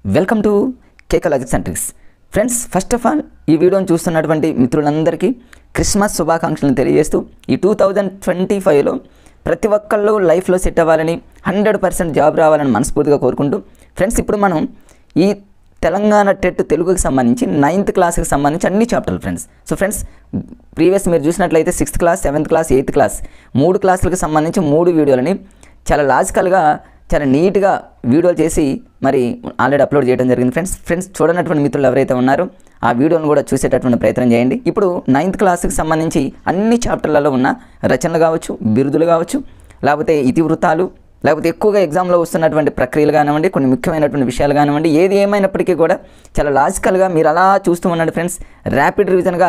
Welcome to KK logics and tricks. Friends, first of all ఈ వీడియోని చూస్తున్నటువంటి మిత్రులందరికీ క్రిస్మస్ శుభాకాంక్షలను తెలియజేస్తూ ఈ 2025లో ప్రతి ఒక్కళ్ళు లైఫ్లో సెట్ అవ్వాలని 100% జాబ్ రావాలని మనస్ఫూర్తిగా కోరుకుంటూ ఫ్రెండ్స్, ఇప్పుడు మనం ఈ తెలంగాణ టెట్ తెలుగుకి సంబంధించి 9th క్లాస్కి సంబంధించి అన్ని చాప్టర్లు ఫ్రెండ్స్. సో ఫ్రెండ్స్, ప్రీవియస్ మీరు చూసినట్లయితే 6th class, 7th class, 8th class 3 క్లాసులకు సంబంధించి 3 వీడియోలని చాలా లాజికల్గా చాలా నీట్గా వీడియోలు చేసి మరి ఆల్రెడీ అప్లోడ్ చేయడం జరిగింది ఫ్రెండ్స్. చూడనటువంటి మిత్రులు ఎవరైతే ఉన్నారో ఆ వీడియోను కూడా చూసేటటువంటి ప్రయత్నం చేయండి. ఇప్పుడు 9th క్లాస్కి సంబంధించి అన్ని చాప్టర్లలో ఉన్న రచనలు కావచ్చు, బిరుదులు కావచ్చు, లేకపోతే ఇతివృత్తాలు, లేకపోతే ఎక్కువగా ఎగ్జామ్లో వస్తున్నటువంటి ప్రక్రియలు కానివ్వండి, కొన్ని ముఖ్యమైనటువంటి విషయాలు కానివ్వండి, ఏది ఏమైనప్పటికీ కూడా చాలా లాజికల్గా మీరు అలా చూస్తూ ఉండండి ఫ్రెండ్స్. ర్యాపిడ్ రివిజన్గా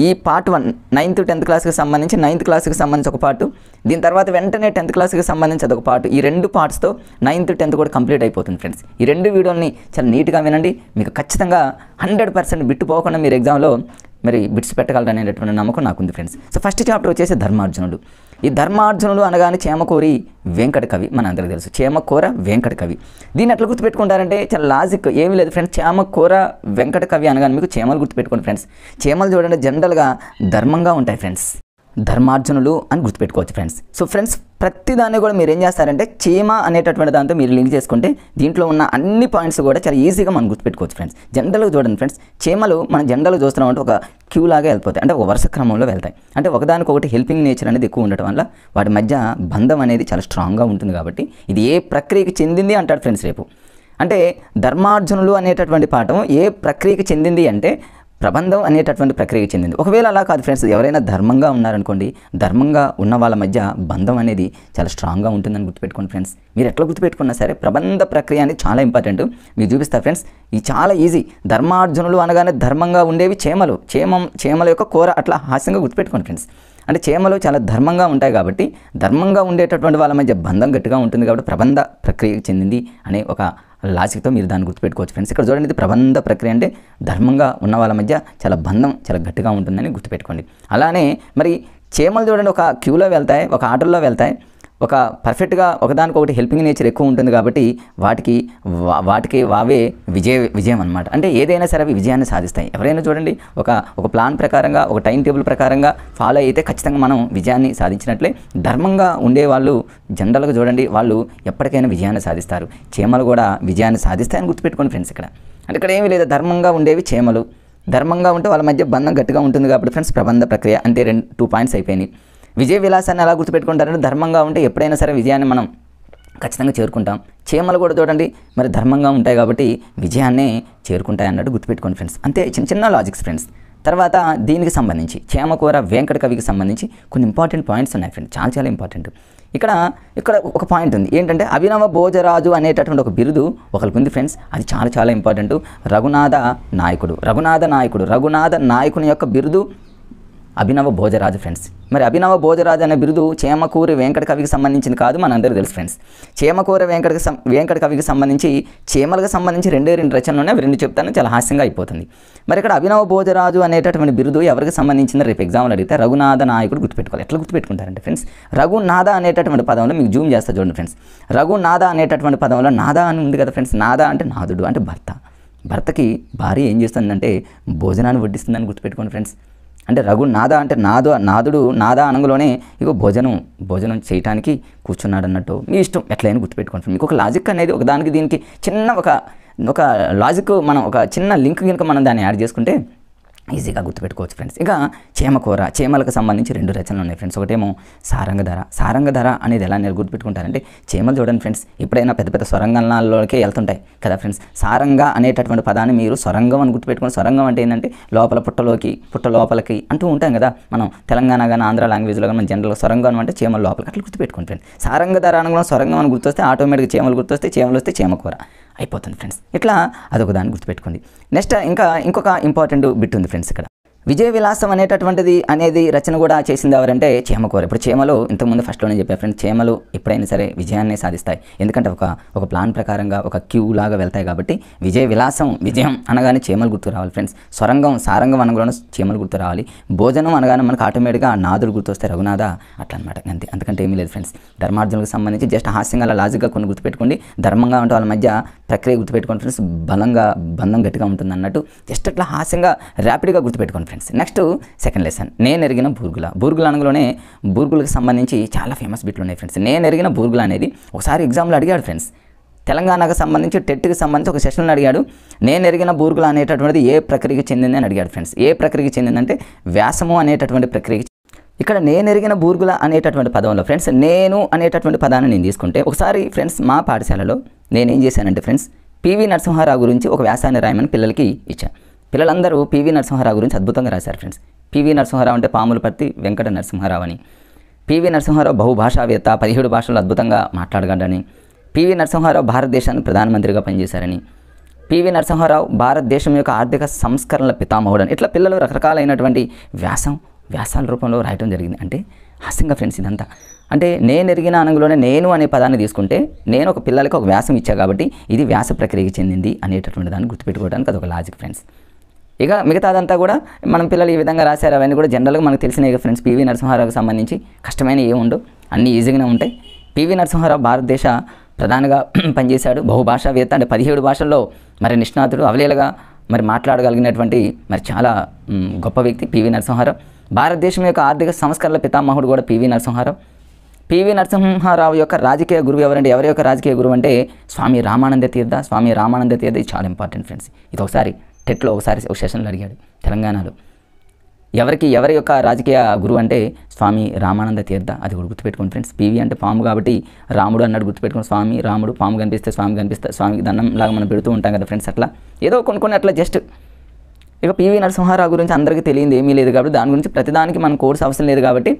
ఈ పార్ట్ 1 9th 10th క్లాస్కి సంబంధించి 9th క్లాస్కి సంబంధించి ఒక పార్టు, దీని తర్వాత వెంటనే 10th క్లాస్కి సంబంధించి అదొక పార్టు, ఈ 2 పార్ట్స్తో 9th 10th కూడా కంప్లీట్ అయిపోతుంది ఫ్రెండ్స్. ఈ 2 వీడియోని చాలా నీట్గా వినండి, మీకు ఖచ్చితంగా 100% బిట్టు పోకుండా మీరు ఎగ్జామ్లో మరి బిట్స్ పెట్టగలరనేటటువంటి నమ్మకం నాకుంది ఫ్రెండ్స్. సో ఫస్ట్ చాప్టర్ వచ్చేసి ధర్మార్జునుడు. ఈ ధర్మార్జునుడు అనగానే చేమకూరి వెంకట కవి, మన అందరికీ తెలుసు, చేమకూర వెంకట కవి. దీన్ని ఎట్లా గుర్తుపెట్టుకుంటారంటే చాలా లాజిక్, ఏమీ లేదు ఫ్రెండ్స్. చేమకూర వెంకట కవి అనగానే మీకు చేమలు గుర్తుపెట్టుకోండి ఫ్రెండ్స్. చేమలు చూడండి జనరల్గా ధర్మంగా ఉంటాయి ఫ్రెండ్స్, ధర్మార్జునులు అని గుర్తుపెట్టుకోవచ్చు ఫ్రెండ్స్. సో ఫ్రెండ్స్, ప్రతిదాన్ని కూడా మీరు ఏం చేస్తారంటే చీమ అనేటటువంటి దాంతో మీరు లింక్ చేసుకుంటే దీంట్లో ఉన్న అన్ని పాయింట్స్ కూడా చాలా ఈజీగా మనం గుర్తుపెట్టుకోవచ్చు ఫ్రెండ్స్. జనరల్గా చూడండి ఫ్రెండ్స్, చీమలు మనం జనరల్గా చూస్తున్నామంటే ఒక క్యూ లాగా వెళ్ళిపోతాయి, అంటే ఒక వరుస క్రమంలో వెళ్తాయి. అంటే ఒకదానికొకటి హెల్పింగ్ నేచర్ అనేది ఎక్కువ ఉండటం వల్ల వాటి మధ్య బంధం అనేది చాలా స్ట్రాంగ్గా ఉంటుంది. కాబట్టి ఇది ఏ ప్రక్రియకి చెందింది అంటాడు ఫ్రెండ్స్ రేపు. అంటే ధర్మార్జునులు అనేటటువంటి పాఠం ఏ ప్రక్రియకి చెందింది అంటే ప్రబంధం అనేటటువంటి ప్రక్రియకి చెందింది. ఒకవేళ అలా కాదు ఫ్రెండ్స్, ఎవరైనా ధర్మంగా ఉన్నారనుకోండి, ధర్మంగా ఉన్న వాళ్ళ మధ్య బంధం అనేది చాలా స్ట్రాంగ్గా ఉంటుందని గుర్తుపెట్టుకోండి ఫ్రెండ్స్. మీరు ఎట్లా గుర్తుపెట్టుకున్నా సరే ప్రబంధ ప్రక్రియ అనేది చాలా ఇంపార్టెంట్. మీకు చూపిస్తా ఫ్రెండ్స్, ఇది చాలా ఈజీ. ధర్మార్జునులు అనగానే ధర్మంగా ఉండేవి చేమలు, చేమల యొక్క కూర, అట్లా హాస్యంగా గుర్తుపెట్టుకోండి ఫ్రెండ్స్. అంటే చేమలు చాలా ధర్మంగా ఉంటాయి కాబట్టి ధర్మంగా ఉండేటటువంటి వాళ్ళ మధ్య బంధం గట్టిగా ఉంటుంది కాబట్టి ప్రబంధ ప్రక్రియకి చెందింది అనే ఒక లాజిక్తో మీరు దాన్ని గుర్తుపెట్టుకోవచ్చు ఫ్రెండ్స్. ఇక్కడ చూడండి, ఇది ప్రబంధ ప్రక్రియ అంటే ధర్మంగా ఉన్న వాళ్ళ మధ్య చాలా బంధం చాలా గట్టిగా ఉంటుందని గుర్తుపెట్టుకోండి. అలానే మరి చేమలు చూడండి ఒక క్యూలో వెళ్తాయి, ఒక ఆర్డర్లో వెళ్తాయి, ఒక పర్ఫెక్ట్గా ఒకదానికొకటి హెల్పింగ్ నేచర్ ఎక్కువ ఉంటుంది కాబట్టి వాటికి వావే విజయం అనమాట. అంటే ఏదైనా సరే అవి విజయాన్ని సాధిస్తాయి. ఎవరైనా చూడండి ఒక ప్లాన్ ప్రకారంగా, ఒక టైం టేబుల్ ప్రకారంగా ఫాలో అయితే ఖచ్చితంగా మనం విజయాన్ని సాధించినట్లే. ధర్మంగా ఉండేవాళ్ళు జనరల్గా చూడండి వాళ్ళు ఎప్పటికైనా విజయాన్ని సాధిస్తారు. చీమలు కూడా విజయాన్ని సాధిస్తాయని గుర్తుపెట్టుకోండి ఫ్రెండ్స్. అంటే ఇక్కడ ఏమీ లేదు, ధర్మంగా ఉండేవి చేమలు, ధర్మంగా ఉంటే వాళ్ళ మధ్య బంధం గట్టిగా ఉంటుంది కాబట్టి ఫ్రెండ్స్ ప్రబంధ ప్రక్రియ అంటే 2 పాయింట్స్ అయిపోయినాయి. విజయ విలాసాన్ని ఎలా గుర్తుపెట్టుకుంటారంటే ధర్మంగా ఉంటే ఎప్పుడైనా సరే విజయాన్ని మనం ఖచ్చితంగా చేరుకుంటాం. చీమలు కూడా చూడండి మరి ధర్మంగా ఉంటాయి కాబట్టి విజయాన్నే చేరుకుంటాయి అన్నట్టు గుర్తుపెట్టుకోండి ఫ్రెండ్స్. అంతే చిన్న లాజిక్స్ ఫ్రెండ్స్. తర్వాత దీనికి సంబంధించి చేమకూర వెంకట కవికి సంబంధించి కొన్ని ఇంపార్టెంట్ పాయింట్స్ ఉన్నాయి ఫ్రెండ్స్, చాలా ఇంపార్టెంట్. ఇక్కడ ఒక పాయింట్ ఉంది ఏంటంటే అభినవ భోజరాజు అనేటటువంటి ఒక బిరుదు ఒకరికి ఉంది ఫ్రెండ్స్. అది చాలా ఇంపార్టెంట్. రఘునాథ నాయకుని యొక్క బిరుదు అభినవ భోజరాజు ఫ్రెండ్స్. మరి అభినవ భోజరాజు అనే బిరుదు చేమకూరి వెంకట కవికి సంబంధించింది కాదు, మనందరికీ తెలుసు ఫ్రెండ్స్. చేమకూర వెంకట కవికి సంబంధించి చేమలకు సంబంధించి 2 రచనలు ఉన్నాయి, అవి 2 చెప్తాను, చాలా హాస్యంగా అయిపోతుంది. మరి ఇక్కడ అభినవ భోజరాజు అనేటటువంటి బిరుదు ఎవరికి సంబంధించిందో రేపు ఎగ్జామ్లో అడిగితే రఘునాథ నాయకుడు గుర్తుపెట్టుకోవాలి. ఎట్లా గుర్తుపెట్టుకుంటారంటే ఫ్రెండ్స్, రఘునాథ అనేటటువంటి పదంలో మీకు జూమ్ చేస్తా చూడండి ఫ్రెండ్స్. రఘునాథ అనేటటువంటి పదంలో నాద అని ఉంది కదా ఫ్రెండ్స్. నాద అంటే నాదుడు అంటే భర్తకి భార్య ఏం చేస్తుందంటే భోజనాన్ని వడ్డిస్తుందని గుర్తుపెట్టుకోండి ఫ్రెండ్స్. అంటే రఘునాథ అంటే నాదుడు నాద అనగలోనే ఇగో భోజనం చేయడానికి కూర్చున్నాడు అన్నట్టు మీ ఇష్టం ఎట్లయినా గుర్తుపెట్టుకోండి. మీకు ఒక లాజిక్ అనేది ఒకదానికి దీనికి చిన్న ఒక లాజిక్, మనం ఒక చిన్న లింక్ కనుక మనం దాన్ని యాడ్ చేసుకుంటే ఈజీగా గుర్తుపెట్టుకోవచ్చు ఫ్రెండ్స్. ఇక చేమలకు సంబంధించి 2 రచనలు ఉన్నాయి ఫ్రెండ్స్. ఒకటేమో సారంగధర అనేది ఎలా నేను గుర్తుపెట్టుకుంటారంటే చేమలు చూడండి ఫ్రెండ్స్, ఎప్పుడైనా పెద్ద సొరంగాల్లోకే వెళ్తుంటాయి కదా ఫ్రెండ్స్. సారంగా అనేటటువంటి పదాన్ని మీరు సొరంగం అని గుర్తుపెట్టుకోండి. సొరంగం అంటే ఏంటంటే లోపల పుట్ట లోపలికి అంటూ ఉంటాం కదా మనం తెలంగాణ కానీ ఆంధ్ర లాంగ్వేజ్లో కానీ మన జనరల్గా సొరంగం అంటే చేమల లోపలికి అట్లా గుర్తుపెట్టుకోండి ఫ్రెండ్స్. సారంగధర అనగా సొరంగం అని గుర్తొస్తే ఆటోమేటిక్గా చేమలు గుర్తొస్తే, చేమలు వస్తే చేమకూర అయిపోతుంది ఫ్రెండ్స్. ఇట్లా అదొక దాన్ని గుర్తుపెట్టుకోండి. నెక్స్ట్ ఇంకొక ఇంపార్టెంట్ బిట్ ఉంది ఫ్రెండ్స్. ఇక్కడ విజయ విలాసం అనేది రచన కూడా చేసింది ఎవరంటే చేమకూర. ఇప్పుడు చేమలు ఇంతకుముందు ఫస్ట్లోనే చెప్పాను ఫ్రెండ్స్, చేమలు ఎప్పుడైనా సరే విజయాన్ని సాధిస్తాయి. ఎందుకంటే ఒక ప్లాన్ ప్రకారంగా ఒక క్యూ లాగా వెళ్తాయి కాబట్టి విజయ విలాసం, విజయం అనగానే చేమలు గుర్తు రావాలి ఫ్రెండ్స్. స్వరంగం, సారంగం అనగానే చేమలు గుర్తు రావాలి. భోజనం అనగానే మనకు ఆటోమేటిక్గా నాదులు గుర్తొస్తాయి, రఘునాథ అట్లా అనమాట. అంతే, అంతకంటే ఏమీ లేదు ఫ్రెండ్స్. ధర్మార్జునులకు సంబంధించి జస్ట్ హాస్యంగా అలా లాజిక్గా కొన్ని గుర్తుపెట్టుకోండి. ధర్మంగా ఉంటే వాళ్ళ మధ్య ప్రక్రియ గుర్తుపెట్టుకోండి ఫ్రెండ్స్. బంధం గట్టిగా ఉంటుంది అన్నట్టు జస్ట్ అట్లా హాస్యంగా ర్యాపిడ్గా గుర్తుపెట్టుకోండి ఫ్రెండ్స్. నెక్స్ట్ సెకండ్ లెసన్, నేను ఎరిగిన బూర్గుల. బూర్గుల అనగానే బూర్గులకు సంబంధించి చాలా ఫేమస్ బిట్లు ఉన్నాయి ఫ్రెండ్స్. నేను ఎరిగిన బూర్గుల అనేది ఒకసారి ఎగ్జామ్లో అడిగాడు ఫ్రెండ్స్. తెలంగాణకు సంబంధించి టెట్కి సంబంధించి ఒక సెషన్లో అడిగాడు. నేను ఎరిగిన బూర్గుల అనేటటువంటిది ఏ ప్రక్రియకి చెందింది అని అడిగాడు ఫ్రెండ్స్. ఏ ప్రక్రియకి చెందిందంటే వ్యాసము అనేటటువంటి ప్రక్రియకి. ఇక్కడ నేను ఎరిగిన బూర్గుల అనేటటువంటి పదంలో ఫ్రెండ్స్ నేను అనేటటువంటి పదాన్ని నేను తీసుకుంటే ఒకసారి ఫ్రెండ్స్ మా పాఠశాలలో నేనేం చేశానంటే ఫ్రెండ్స్ పివి నరసింహారావు గురించి ఒక వ్యాసాన్ని రాయమని పిల్లలకి ఇచ్చాను. పిల్లలందరూ పివి నరసింహారావు గురించి అద్భుతంగా రాశారు ఫ్రెండ్స్. పివి నరసింహారావు అంటే పాములపర్తి వెంకట నరసింహారావు అని. పివి నరసింహారావు బహుభాషావేత్త, 17 భాషల్లో అద్భుతంగా మాట్లాడగలడని. పివి నరసింహారావు భారతదేశానికి ప్రధానమంత్రిగా పనిచేశారని. పివి నరసింహారావు భారతదేశం యొక్క ఆర్థిక సంస్కరణల పితామహుడు అని. ఇట్లా పిల్లలు రకరకాలైనటువంటి వ్యాసాల రూపంలో రాయటం జరిగింది. అంటే హాస్యంగా ఫ్రెండ్స్ ఇదంతా. అంటే నేను ఎరిగిన అనగానే నేను అనే పదాన్ని తీసుకుంటే నేను ఒక పిల్లలకి ఒక వ్యాసం ఇచ్చా కాబట్టి ఇది వ్యాస ప్రక్రియకి చెందింది అనేటటువంటి దాన్ని గుర్తుపెట్టుకోవడానికి అదొక లాజిక్ ఫ్రెండ్స్. ఇక మిగతాదంతా కూడా మనం పిల్లలు ఈ విధంగా రాశారు, అవన్నీ కూడా జనరల్గా మనకు తెలిసినాయి ఫ్రెండ్స్. పివి నరసింహారావుకి సంబంధించి కష్టమైన ఏముండవు, అన్నీ ఈజీగానే ఉంటాయి. పివి నరసింహారావు భారతదేశ ప్రధానిగా పనిచేశాడు. బహుభాషావేత్త, అంటే 17 భాషల్లో మరి నిష్ణాతుడు, అవలీలగా మరి మాట్లాడగలిగినటువంటి మరి చాలా గొప్ప వ్యక్తి పివి నరసింహారావు. భారతదేశం యొక్క ఆర్థిక సంస్కరణల పితామహుడు కూడా పివి నరసింహారావు. పివి నరసింహారావు యొక్క రాజకీయ గురువు ఎవరంటే, ఎవరి యొక్క రాజకీయ గురువు అంటే స్వామి రామానంద తీర్థ. స్వామి రామానంద తీర్థ ఇది చాలా ఇంపార్టెంట్ ఫ్రెండ్స్. ఇది ఒకసారి టెట్లో ఒక సెషన్లో అడిగాడు తెలంగాణలో. ఎవరి యొక్క రాజకీయ గురువు అంటే స్వామి రామానంద తీర్థ. అది కూడా గుర్తుపెట్టుకోండి ఫ్రెండ్స్. పివి అంటే పాము కాబట్టి రాముడు అన్నాడు గుర్తుపెట్టుకోండి. స్వామి రాముడు, పాము కనిపిస్తే స్వామికి దండం లాగా మనం పెడుతూ ఉంటాం కదా ఫ్రెండ్స్. అట్లా ఏదో కొన్ని అట్లా జస్ట్. ఇక పివి నరసింహారావు గురించి అందరికీ తెలియదు ఏమీ లేదు కాబట్టి దాని గురించి ప్రతిదానికి మన కోర్స్ అవసరం లేదు కాబట్టి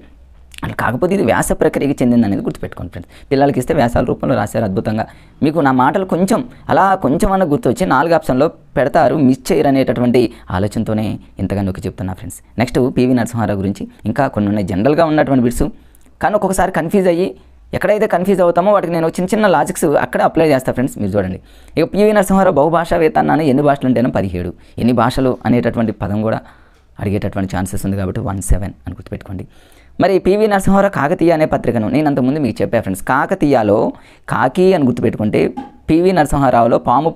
అలా. కాకపోతే ఇది వ్యాస ప్రక్రియకి చెందింది అనేది గుర్తుపెట్టుకోండి ఫ్రెండ్స్. పిల్లలకి ఇస్తే వ్యాసాల రూపంలో రాశారు అద్భుతంగా. మీకు నా మాటలు కొంచెం అన్న గుర్తొచ్చి 4 ఆప్షన్లో పెడతారు, మిస్ చేయరు అనేటటువంటి ఆలోచనతోనే ఇంతగా నొక్కి చెప్తున్నా ఫ్రెండ్స్. నెక్స్ట్ పివి నరసింహారావు గురించి ఇంకా కొన్ని ఉన్నాయి జనరల్గా ఉన్నటువంటి బిట్స్. కానీ ఒక్కొక్కసారి కన్ఫ్యూజ్ అయ్యి ఎక్కడైతే కన్ఫ్యూజ్ అవుతామో వాటికి నేను చిన్న లాజిక్స్ అక్కడ అప్లై చేస్తాను ఫ్రెండ్స్. మీరు చూడండి. ఇక పివి నరసింహారావు బహుభాషావేత్త అన్నాను. ఎన్ని భాషలు ఉంటేనో 17. ఎన్ని భాషలు అనేటటువంటి పదం కూడా అడిగేటటువంటి ఛాన్సెస్ ఉంది కాబట్టి 17 అని గుర్తుపెట్టుకోండి. మరి పివి నరసింహారావు కాకతీయ అనే పత్రికను నేను అంతకుముందు మీకు చెప్పా ఫ్రెండ్స్. కాకతీయలో కాకి అని గుర్తుపెట్టుకుంటే పివి నరసింహారావులో పాములు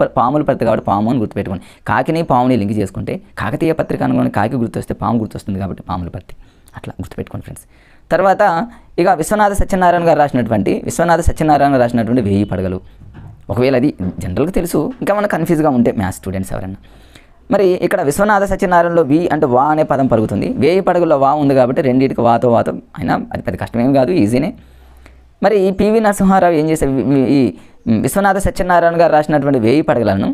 పత్రిక కాబట్టి పాము అని గుర్తుపెట్టుకోండి. కాకిని పాముని లింక్ చేసుకుంటే కాకతీయ పత్రిక అనుకోని కాకి గుర్తొస్తే పాము గుర్తొస్తుంది కాబట్టి పాముల పత్రిక. అట్లా గుర్తుపెట్టుకోండి ఫ్రెండ్స్. తర్వాత ఇక విశ్వనాథ సత్యనారాయణ గారు రాసినటువంటి 1000 పడగలు. ఒకవేళ అది జనరల్గా తెలుసు, ఇంకా మనకు కన్ఫ్యూజ్గా ఉంటే మ్యాథ్స్ స్టూడెంట్స్ ఎవరన్నా. మరి ఇక్కడ విశ్వనాథ సత్యనారాయణలో వి అంటే వా అనే పదం పలుకుతుంది. 1000 పడగల్లో వా ఉంది కాబట్టి రెండింటికి వాతో అయినా అది పెద్ద కష్టమేం కాదు, ఈజీనే. మరి ఈ పివి నరసింహారావు ఏం చేశారు, ఈ విశ్వనాథ సత్యనారాయణ గారు రాసినటువంటి 1000 పడగలను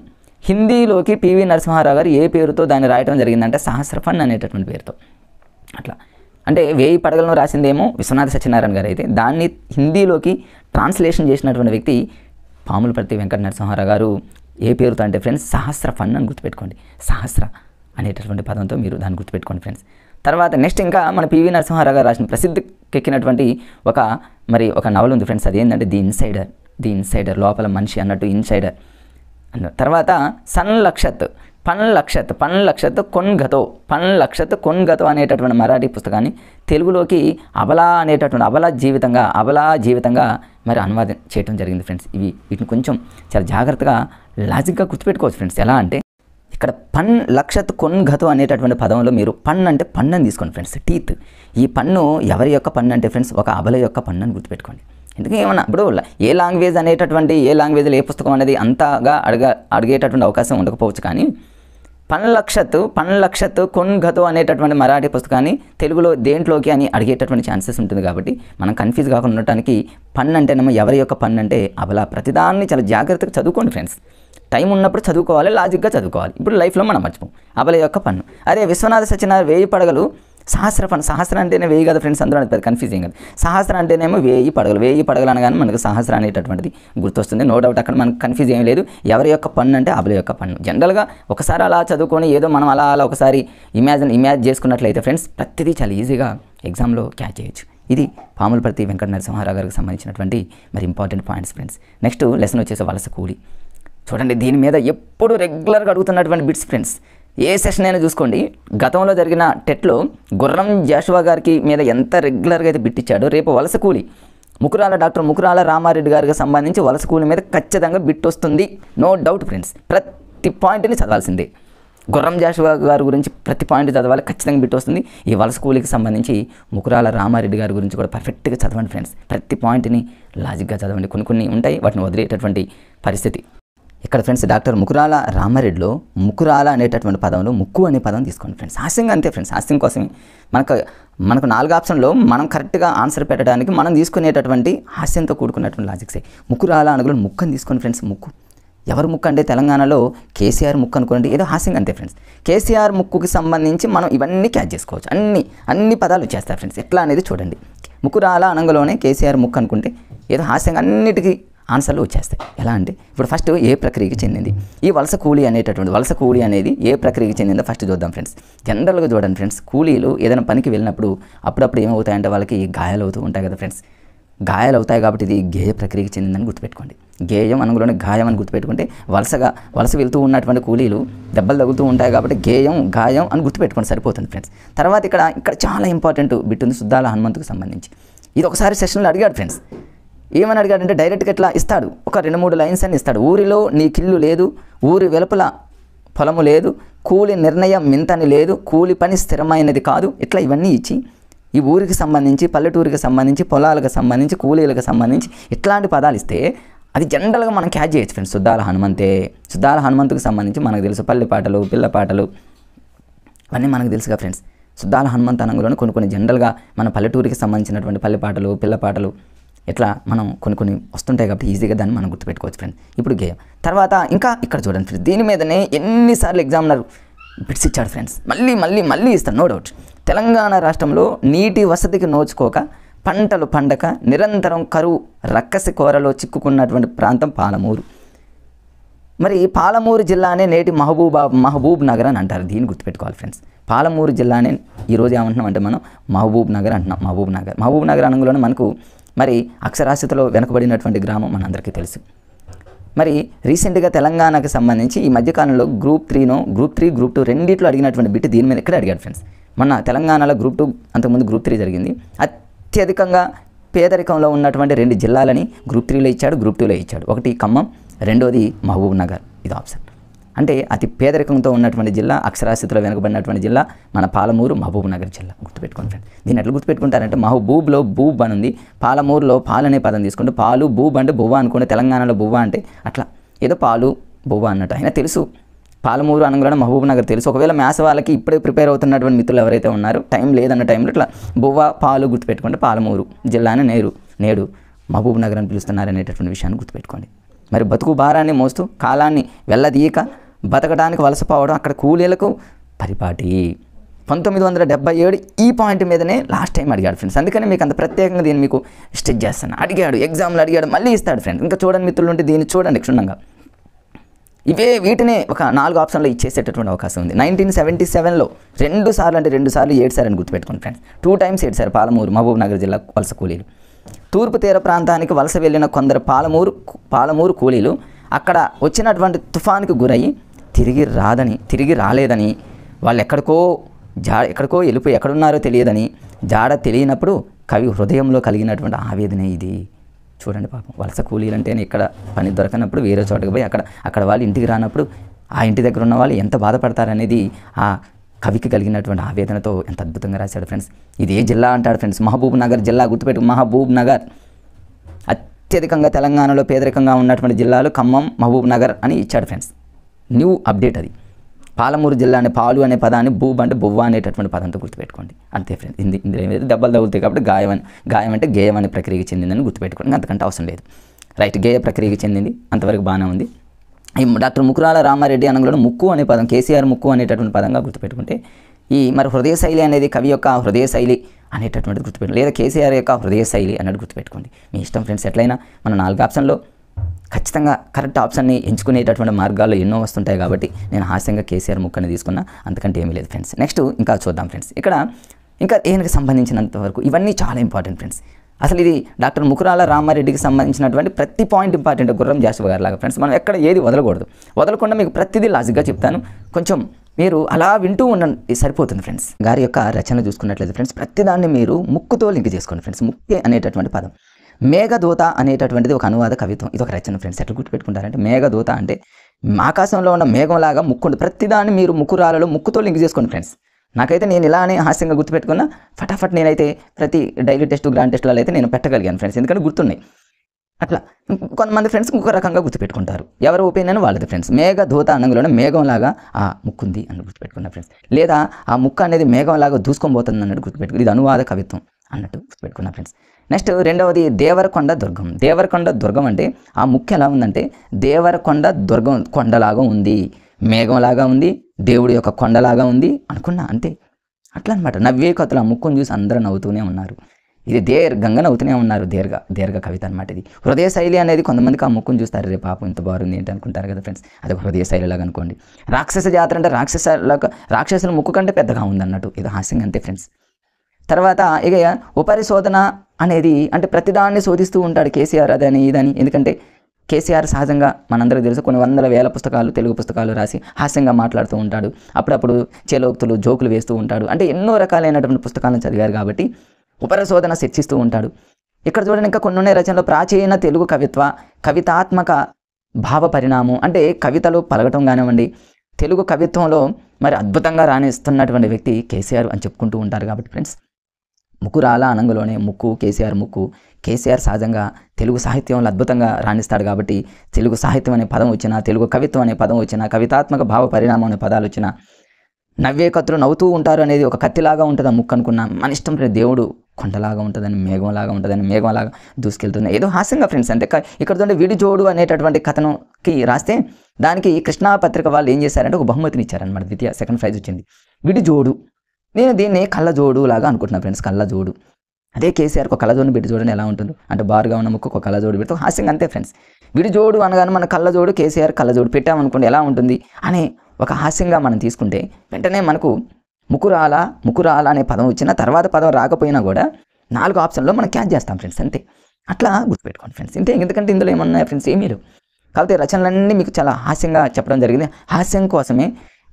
హిందీలోకి పివి నరసింహారావు గారు ఏ పేరుతో దాన్ని రాయటం జరిగిందంటే సహస్రఫన్ అనేటటువంటి పేరుతో. అట్లా అంటే 1000 పడగలను రాసిందేమో విశ్వనాథ సత్యనారాయణ గారు అయితే దాన్ని హిందీలోకి ట్రాన్స్లేషన్ చేసినటువంటి వ్యక్తి పాములపర్తి వెంకట నరసింహారావు గారు. ఏ పేరుతో అంటే ఫ్రెండ్స్ సహస్రఫన్ అని గుర్తుపెట్టుకోండి. సహస్ర అనేటటువంటి పదంతో మీరు దాన్ని గుర్తుపెట్టుకోండి ఫ్రెండ్స్. తర్వాత నెక్స్ట్ ఇంకా మన పివి నరసింహారావు గారు రాసిన ప్రసిద్ధికెక్కినటువంటి ఒక నవల ఉంది ఫ్రెండ్స్. అది ఏంటంటే ది ఇన్సైడర్, లోపల మనిషి అన్నట్టు ఇన్సైడర్. తర్వాత పన్లక్షత్ కొన్గతో అనేటటువంటి మరాఠీ పుస్తకాన్ని తెలుగులోకి అబలా జీవితంగా మరి అనువాదం చేయడం జరిగింది ఫ్రెండ్స్. వీటిని కొంచెం చాలా జాగ్రత్తగా లాజిక్గా గుర్తుపెట్టుకోవచ్చు ఫ్రెండ్స్. ఎలా అంటే ఇక్కడ లక్షత్ కొన్గతో అనేటటువంటి పదంలో మీరు అంటే పన్ను అని తీసుకోండి ఫ్రెండ్స్. టీత్. ఈ పన్ను ఎవరి యొక్క పన్ను అంటే ఫ్రెండ్స్ ఒక అబల యొక్క పన్ను అని గుర్తుపెట్టుకోండి. ఎందుకంటే ఏమన్నా ఇప్పుడు ఏ లాంగ్వేజ్లో ఏ పుస్తకం అనేది అంతగా అడిగేటటువంటి అవకాశం ఉండకపోవచ్చు. కానీ పన్లక్షత్ కొన్గతో అనేటటువంటి మరాఠీ పుస్తకాన్ని తెలుగులో దేంట్లోకి అని అడిగేటటువంటి ఛాన్సెస్ ఉంటుంది. కాబట్టి మనం కన్ఫ్యూజ్ కాకుండా ఉండటానికి పన్ను అంటేనేమో ఎవరి యొక్క పన్ను అంటే అబల. ప్రతిదాన్ని చాలా జాగ్రత్తగా చదువుకోండి ఫ్రెండ్స్. టైం ఉన్నప్పుడు చదువుకోవాలి, లాజిక్గా చదువుకోవాలి. ఇప్పుడు లైఫ్లో మనం మర్చిపోం. అబల యొక్క పన్ను. అదే విశ్వనాథ సత్యనారాయణ 1000 పడగలు సహస్ర అంటేనే 1000 కదా ఫ్రెండ్స్, అందులో పెద్ద కన్ఫ్యూజింగ్ కదా. సహస్ర అంటేనేమో 1000 పడగలు అనగానే మనకు సహస్ర అనేటటువంటిది గుర్తొస్తుంది. నో డౌట్ అక్కడ మనకు కన్ఫ్యూజ్ ఏం లేదు. ఎవరి యొక్క పన్ను అంటే అబల యొక్క పన్ను. జనరల్గా ఒకసారి అలా చదువుకొని ఏదో మనం అలా ఒకసారి ఇమాజ్ చేసుకున్నట్లయితే ఫ్రెండ్స్ ప్రతిదీ చాలా ఈజీగా ఎగ్జామ్లో క్యాచ్ చేయొచ్చు. ఇది పాములపర్తి వెంకట నరసింహారావు గారికి సంబంధించినటువంటి మరి important points friends. Next lesson వచ్చేసి వలస కూలి. చూడండి, దీని మీద ఎప్పుడు రెగ్యులర్గా అడుగుతున్నటువంటి బిట్స్ ఫ్రెండ్స్. ఏ సెషన్ అయినా చూసుకోండి, గతంలో జరిగిన టెట్లో గుర్రం జాషువా గారికి మీద ఎంత రెగ్యులర్గా అయితే బిట్ ఇచ్చాడో, రేపు వలస కూలి డాక్టర్ ముకురాల రామారెడ్డి గారికి సంబంధించి వలస కూలి మీద ఖచ్చితంగా బిట్ వస్తుంది. నో డౌట్ ఫ్రెండ్స్, ప్రతి పాయింట్ని చదవాల్సిందే. గుర్రం జాషువా గారి గురించి ప్రతి పాయింట్ చదవాలి, ఖచ్చితంగా బిట్ వస్తుంది. ఈ వలస కూలికి సంబంధించి ముకురాల రామారెడ్డి గారి గురించి కూడా పర్ఫెక్ట్గా చదవండి ఫ్రెండ్స్. ప్రతి పాయింట్ని లాజిక్గా చదవండి. కొన్ని ఉంటాయి, వాటిని వదిలేటటువంటి పరిస్థితి. ఇక్కడ ఫ్రెండ్స్ డాక్టర్ ముకురాల రామారెడ్డిలో ముకురాల అనేటటువంటి పదంలో ముక్కు అనే పదం తీసుకోండి ఫ్రెండ్స్. హాస్యంగా అంతే ఫ్రెండ్స్, హాస్యం కోసమే మనకు 4 ఆప్షన్లో మనం కరెక్ట్గా ఆన్సర్ పెట్టడానికి మనం తీసుకునేటటువంటి హాస్యంతో కూడుకున్నటువంటి లాజిక్సే. ముకురాల అనగా ముక్కని తీసుకోండి ఫ్రెండ్స్. ముక్కు ఎవరు ముక్కు అంటే తెలంగాణలో కేసీఆర్ ముక్కు అనుకోండి, ఏదో హాస్యంగా అంతే ఫ్రెండ్స్. కేసీఆర్ ముక్కుకి సంబంధించి మనం ఇవన్నీ క్యాచ్ చేసుకోవచ్చు. అన్ని పదాలు వచ్చేస్తాయి ఫ్రెండ్స్. ఎట్లా అనేది చూడండి. ముకురాల అనగలోనే కేసీఆర్ ముక్కు అనుకుంటే ఏదో హాస్యంగా అన్నిటికీ ఆన్సర్లు వచ్చేస్తాయి. ఎలా అంటే ఇప్పుడు ఫస్ట్ ఏ ప్రక్రియకి చెందింది ఈ వలస కూలీ అనేది ఏ ప్రక్రియకి చెందిందో ఫస్ట్ చూద్దాం ఫ్రెండ్స్. జనరల్గా చూడండి ఫ్రెండ్స్, కూలీలు ఏదైనా పనికి వెళ్ళినప్పుడు అప్పుడప్పుడు ఏమవుతాయంటే వాళ్ళకి గాయాలు అవుతూ ఉంటాయి కదా ఫ్రెండ్స్. గాయాలు అవుతాయి కాబట్టి ఇది గేయ ప్రక్రియకి చెందిందని గుర్తుపెట్టుకోండి. గేయం అనగానే గాయం అని గుర్తుపెట్టుకుంటే వలస వెళ్తూ ఉన్నటువంటి కూలీలు దెబ్బలు తగులుతూ ఉంటాయి కాబట్టి గాయం అని గుర్తుపెట్టుకోండి, సరిపోతుంది ఫ్రెండ్స్. తర్వాత ఇక్కడ చాలా ఇంపార్టెంట్ బిట్ ఉంది సుద్దాల హనుమంతుకు సంబంధించి. ఇది ఒకసారి సెషన్లో అడిగాడు ఫ్రెండ్స్. ఏమని అడిగాడంటే డైరెక్ట్గా ఇట్లా ఇస్తాడు, ఒక 2-3 లైన్స్ అని ఇస్తాడు. ఊరిలో నీకిల్లు లేదు, ఊరి వెలుపల పొలము లేదు, కూలి నిర్ణయం మింతని లేదు, కూలి పని స్థిరమైనది కాదు. ఇట్లా ఇవన్నీ ఇచ్చి ఈ ఊరికి సంబంధించి, పల్లెటూరికి సంబంధించి, పొలాలకు సంబంధించి, కూలీలకు సంబంధించి ఇట్లాంటి పదాలు ఇస్తే అది జనరల్గా మనం క్యాచ్ చేయొచ్చు ఫ్రెండ్స్. సుద్దాల హనుమంతుకు సంబంధించి మనకు తెలుసు పల్లె పాటలు, పిల్ల పాటలు ఇవన్నీ మనకు తెలుసుగా ఫ్రెండ్స్. సుద్దాల హనుమంత్ అనగానే కొన్ని జనరల్గా మన పల్లెటూరికి సంబంధించినటువంటి పల్లె పాటలు, పిల్ల పాటలు ఇట్లా మనం కొన్ని వస్తుంటాయి కాబట్టి ఈజీగా దాన్ని మనం గుర్తుపెట్టుకోవచ్చు ఫ్రెండ్స్. ఇప్పుడు గేయం తర్వాత ఇంకా ఇక్కడ చూడండి ఫ్రెండ్స్, దీని మీదనే ఎన్నిసార్లు ఎగ్జామినర్ బిట్స్ ఇచ్చాడు ఫ్రెండ్స్. మళ్ళీ ఇస్తాడు నో డౌట్. తెలంగాణ రాష్ట్రంలో నీటి వసతికి నోచుకోక పంటలు పండక నిరంతరం కరువు రక్కసి కోరలో చిక్కుకున్నటువంటి ప్రాంతం పాలమూరు. మరి పాలమూరు జిల్లానే నేటి మహబూబ్ నగర్ అని అంటారు. దీన్ని గుర్తుపెట్టుకోవాలి ఫ్రెండ్స్. పాలమూరు జిల్లానే ఈరోజు ఏమంటున్నాం అంటే మనం మహబూబ్ నగర్ అంటున్నాం. మహబూబ్ నగర్ అనగానే మనకు మరి అక్షరాస్యతలో వెనకబడినటువంటి గ్రామం మనందరికీ తెలుసు. మరి రీసెంట్గా తెలంగాణకు సంబంధించి ఈ మధ్యకాలంలో గ్రూప్ 2 రెండిట్లో అడిగినటువంటి బిట్ దీని మీద ఎక్కడ అడిగాడు ఫ్రెండ్స్. మొన్న తెలంగాణలో గ్రూప్ 2 అంతకుముందు గ్రూప్ 3 జరిగింది. అత్యధికంగా పేదరికంలో ఉన్నటువంటి 2 జిల్లాలని గ్రూప్ 3లో ఇచ్చాడు, గ్రూప్ 2లో ఇచ్చాడు. ఒకటి ఖమ్మం, రెండోది మహబూబ్ నగర్. ఇది ఆప్షన్. అంటే అతి పేదరికంతో ఉన్నటువంటి జిల్లా, అక్షరాస్యతలో వెనుకబడినటువంటి జిల్లా మన పాలమూరు, మహబూబ్ నగర్ జిల్లా. గుర్తుపెట్టుకోండి ఫ్రెండ్స్. దీన్ని ఎట్లా గుర్తుపెట్టుకుంటారంటే మహబూబ్లో బూబ్ అని ఉంది, పాలమూరులో పాలు అనే పదం తీసుకుంటే పాలు, బూబ్ అంటే బువ్వ అనుకోండి. తెలంగాణలో బువ్వ అంటే అట్లా ఏదో పాలు బువ్వ అన్నట్టు. అయినా తెలుసు పాలమూరు అనగానే మహబూబ్ నగర్ తెలుసు. ఒకవేళ మ్యాథ్స్ వాళ్ళకి ఇప్పుడే ప్రిపేర్ అవుతున్నటువంటి మిత్రులు ఎవరైతే ఉన్నారో టైం లేదన్న టైంలో ఇట్లా బువ్వ పాలు గుర్తుపెట్టుకుంటే పాలమూరు జిల్లాని నేడు మహబూబ్ నగర్ అని పిలుస్తున్నారు అనేటటువంటి విషయాన్ని గుర్తుపెట్టుకోండి. మరి బతుకు భారాన్ని మోస్తూ కాలాన్ని వెళ్ళదీయక బతకడానికి వలసపోవడం అక్కడ కూలీలకు పరిపాటి. 1977 ఈ పాయింట్ మీదనే లాస్ట్ టైం అడిగాడు ఫ్రెండ్స్. అందుకని మీకు అంత ప్రత్యేకంగా దీన్ని మీకు స్టెచ్ చేస్తాను. అడిగాడు, ఎగ్జామ్లో అడిగాడు, మళ్ళీ ఇస్తాడు ఫ్రెండ్స్. ఇంకా చూడండి మిత్రులు ఉంటే దీన్ని చూడండి క్షుణ్ణంగా. వీటినే ఒక 4 ఆప్షన్లో ఇచ్చేసేటటువంటి అవకాశం ఉంది. 1977లో 2 సార్లు 7 సార్లు అని గుర్తుపెట్టుకోండి ఫ్రెండ్స్. 2 times 7 సార్లు పాలమూరు, మహబూబ్ నగర్ జిల్లా వలస కూలీలు. తూర్పు తీర ప్రాంతానికి వలస వెళ్ళిన కొందరు పాలమూరు కూలీలు అక్కడ వచ్చినటువంటి తుఫానుకి గురయ్యి తిరిగి రాలేదని, వాళ్ళు ఎక్కడికో వెళ్ళిపోయి ఎక్కడున్నారో తెలియదని, జాడ తెలియనప్పుడు కవి హృదయంలో కలిగినటువంటి ఆవేదన ఇది. చూడండి పాపం, వలస కూలీలు అంటేనే ఇక్కడ పని దొరకనప్పుడు వేరే చోటకి పోయి అక్కడ వాళ్ళు ఇంటికి రానప్పుడు ఆ ఇంటి దగ్గర ఉన్న వాళ్ళు ఎంత బాధపడతారనేది ఆ కవికి కలిగినటువంటి ఆవేదనతో ఎంత అద్భుతంగా రాశాడు ఫ్రెండ్స్. ఇది ఏ జిల్లా అంటాడు ఫ్రెండ్స్? మహబూబ్ నగర్ జిల్లా. గుర్తుపెట్టు, మహబూబ్ నగర్. అత్యధికంగా తెలంగాణలో పేదరికంగా ఉన్నటువంటి జిల్లాలు ఖమ్మం, మహబూబ్ నగర్ అని ఇచ్చాడు ఫ్రెండ్స్. న్యూ అప్డేట్ అది. పాలమూరు జిల్లా అనే పాలు అనే పదాన్ని బూబ్ అంటే బువ్వ అనేటటువంటి పదంతో గుర్తుపెట్టుకోండి. అంతే ఫ్రెండ్స్. ఇందులో ఏమైతే దెబ్బలు తగులుతాయి కాబట్టి గాయం అంటే గేయం అనే ప్రక్రియకి చెందిందని గుర్తుపెట్టుకోండి. అంతకంటే అవసరం లేదు. రైట్, గేయ ప్రక్రియకి చెందింది, అంతవరకు బాగానే ఉంది. ఈ డాక్టర్ ముకురాల రామారెడ్డి అనగానే ముక్కు అనే పదం, కేసీఆర్ ముక్కు అనేటటువంటి పదంగా గుర్తుపెట్టుకుంటే మరి హృదయ శైలి అనేది కవి యొక్క హృదయ శైలి అనేటటువంటిది గుర్తుపెట్టుకోండి, లేదా కేసీఆర్ యొక్క హృదయ శైలి అన్నట్టు గుర్తుపెట్టుకోండి. మీ ఇష్టం ఫ్రెండ్స్. ఎట్లయినా మన 4 ఆప్షన్లో ఖచ్చితంగా కరెక్ట్ ఆప్షన్ని ఎంచుకునేటటువంటి మార్గాల్లో ఎన్నో వస్తుంటాయి కాబట్టి నేను హాస్యంగా కేసీఆర్ ముక్కని తీసుకున్నా, అంతకంటే ఏమీ లేదు ఫ్రెండ్స్. నెక్స్ట్ ఇంకా చూద్దాం ఫ్రెండ్స్. ఇక్కడ ఇంకా దీనికి సంబంధించినంత వరకు ఇవన్నీ చాలా ఇంపార్టెంట్ ఫ్రెండ్స్. అసలు ఇది డాక్టర్ ముకురాల రామారెడ్డికి సంబంధించినటువంటి ప్రతి పాయింట్ ఇంపార్టెంట్, గుర్రం జాషువా గారి లాగా ఫ్రెండ్స్. మనం ఎక్కడ ఏది వదలకుండా మీకు ప్రతిదీ లాజిక్గా చెప్తాను. కొంచెం మీరు అలా వింటూ ఉండండి, సరిపోతుంది ఫ్రెండ్స్. గారి యొక్క రచన చూసుకున్నట్లయితే ఫ్రెండ్స్ ప్రతిదాన్ని మీరు ముక్కుతో లింక్ చేసుకోండి ఫ్రెండ్స్. ముక్కే అనేటటువంటి పదం, మేఘదూత అనేటటువంటిది ఒక అనువాద కవిత్వం, ఇది ఒక రచన ఫ్రెండ్స్. ఎట్లా గుర్తుపెట్టుకుంటారంటే మేఘదూత అంటే ఆకాశంలో ఉన్న మేఘంలాగా ముక్కుండి, ప్రతిదాన్ని మీరు ముక్కురాలలో ముక్కుతో లింక్ చేసుకోండి ఫ్రెండ్స్. నాకైతే నేను ఇలానే హాస్యంగా గుర్తుపెట్టుకున్నా, ఫటాఫట్ నేనైతే ప్రతి డైలీ టెస్ట్ గ్రాండ్ టెస్ట్లలో అయితే నేను పెట్టగలిగాను ఫ్రెండ్స్, ఎందుకంటే గుర్తున్నాయి. అట్లా కొంతమంది ఫ్రెండ్స్ ఇంకొక రకంగా గుర్తుపెట్టుకుంటారు, ఎవరి ఒపీనియన్ వాళ్ళది ఫ్రెండ్స్. మేఘదూత అనంలోనే మేఘంలాగా ఆ ముక్కుంది అని గుర్తుపెట్టుకున్నా ఫ్రెండ్స్, లేదా ఆ ముక్క అనేది మేఘంలాగా దూసుకొని అన్నట్టు గుర్తుపెట్టుకుని, ఇది అనువాద కవిత్వం అన్నట్టు గుర్తుపెట్టుకున్నా ఫ్రెండ్స్. నెక్స్ట్ రెండవది దేవరకొండ దుర్గం. దేవరకొండ దుర్గం అంటే ఆ ముక్క ఎలా ఉందంటే దేవరకొండ దుర్గం కొండలాగా ఉంది, మేఘంలాగా ఉంది, దేవుడి యొక్క కొండలాగా ఉంది అనుకున్నా, అంతే. అట్లా అనమాట. నవ్వే కథలు ఆ ముక్కును చూసి అందరూ నవ్వుతూనే ఉన్నారు. ఇది దీర్ఘంగా నవ్వుతూనే ఉన్నారు, దీర్ఘ కవిత అనమాట ఇది. హృదయ శైలి అనేది కొంతమందికి ఆ ముక్కును చూస్తారు, రే పాపం ఇంత బాగుంది ఏంటి అనుకుంటారు కదా ఫ్రెండ్స్, అది హృదయ శైలిలాగా అనుకోండి. రాక్షస జాతర అంటే రాక్షసుల ముక్కు కంటే పెద్దగా ఉంది అన్నట్టు, ఇది హాస్యంగా అంతే ఫ్రెండ్స్. తర్వాత ఇక ఉపరిశోధన అనేది అంటే ప్రతిదాన్ని శోధిస్తూ ఉంటాడు కేసీఆర్, అదని ఇదని. ఎందుకంటే కేసీఆర్ సహజంగా మనందరికీ తెలుసు కొన్ని వందల వేల పుస్తకాలు, తెలుగు పుస్తకాలు రాసి హాస్యంగా మాట్లాడుతూ ఉంటాడు, అప్పుడప్పుడు చేలోక్తులు జోకులు వేస్తూ ఉంటాడు. అంటే ఎన్నో రకాలైనటువంటి పుస్తకాలను చదివారు కాబట్టి ఉపరిశోధన చర్చిస్తూ ఉంటాడు. ఇక్కడ చూడండి ఇంకా కొన్ని ఉన్నాయి రచనలో. ప్రాచీన తెలుగు కవితాత్మక భావ పరిణామం అంటే కవితలు పలకటం కానివ్వండి, తెలుగు కవిత్వంలో మరి అద్భుతంగా రాణిస్తున్నటువంటి వ్యక్తి కేసీఆర్ అని చెప్పుకుంటూ ఉంటారు కాబట్టి ఫ్రెండ్స్. ముకురాల అనంగులోనే ముక్కు, కేసీఆర్ ముక్కు. కేసీఆర్ సహజంగా తెలుగు సాహిత్యంలో అద్భుతంగా రాణిస్తాడు కాబట్టి తెలుగు సాహిత్యం అనే పదం వచ్చినా, తెలుగు కవిత్వం అనే పదం వచ్చినా, కవితాత్మక భావ పరిణామం అనే పదాలు వచ్చినా, నవ్వే కత్తులు నవ్వుతూ ఉంటారు అనేది ఒక కత్తిలాగా ఉంటుంది ఆ ముక్కు అనుకున్నా. మన ఇష్టం దేవుడు కొండలాగా ఉంటుందని, మేఘంలాగా ఉంటుందని, మేఘంలాగా దూసుకెళ్తుంది, ఏదో హాస్యంగా ఫ్రెండ్స్. అంటే ఇక్కడ చూడండి విడిజోడు అనేటటువంటి కథనంకి రాస్తే దానికి కృష్ణా పత్రిక వాళ్ళు ఏం చేశారంటే ఒక బహుమతిని ఇచ్చారనమాట, సెకండ్ ప్రైజ్ వచ్చింది. విడిజోడు, నేను దీన్ని కళ్ళజోడు లాగా అనుకుంటున్నాను ఫ్రెండ్స్, కళ్ళజోడు. అదే కేసీఆర్కి ఒక కళ్ళజోడుని పెట్టి చూడండి ఎలా ఉంటుంది, అంటే బారుగా ఉన్న ముక్కు ఒక కళ్ళజోడు పెడితే హాస్యంగా అంతే ఫ్రెండ్స్. విడిజోడు అనగానే మన కళ్ళజోడు, కేసీఆర్ కళ్ళజోడు పెట్టామనుకోండి ఎలా ఉంటుంది అనే ఒక హాస్యంగా మనం తీసుకుంటే వెంటనే మనకు ముకురాల అనే పదం వచ్చిన తర్వాత పదం రాకపోయినా కూడా 4 ఆప్షన్లో మనం క్యాచ్ చేస్తాం ఫ్రెండ్స్, అంతే. అట్లా గుర్తుపెట్టుకోండి ఫ్రెండ్స్. ఇంతే, ఎందుకంటే ఇందులో ఏమన్నాయి ఫ్రెండ్స్, ఏమీ లేవు. కాబట్టి రచనలన్నీ మీకు చాలా హాస్యంగా చెప్పడం జరిగింది. హాస్యం కోసమే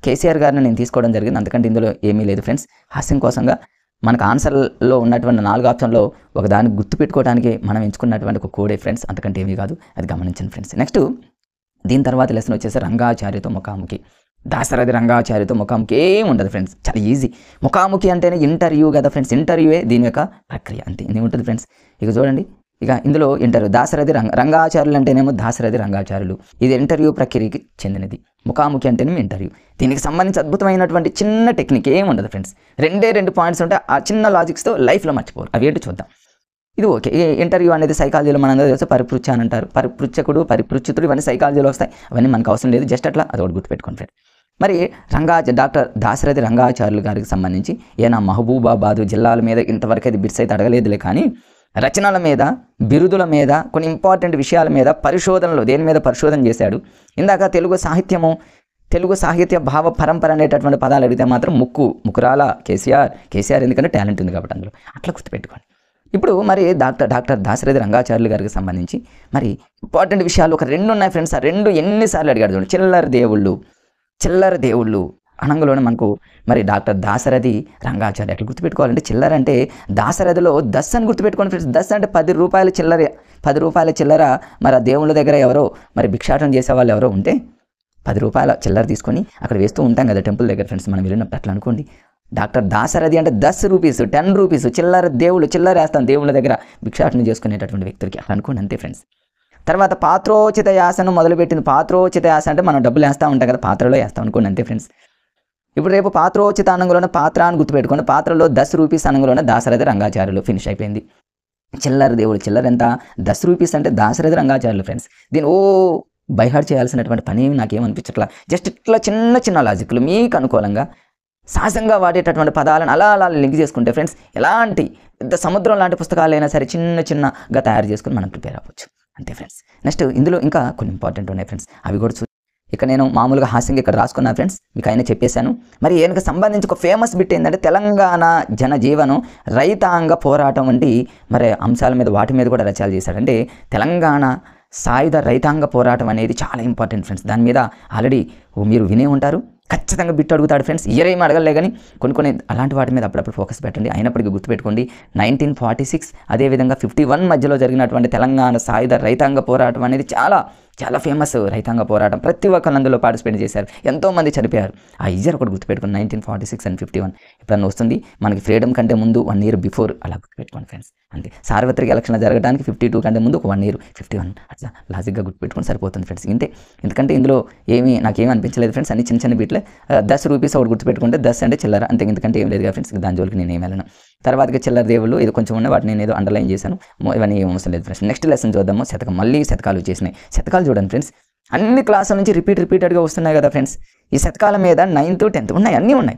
కేసీఆర్ గారిని నేను తీసుకోవడం జరిగింది, అందుకంటే ఇందులో ఏమీ లేదు ఫ్రెండ్స్. హాస్యం కోసంగా మనకు ఆన్సర్లో ఉన్నటువంటి 4 ఆప్షన్లో ఒక దాన్ని గుర్తుపెట్టుకోవడానికి మనం ఎంచుకున్నటువంటి ఒక కోడే ఫ్రెండ్స్, అంతకంటే ఏమీ కాదు, అది గమనించండి ఫ్రెండ్స్. నెక్స్ట్ దీని తర్వాత లెసన్ వచ్చేసి రంగాచార్యతో ముఖాముఖి. దాశరథి రంగాచార్యతో ముఖాముఖి ఏం ఉండదు ఫ్రెండ్స్, చాలా ఈజీ. ముఖాముఖి అంటేనే ఇంటర్వ్యూ కదా ఫ్రెండ్స్, ఇంటర్వ్యూయే దీని యొక్క ప్రక్రియ, అంతే ఉంటుంది ఫ్రెండ్స్. ఇక చూడండి, ఇక ఇందులో ఇంటర్వ్యూ దాశరథి రంగాచార్యులు అంటేనేమో దాశరథి రంగాచార్యులు, ఇది ఇంటర్వ్యూ ప్రక్రియకి చెందినది. ముఖాముఖి అంటేనేమో ఇంటర్వ్యూ. దీనికి సంబంధించి అద్భుతమైనటువంటి చిన్న టెక్నిక్ ఏం ఉండదు ఫ్రెండ్స్, 2 పాయింట్స్ ఉంటే ఆ చిన్న లాజిక్స్తో లైఫ్లో మర్చిపోరు, అవి ఏంటి చూద్దాం. ఇది ఓకే. ఇంటర్వ్యూ అనేది సైకాలజీలో మనందరూ తెలుసు, పరిపృచ్ఛ అని అంటారు, పరిపృచ్ఛకుడు పరిపృచ్ఛితుడు ఇవన్నీ సైకాలజీలో వస్తాయి, అవన్నీ మనకు అవసరం లేదు, జస్ట్ అట్లా అది ఒకటి గుర్తుపెట్టుకోండి ఫ్రెండ్. మరి డాక్టర్ దాశరథి రంగాచార్యులు గారికి సంబంధించి ఈయన మహబూబాబాద్ జిల్లాల మీద ఇంతవరకు అది బిట్స్ అయితే అడగలేదులే, కానీ రచనల మీద, బిరుదుల మీద, కొన్ని ఇంపార్టెంట్ విషయాల మీద పరిశోధనలు, దేని మీద పరిశోధన చేశాడు. ఇందాక తెలుగు సాహిత్య భావ పరంపర అనేటటువంటి పదాలు అడిగితే మాత్రం ముకురాల కేసీఆర్ ఎందుకంటే టాలెంట్ ఉంది కాబట్టి అందులో, అట్లా గుర్తుపెట్టుకోండి. ఇప్పుడు మరి డాక్టర్ దాశరథి రంగాచార్యులు గారికి సంబంధించి మరి ఇంపార్టెంట్ విషయాలు ఒక 2 ఉన్నాయి ఫ్రెండ్స్. ఆ 2 ఎన్నిసార్లు అడిగాడు చూడండి. చిల్లర దేవుళ్ళు అనంగలోనే మనకు మరి డాక్టర్ దాశరథి రంగాచార్య ఎట్లా గుర్తుపెట్టుకోవాలంటే, చిల్లర అంటే దాశరథిలో దస్ అని గుర్తుపెట్టుకోండి ఫ్రెండ్స్. దస్ అంటే 10 రూపాయల చిల్లర. మరి ఆ దేవుళ్ళ దగ్గర ఎవరో మరి భిక్షాటం చేసే వాళ్ళు ఎవరో ఉంటే 10 రూపాయల చిల్లర తీసుకొని అక్కడ వేస్తూ ఉంటాం కదా టెంపుల్ దగ్గర ఫ్రెండ్స్, మనం వెళ్ళినప్పుడు అట్లా అనుకోండి. డాక్టర్ దాశరథి అంటే 10 రూపీస్ 10 రూపీస్ చిల్లర వేస్తాం దేవుళ్ళ దగ్గర భిక్షాటన చేసుకునేటటువంటి వ్యక్తులకి, అట్లా అనుకోండి అంతే ఫ్రెండ్స్. తర్వాత పాత్రోచిత యాసను మొదలుపెట్టింది. పాత్రోచిత యాస అంటే మనం డబ్బులు వేస్తూ ఉంటాం కదా, పాత్రలో వేస్తాం అనుకోండి అంతే ఫ్రెండ్స్. ఇప్పుడు రేపు పాత్రోచిత అనంగంలోనే పాత్ర అని గుర్తుపెట్టుకోండి, పాత్రలో 10 రూపీస్ అనంగంలోనే దాశరథి రంగాచార్యులు, ఫినిష్ అయిపోయింది. చిల్లర దేవుడు, చిల్లర ఎంత 10 రూపీస్ అంటే దాశరథి రంగాచార్యులు ఫ్రెండ్స్. దీని బైహార్ట్ చేయాల్సినటువంటి పని నాకేమనిపించట్లా, జస్ట్ ఇట్లా చిన్న లాజిక్లు మీకు అనుకూలంగా సహజంగా వాడేటటువంటి పదాలను అలా అలా లింక్ చేసుకుంటే ఫ్రెండ్స్ ఎలాంటి పెద్ద సముద్రం లాంటి పుస్తకాలైనా సరే చిన్నగా తయారు చేసుకుని మనం ప్రిపేర్ అవ్వచ్చు. అంతే ఫ్రెండ్స్. నెక్స్ట్ ఇందులో ఇంకా కొన్ని ఇంపార్టెంట్ ఉన్నాయి ఫ్రెండ్స్, అవి కూడా ఇక్కడ నేను మామూలుగా హాస్యంగా ఇక్కడ రాసుకున్నాను ఫ్రెండ్స్, మీకు అయినా చెప్పేశాను. మరి ఈయనకు సంబంధించి ఒక ఫేమస్ బిట్ ఏంటంటే తెలంగాణ జనజీవనం రైతాంగ పోరాటం వంటి మరి అంశాల మీద వాటి మీద కూడా రచనలు చేశాడు. అంటే తెలంగాణ సాయుధ రైతాంగ పోరాటం అనేది చాలా ఇంపార్టెంట్ ఫ్రెండ్స్. దాని మీద ఆల్రెడీ మీరు వినే ఉంటారు. ఖచ్చితంగా బిట్ అడుగుతాడు ఫ్రెండ్స్, ఇయరేం అడగలే కానీ కొన్ని అలాంటి వాటి మీద అప్పుడప్పుడు ఫోకస్ పెట్టండి. అయినప్పటికీ గుర్తుపెట్టుకోండి 1946 అదేవిధంగా 51 మధ్యలో జరిగినటువంటి తెలంగాణ సాయుధ రైతాంగ పోరాటం అనేది చాలా చాలా ఫేమస్ రైతాంగ పోరాటం. ప్రతి ఒక్కరు అందులో పార్టిసిపేట్ చేశారు, ఎంతోమంది చనిపోయారు. ఆ ఇయర్ ఒకటి గుర్తుపెట్టుకోండి 1946 and 51. ఎప్పుడన్నా వస్తుంది మనకి ఫ్రీడమ్ కంటే ముందు 1 year బిఫోర్ అలా గుర్తుపెట్టుకోండి ఫ్రెండ్స్. అంతే. సార్వత్రిక ఎలక్షన్లు జరగడానికి 52 కంటే ముందు ఒక 1 year 51 అట్లా లాజిక్గా గుర్తుపెట్టుకొని సరిపోతుంది ఫ్రెండ్స్. ఇంతే. ఎందుకంటే ఇందులో నాకేమీ అనిపించలేదు ఫ్రెండ్స్, అన్ని చిన్న బిట్లే. 10 రూపీస్ ఒకటి గుర్తుపెట్టుకుంటే 10 అంటే చిల్లర, అంతే. ఎందుకంటే ఏం లేదు ఫ్రెండ్స్, దాని జోలికి నేను ఏమి వెళ్ళను. తర్వాతకి చిల్లర దేవుళ్ళు ఇది కొంచెం ఉన్నాయి, వాటిని నేను ఏదో అండర్లైన్ చేశాను. ఇవన్నీ ఏం అవసరం లేదు ఫ్రెండ్స్. నెక్స్ట్ లెసన్ చూద్దాము. శతకం. మళ్ళీ శతకాలు వచ్చేసినాయి. శతకాలు చూడండి ఫ్రెండ్స్, అన్ని క్లాసుల నుంచి రిపీటెడ్గా వస్తున్నాయి కదా ఫ్రెండ్స్. ఈ శతకాల మీద 9th 10th ఉన్నాయి, అన్నీ ఉన్నాయి.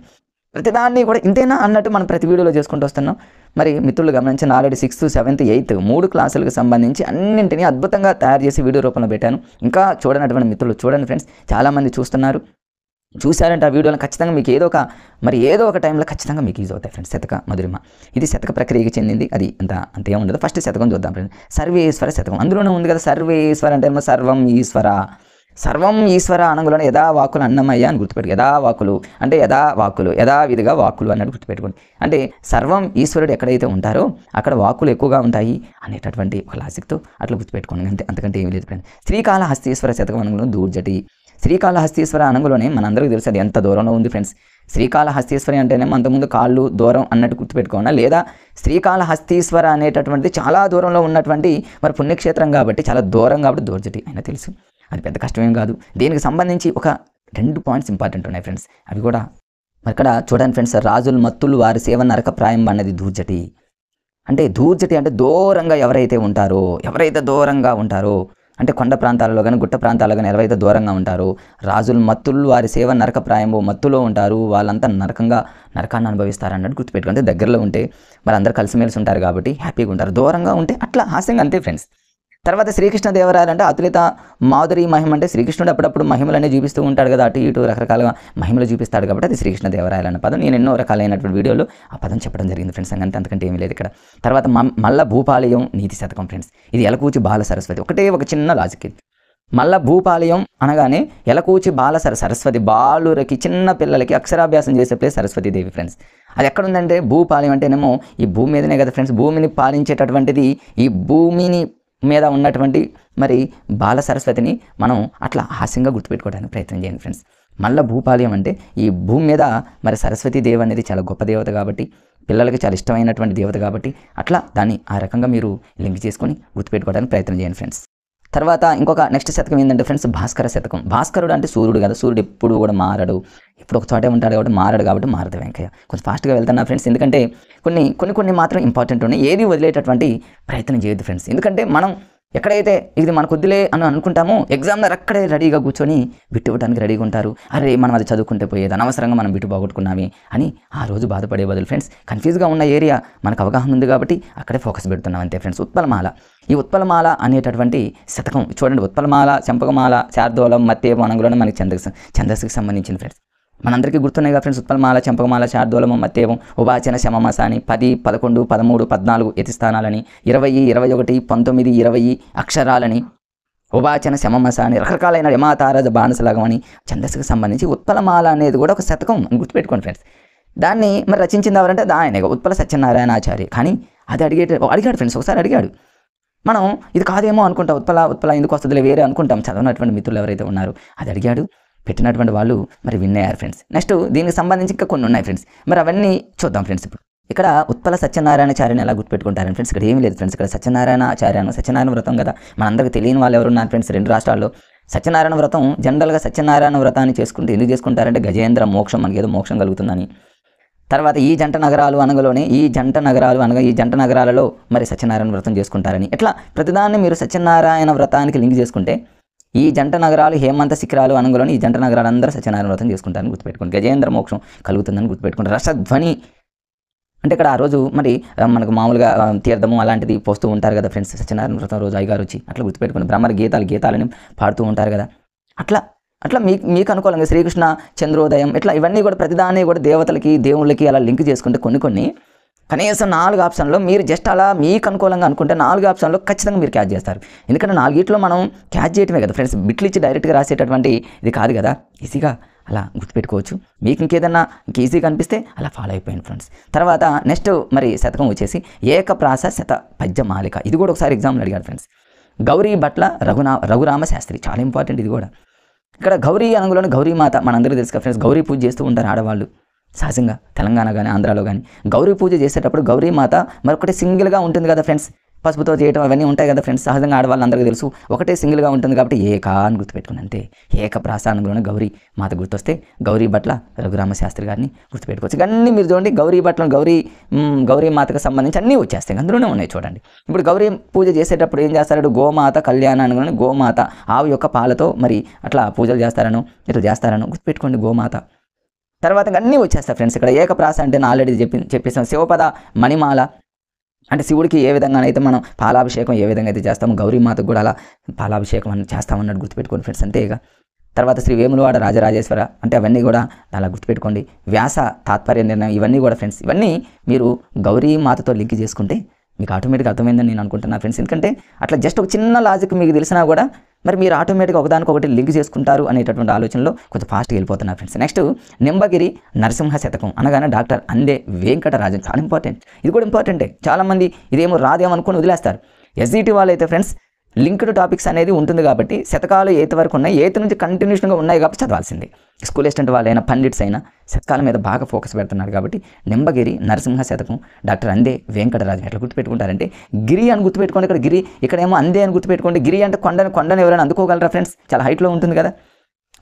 ప్రతిదాన్ని కూడా ఇంతేనా అన్నట్టు మనం ప్రతి వీడియోలో చేసుకుంటూ వస్తున్నాం. మరి మిత్రులు గమనించిన ఆల్రెడీ 6th 7th 8th 3 క్లాసులకు సంబంధించి అన్నింటినీ అద్భుతంగా తయారు చేసి వీడియో రూపంలో పెట్టాను. ఇంకా చూడనటువంటి మిత్రులు చూడండి ఫ్రెండ్స్, చాలామంది చూస్తున్నారు. చూశారంటే ఆ వీడియోలో ఖచ్చితంగా మీకు ఏదో ఒక టైంలో ఖచ్చితంగా మీకు యూజ్ అవుతాయి ఫ్రెండ్స్. శతక మధురిమ ఇది శతక ప్రక్రియకి చెందింది. అది అంతే ఉండదు. ఫస్ట్ శతకం చూద్దాం ఫ్రెండ్స్. సర్వేశ్వర శతకం. అందులోనే ఉంది కదా సర్వేశ్వర అంటే సర్వం ఈశ్వర. సర్వం ఈశ్వర అనగులోనే యథావాకులు అన్నమయ్య అని గుర్తుపెట్టుకో. యథావాకులు అంటే యథావాకులు, యథావిధిగా వాక్కులు అన్నట్టు గుర్తుపెట్టుకోండి. అంటే సర్వం ఈశ్వరుడు ఎక్కడైతే ఉంటారో అక్కడ వాక్కులు ఎక్కువగా ఉంటాయి అనేటటువంటి ఒక లాజిక్తో అట్లా గుర్తుపెట్టుకోండి. అంతకంటే ఏమి లేదు ఫ్రెండ్స్. శ్రీకాళహస్తీశ్వర శతకం అనగులో దూర్జటి. శ్రీకాళహస్తీశ్వర అనగులోనే మనందరికీ తెలుసు అది ఎంత దూరంలో ఉంది ఫ్రెండ్స్. శ్రీకాళహస్తీశ్వరి అంటేనే అంతకుముందు కాళ్ళు దూరం అన్నట్టు గుర్తుపెట్టుకోండి. లేదా శ్రీకాళహస్తీశ్వర అనేటటువంటిది చాలా దూరంలో ఉన్నటువంటి మరి పుణ్యక్షేత్రం కాబట్టి చాలా దూరం కాబట్టి దూర్జటి అయినా తెలుసు. అది పెద్ద కష్టమేం కాదు. దీనికి సంబంధించి ఒక 2 పాయింట్స్ ఇంపార్టెంట్ ఉన్నాయి ఫ్రెండ్స్. అవి కూడా మరి ఇక్కడ చూడండి ఫ్రెండ్స్. రాజులు మత్తులు వారి సేవ నరక ప్రాయం అన్నది దూర్జటి. అంటే దూర్జటి అంటే దూరంగా ఎవరైతే దూరంగా ఉంటారో అంటే కొండ ప్రాంతాలలో కానీ గుట్ట ప్రాంతాలలో కానీ ఎవరైతే దూరంగా ఉంటారో రాజులు మత్తులు వారి సేవ నరక ప్రాయము మత్తులో ఉంటారు, వాళ్ళంతా నరకాన్ని అనుభవిస్తారు అన్నట్టు గుర్తుపెట్టుకుంటే దగ్గరలో ఉంటే మరి అందరూ కలిసిమెలిసి ఉంటారు కాబట్టి హ్యాపీగా ఉంటారు. దూరంగా ఉంటే అట్లా హాస్యంగా అంతే ఫ్రెండ్స్. తర్వాత శ్రీకృష్ణదేవరాయలు అంటే అతులిత మాధురి మహిమ. అంటే శ్రీకృష్ణుడు అప్పుడప్పుడు మహిమలన్నీ చూపిస్తూ ఉంటాడు కదా, అటు ఇటు రకరకాలుగా మహిమలు చూపిస్తాడు కాబట్టి అది శ్రీకృష్ణదేవరాయలు అన్న పదం నేను ఎన్నో రకాలైనటువంటి వీడియోలో ఆ పదం చెప్పడం జరిగింది ఫ్రెండ్స్. అంతకంటే ఏమీ లేదు ఇక్కడ. తర్వాత మల్ల భూపాలయం నీతి శతకం ఫ్రెండ్స్. ఇది ఎలకూచి బాల సరస్వతి. ఒక చిన్న లాజిక్ ఇది. మల్ల భూపాలయం అనగానే ఎలకూచి బాల సరస్వతి, బాలురకి చిన్న పిల్లలకి అక్షరాభ్యాసం చేసే ప్లేస్ సరస్వతీదేవి ఫ్రెండ్స్. అది ఎక్కడుందంటే భూపాలయం అంటేనేమో ఈ భూమి మీదనే కదా ఫ్రెండ్స్. భూమిని పాలించేటటువంటిది ఈ భూమిని మీద ఉన్నటువంటి మరి బాల సరస్వతిని మనం అట్లా హాస్యంగా గుర్తుపెట్టుకోవడానికి ప్రయత్నం చేయండి ఫ్రెండ్స్. మల్ల భూపాలయం అంటే ఈ భూమి మీద మరి సరస్వతీదేవి అనేది చాలా గొప్ప దేవత కాబట్టి, పిల్లలకి చాలా ఇష్టమైనటువంటి దేవత కాబట్టి అట్లా దాన్ని ఆ రకంగా మీరు లింక్ చేసుకొని గుర్తుపెట్టుకోవడానికి ప్రయత్నం చేయండి ఫ్రెండ్స్. తర్వాత ఇంకొక నెక్స్ట్ శతకం ఏంటంటే ఫ్రెండ్స్ భాస్కర శతకం. భాస్కరుడు అంటే సూర్యుడు కదా, సూర్యుడు ఎప్పుడు కూడా మారడు, ఇప్పుడు ఒక చోటే ఉంటాడు కాబట్టి మారడు కాబట్టి మారదు వెంకయ్య. కొంచెం ఫాస్ట్గా వెళ్తున్నా ఫ్రెండ్స్, ఎందుకంటే కొన్ని మాత్రం ఇంపార్టెంట్ ఉన్నాయి. ఏది వదిలేటటువంటి ప్రయత్నం చేయొద్దు ఫ్రెండ్స్. ఎందుకంటే మనం ఎక్కడైతే ఇది మనకు వద్దులే అని అనుకుంటామో ఎగ్జామ్లో అక్కడే రెడీగా కూర్చొని బిట్టు ఇవ్వడానికి రెడీగా ఉంటారు. అరే మనం అది చదువుకుంటే పోయేది, అనవసరంగా మనం బిట్టు పోగొట్టుకున్నామే అని ఆ రోజు బాధపడే బదులు ఫ్రెండ్స్ కన్ఫ్యూజ్గా ఉన్న ఏరియా మనకు అవగాహన ఉంది కాబట్టి అక్కడే ఫోకస్ పెడుతున్నాం అంతే ఫ్రెండ్స్. ఉత్పలమాల. ఈ ఉత్పలమాల అనేటటువంటి శతకం చూడండి. ఉత్పలమాల, చంపకమాల, శార్దూలం, మత్తేపు అనగులోనే మనకి ఛందస్సుకి సంబంధించిన ఫ్రెండ్స్. మనందరికీ గుర్తున్నాయి కదా ఫ్రెండ్స్. ఉత్పలమాల, చంపకమాల, శార్దూలము, మత్తేవం, ఉపాచన, శమమసాని 10, 11, 13, 14 యతిస్థానాలని, 20, 21, 19, 20 అక్షరాలని, ఉపాచన, శమమసాని రకరకాలైన యమాతారజ బాణసలగమని ఛందస్సుకి సంబంధించి ఉత్పలమాల అనేది కూడా ఒక శతకం గుర్తుపెట్టుకోండి ఫ్రెండ్స్. దాన్ని మరి రచించింది ఎవరంటే ఆయనే ఉత్పల సత్యనారాయణాచార్య. కానీ అది అడిగాడు ఫ్రెండ్స్, ఒకసారి అడిగాడు. మనం ఇది కాదేమో అనుకుంటాం, ఉత్పల ఎందుకు వస్తుందిలే వేరే అనుకుంటాం. చదవనటువంటి మిత్రులు ఎవరైతే ఉన్నారో అది అడిగాడు, పెట్టినటువంటి వాళ్ళు మరి విన్ అయ్యారు ఫ్రెండ్స్. నెక్స్ట్ దీనికి సంబంధించి ఇంకా కొన్ని ఉన్నాయి ఫ్రెండ్స్. మరి అవన్నీ చూద్దాం ఫ్రెండ్స్. ఇప్పుడు ఇక్కడ ఉత్పల సత్యనారాయణాచార్యని ఎలా గుర్తుపెట్టుకుంటారని ఫ్రెండ్స్. ఇక్కడ ఏమీ లేదు ఫ్రెండ్స్. ఇక్కడ సత్యనారాయణ వ్రతం కదా, మనందరికీ తెలియని వాళ్ళు ఎవరున్నారు ఫ్రెండ్స్. 2 రాష్ట్రాల్లో సత్యనారాయణ వ్రతం జనరల్గా సత్యనారాయణ వ్రతాన్ని ఎందుకు చేసుకుంటారంటే గజేంద్ర మోక్షం, మనకి ఏదో మోక్షం కలుగుతుందని. తర్వాత ఈ జంట నగరాలు అనగలోనే ఈ జంట నగరాలలో మరి సత్యనారాయణ వ్రతం చేసుకుంటారని. ఇట్లా ప్రతిదాన్ని మీరు సత్యనారాయణ వ్రతానికి లింక్ చేసుకుంటే ఈ జంట నగరాలు హేమంత శిఖరాలు అనగానే ఈ జంట నగరాలు అందరూ సత్యనారాయణ వ్రతం చేసుకుంటారని గుర్తుపెట్టుకోండి. గజేంద్ర మోక్షం కలుగుతుందని గుర్తుపెట్టుకోండి. రసధ్వని అంటే ఇక్కడ ఆ రోజు మరి మనకు మామూలుగా తీర్థము అలాంటిది పోస్తూ ఉంటారు కదా ఫ్రెండ్స్. సత్యనారాయణ వ్రతం రోజు అయ్యగారు వచ్చి అట్లా గుర్తుపెట్టుకోండి. బ్రహ్మర గీతాలని పాడుతూ ఉంటారు కదా. అట్లా మీకు అనుకూలంగా శ్రీకృష్ణ చంద్రోదయం ఇట్లా ఇవన్నీ కూడా ప్రతిదాన్ని కూడా దేవతలకి దేవుళ్ళకి అలా లింక్ చేసుకుంటే కొన్ని కనీసం 4 ఆప్షన్లో మీరు జస్ట్ అలా మీకు అనుకూలంగా అనుకుంటే 4 ఆప్షన్లో ఖచ్చితంగా మీరు క్యాచ్ చేస్తారు. ఎందుకంటే 4 మనం క్యాచ్ చేయటమే కదా ఫ్రెండ్స్. బిట్లు ఇచ్చి డైరెక్ట్గా రాసేటటువంటి ఇది కాదు కదా. ఈజీగా అలా గుర్తుపెట్టుకోవచ్చు. మీకు ఇంకేదన్నా ఈజీగా అనిపిస్తే అలా ఫాలో అయిపోయింది ఫ్రెండ్స్. తర్వాత నెక్స్ట్ మరి శతకం వచ్చేసి ఏకప్రాస శత పద్యమాలిక. ఇది కూడా ఒకసారి ఎగ్జామ్లో అడిగాడు ఫ్రెండ్స్. గౌరీ భట్ల రఘురామ శాస్త్రి, చాలా ఇంపార్టెంట్ ఇది కూడా. ఇక్కడ గౌరీ అనగానే గౌరీమాత మనందరికీ తెలుసు కదా ఫ్రెండ్స్. గౌరీ పూజ చేస్తూ ఉంటారు ఆడవాళ్ళు సహజంగా, తెలంగాణ కానీ ఆంధ్రాలో కానీ. గౌరీ పూజ చేసేటప్పుడు గౌరీమాత మరొకటి సింగిల్గా ఉంటుంది కదా ఫ్రెండ్స్. పసుపుతో చేయటం అవన్నీ ఉంటాయి కదా ఫ్రెండ్స్. సహజంగా ఆడవాళ్ళందరికీ తెలుసు. ఒకటే సింగిల్గా ఉంటుంది కాబట్టి ఏక అని గుర్తుపెట్టుకుని అంతే. ఏకప్రాస అనగానే గౌరీ మాత గుర్తొస్తే గౌరీ భట్ల రఘురామ శాస్త్రి గారిని గుర్తుపెట్టుకోవచ్చు. ఇవన్నీ మీరు చూడండి, గౌరీ భట్ల గౌరీ మాతకు సంబంధించి అన్నీ వచ్చేస్తాయి, అందులోనే ఉన్నాయి చూడండి. ఇప్పుడు గౌరీ పూజ చేసేటప్పుడు ఏం చేస్తాడు, గోమాత కళ్యాణ అనగానే గోమాత ఆవు యొక్క పాలతో మరి అట్లా పూజలు చేస్తారను ఇట్లా చేస్తారను గుర్తుపెట్టుకోండి గోమాత. తర్వాత అన్నీ వచ్చేస్తాయి ఫ్రెండ్స్. ఇక్కడ ఏకప్రాస అంటే నేను ఆల్రెడీ చెప్పేసాను. శివపద మణిమాల అంటే శివుడికి ఏ విధంగానైతే మనం పాలాభిషేకం ఏ విధంగా అయితే చేస్తామో గౌరీమాతకు కూడా అలా పాలాభిషేకం అని చేస్తామన్నట్టు గుర్తుపెట్టుకోండి ఫ్రెండ్స్. అంతేగా. తర్వాత శ్రీ వేములవాడ రాజరాజేశ్వర అంటే అవన్నీ కూడా అలా గుర్తుపెట్టుకోండి. వ్యాస తాత్పర్య నిర్ణయం ఇవన్నీ కూడా ఫ్రెండ్స్. ఇవన్నీ మీరు గౌరీమాతతో లింక్ చేసుకుంటే మీకు ఆటోమేటిక్గా అర్థమైందని నేను అనుకుంటున్నాను ఫ్రెండ్స్. ఎందుకంటే అట్లా జస్ట్ ఒక చిన్న లాజిక్ మీకు తెలిసినా కూడా మరి మీరు ఆటోమేటిక్గా ఒకదానికొకటి లింక్ చేసుకుంటారు అనేటటువంటి ఆలోచనలో కొంచెం ఫాస్ట్గా వెళ్ళిపోతున్నారు ఫ్రెండ్స్. నెక్స్ట్ నింబగిరి నరసింహ శతకం అనగానే డాక్టర్ అందే వెంకటరాజన్, చాలా ఇంపార్టెంట్. ఇది కూడా ఇంపార్టెంటే. చాలామంది ఇదేమో రాదేమనుకుని వదిలేస్తారు. ఎస్జిటి వాళ్ళు అయితే ఫ్రెండ్స్ లింక్డ్ టాపిక్స్ అనేది ఉంటుంది కాబట్టి శతకాలు ఎయిత్ వరకు ఉన్నాయి, ఎయిత్ నుంచి కంటిన్యూషన్గా ఉన్నాయి కాబట్టి చదవాల్సిందే. స్కూల్ అసిస్టెంట్ వాళ్ళైనా పండిట్స్ అయినా శతకాల మీద బాగా ఫోకస్ పెడుతున్నారు కాబట్టి నింబగిరి నరసింహ శతకం డాక్టర్ అందే వెంకటరాజు. ఎట్లా గుర్తుపెట్టుకుంటారంటే గిరి అని గుర్తుపెట్టుకోండి. ఇక్కడ గిరి, ఇక్కడేమో అందే అని గుర్తుపెట్టుకోండి. గిరి అంటే కొండను ఎవరైనా అందుకోగలరా ఫ్రెండ్స్? చాలా హైట్లో ఉంటుంది కదా,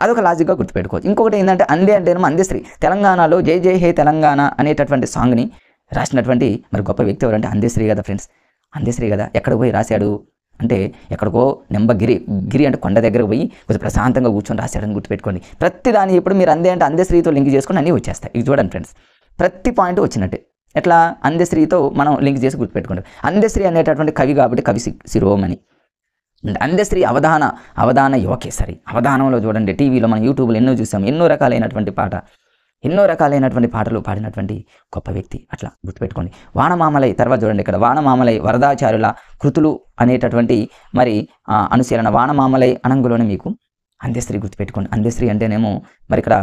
అదొక లాజిక్గా గుర్తుపెట్టుకోవచ్చు. ఇంకొకటి ఏంటంటే అందే అంటేనేమో అందేశ్రీ. తెలంగాణలో జై జై హే తెలంగాణ అనేటటువంటి సాంగ్ని రాసినటువంటి మరి గొప్ప వ్యక్తి ఎవరంటే అందేశ్రీ కదా ఫ్రెండ్స్. అందేశ్రీ కదా. ఎక్కడ పోయి రాశాడు అంటే ఎక్కడికో నింబగిరి, గిరి అంటే కొండ దగ్గరకు పోయి కొంచెం ప్రశాంతంగా కూర్చొని రాశాడని గుర్తుపెట్టుకోండి. ప్రతి దాన్ని ఇప్పుడు మీరు అందే అంటే అందేశ్రీతో లింక్ చేసుకుని అన్నీ వచ్చేస్తాయి. ఇది చూడండి ఫ్రెండ్స్, ప్రతి పాయింట్ వచ్చినట్టే. ఎట్లా అందేశ్రీతో మనం లింక్ చేసి గుర్తుపెట్టుకోండి. అందేశ్రీ అనేటటువంటి కవి కాబట్టి కవి శిరోమణి. అందేశ్రీ అవధాన యువకేసరి. అవధానంలో చూడండి, టీవీలో మనం యూట్యూబ్లో ఎన్నో చూసాం. ఎన్నో రకాలైనటువంటి పాటలు పాడినటువంటి గొప్ప వ్యక్తి. అట్లా గుర్తుపెట్టుకోండి. వానమామలై తర్వాత చూడండి, ఇక్కడ వానమామలై వరదాచార్యుల కృతులు అనేటటువంటి మరి అనుశీలన. వానమామలై అనంగులోనే మీకు అందేశ్రీ గుర్తుపెట్టుకోండి. అందేశ్రీ అంటేనేమో మరి ఇక్కడ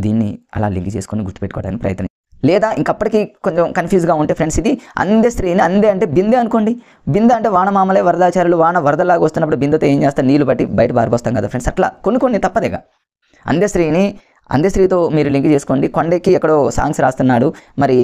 దీన్ని అలా లింక్ చేసుకొని గుర్తుపెట్టుకోవడానికి ప్రయత్నం. లేదా ఇంకప్పటికీ కొంచెం కన్ఫ్యూజ్గా ఉంటే ఫ్రెండ్స్, ఇది అందేశ్రీని అందే అంటే బిందె అనుకోండి. బిందె అంటే వానమామలై వరదాచార్యులు, వాన వరదలాగా వస్తున్నప్పుడు బిందెతో ఏం చేస్తారు, నీళ్లు బట్టి బయట పారిపోస్తాం కదా ఫ్రెండ్స్. అట్లా కొన్ని తప్పదేగా. అందేశ్రీతో మీరు లింక్ చేసుకోండి. కొండకి ఎక్కడో సాంగ్స్ రాస్తున్నాడు, మరి